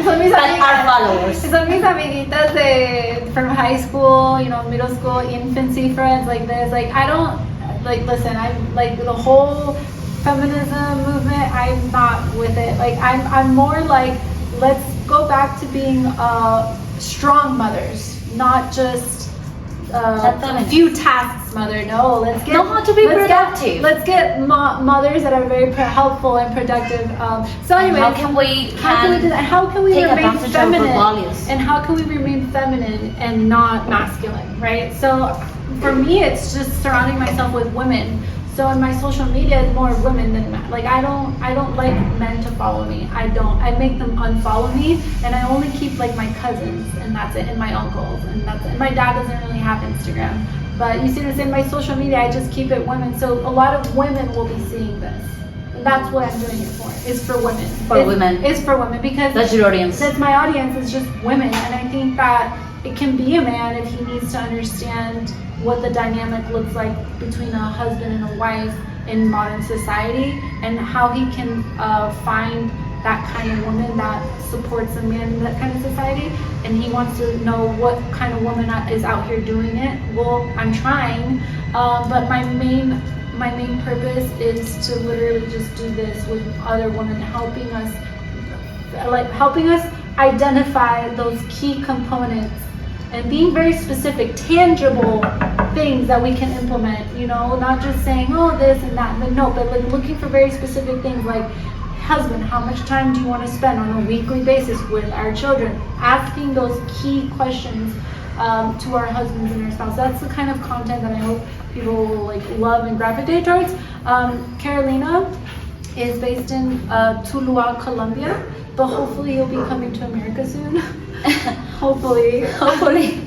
Son mis But our followers. Son mis amiguitas from high school, middle school, infancy friends like this. Like I don't listen. I'm like the whole feminism movement. I'm not with it. Like I'm more like let's go back to being strong mothers, not just a few tasks mother. No, let's get know how to be productive. Let's get mothers that are very helpful and productive. So anyway, How can we do that? How can we take remain advantage of our feminine? values? And how can we remain feminine and not masculine, right? So for me, it's just surrounding myself with women. So in my social media, it's more women than men. Like I don't like men to follow me. I make them unfollow me, and I only keep like my cousins, and that's it, and my uncles, and that's it. And my dad doesn't really have Instagram, but you see this in my social media. I just keep it women. So a lot of women will be seeing this. And that's what I'm doing it for. It's for women. It's for women because that's your audience. That's my audience. It's just women, and I think that it can be a man if he needs to understand what the dynamic looks like between a husband and a wife in modern society, and how he can find that kind of woman that supports a man in that kind of society, and he wants to know what kind of woman is out here doing it. Well, I'm trying, but my main purpose is to literally just do this with other women, helping us identify those key components and being very specific, tangible things that we can implement, not just saying, oh, this and that, but like looking for very specific things like, husband, how much time do you want to spend on a weekly basis with our children? Asking those key questions to our husbands and our spouse. That's the kind of content that I hope people will like love and gravitate towards. Carolina is based in Tuluá, Colombia, but hopefully you'll be coming to America soon. Hopefully.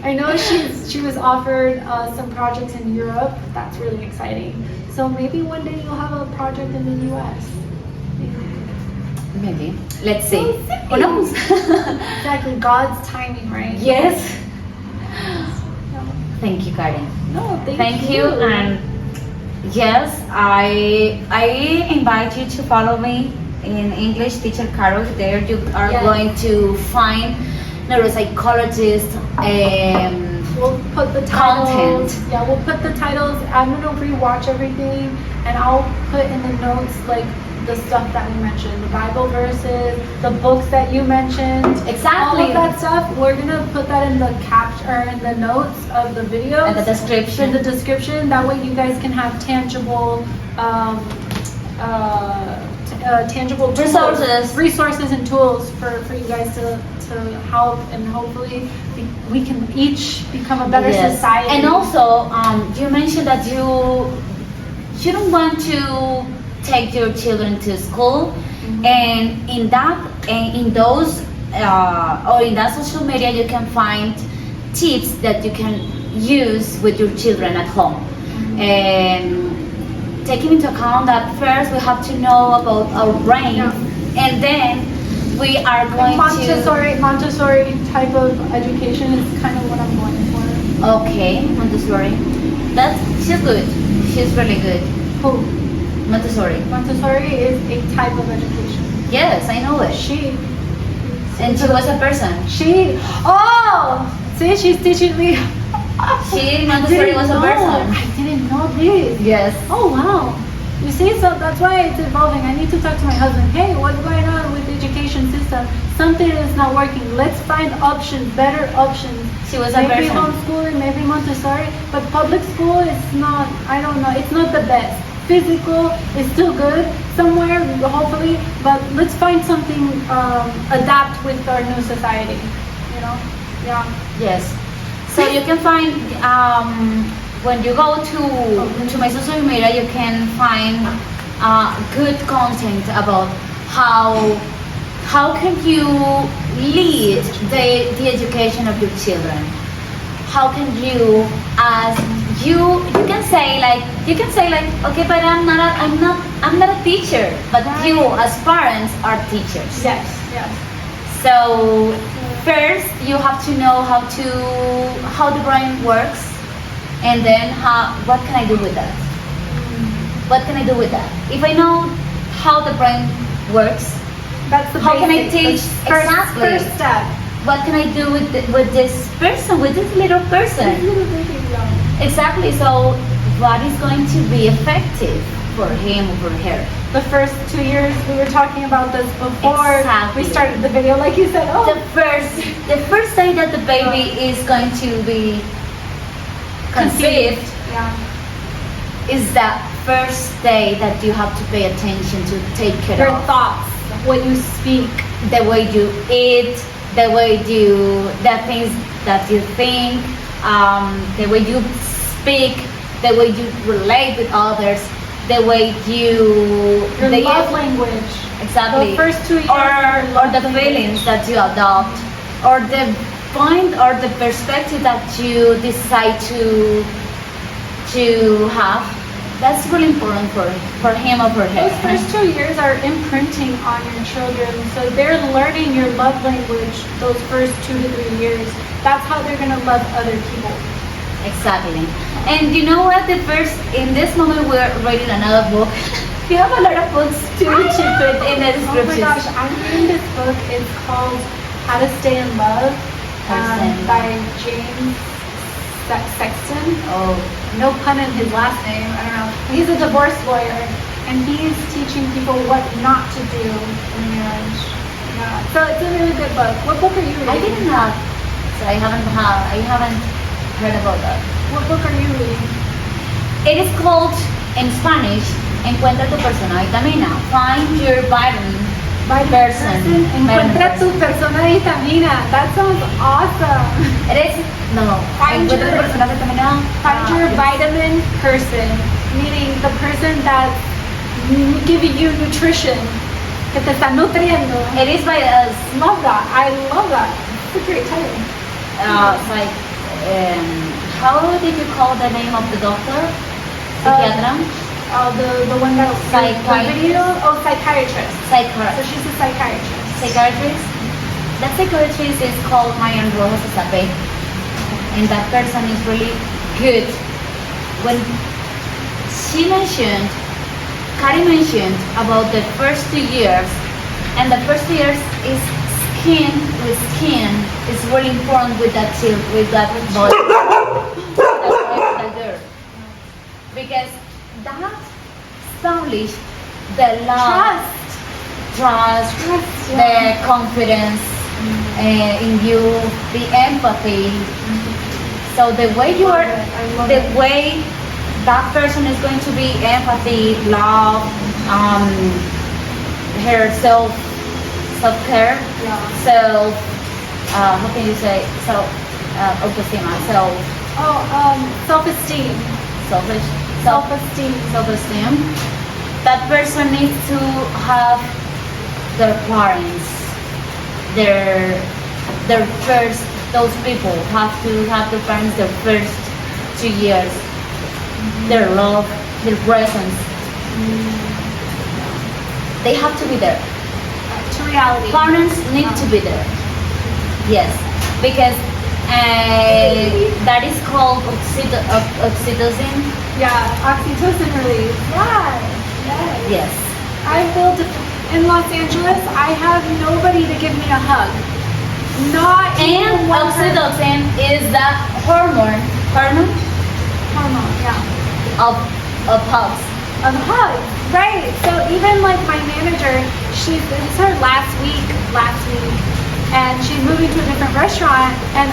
I know she was offered some projects in Europe. That's really exciting. So maybe one day you'll have a project in the US. Maybe. Let's see. Who knows? Exactly. God's timing, right? Yes. Thank you, Karen. No, thank you. And yes, I invite you to follow me in English, Teacher Carol. There you are going to find neuropsychologist we'll put the titles. Content. Yeah, we'll put the titles. I'm gonna rewatch everything, and I'll put in the notes like the stuff that we mentioned, the Bible verses, the books that you mentioned, exactly, all of that stuff. We're gonna put that in the in the notes of the video and the description. In the description. That way, you guys can have tangible, tangible resources and tools for you guys to help, and hopefully we can each become a better society. And also, you mentioned that you don't want to take your children to school, and in that social media you can find tips that you can use with your children at home, and taking into account that first we have to know about our brain, and then we are going Montessori type of education is kind of what I'm going for. Okay, Montessori. She's good. She's really good. Who? Montessori. Montessori is a type of education. Yes, I know it. She was a person. See, she's teaching me. Montessori was a person. I didn't know this. Yes. Oh wow. You see, so that's why it's evolving. I need to talk to my husband. Hey, what's going on with the education system? Something is not working. Let's find options, better options. She was a person. Maybe homeschooling, maybe Montessori, but public school is not, I don't know, it's not the best. Physical is still good somewhere, hopefully, but let's find something, adapt with our new society, Yeah. Yes. So you can find, when you go to my social media, you can find good content about how can you lead the education of your children. How can you, as you can say like, okay, but I'm not a teacher, but you as parents are teachers. Yes. So first you have to know how the brain works, and then what can I do with that? What can I do with that? If I know how the brain works, that's the how basic, can I teach exactly? First step. What can I do with this person, with this little person? Exactly. So what is going to be effective for him or for her? The first 2 years, we were talking about this before we started the video, like you said. The first day that the baby is going to be conceived, is that first day that you have to pay attention to take care of your thoughts, what you speak, the way you eat, the things that you think, the way you speak, the way you relate with others, the way Your love language. exactly, The first 2 years. or the feelings that you adopt, or the point or the perspective that you decide to have. That's really important for him or for her. Those first 2 years are imprinting on your children, so they're learning your love language those first 2 to 3 years. That's how they're gonna love other people. Exactly. And you know what? In this moment, we're reading another book. We have a lot of books to put in the Oh my description. gosh, I'm reading this book. It's called How to Stay in Love by James Sexton. Oh, No pun in his last name. I don't know. He's a divorce lawyer, and he's teaching people what not to do in marriage. Yeah. So it's a really good book. What book are you reading? I didn't have, so I haven't heard about that. What book are you reading? It is called in Spanish, Encuentra tu persona vitamina. Find your vitamin person. Encuentra tu persona vitamina. That sounds awesome. It is Find Encuentra tu your- persona vitamina. Find your vitamin person, meaning the person that's giving you nutrition, que te está nutriendo. It is by us. Love that. I love that. It's a great title. It's like, how did you call the name of the doctor? Psychiatra? The one that Psychiatrist. video. Oh, psychiatrist. So Psychiatrist. she's a psychiatrist. Psychiatrist. That psychiatrist is called Marian Rojas, Estapé. And that person is really good. When Cari mentioned about the first 2 years, and the first 2 years is skin with skin is really important with that body, that girl, because that established the love, trust, yeah. the confidence in you, the empathy. So the way you are, I love the it. way that person is going to be empathy, love, her self-care, Yeah. how can you say, autoestima, Self-esteem. self-esteem. That person needs to have their parents, their first, those people have to have their parents their first 2 years, their love, their presence. They have to be there. To reality. Parents need to be there. Yes, because that is called oxytocin. Yeah, oxytocin release. Yeah. Yes. I lived in Los Angeles. I have nobody to give me a hug. Not And even one oxytocin is the hormone hormone. Yeah. of hugs. Of hugs. Right. So even like my manager, this is her last week, and she's moving to a different restaurant, and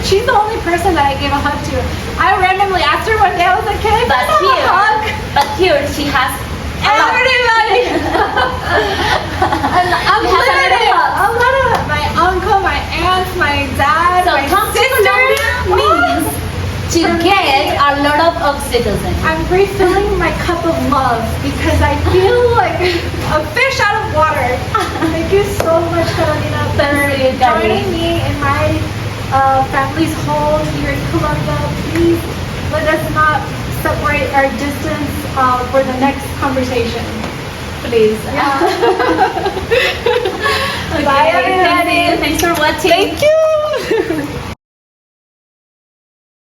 she's the only person that I gave a hug to. I randomly asked her one day, I was like, can I But have a hug? here she has Everybody! I'm literally a lot of my uncle, my aunts, my dad, So my come to sister. Colombia means to get a lot of oxytocin. I'm refilling my cup of love because I feel like a fish out of water. Thank you so much, Carolina, for joining me in my family's home here in Colombia. Please let us not separate our distance for the next conversation. Please. Bye, everybody. Thanks for watching. Thank you.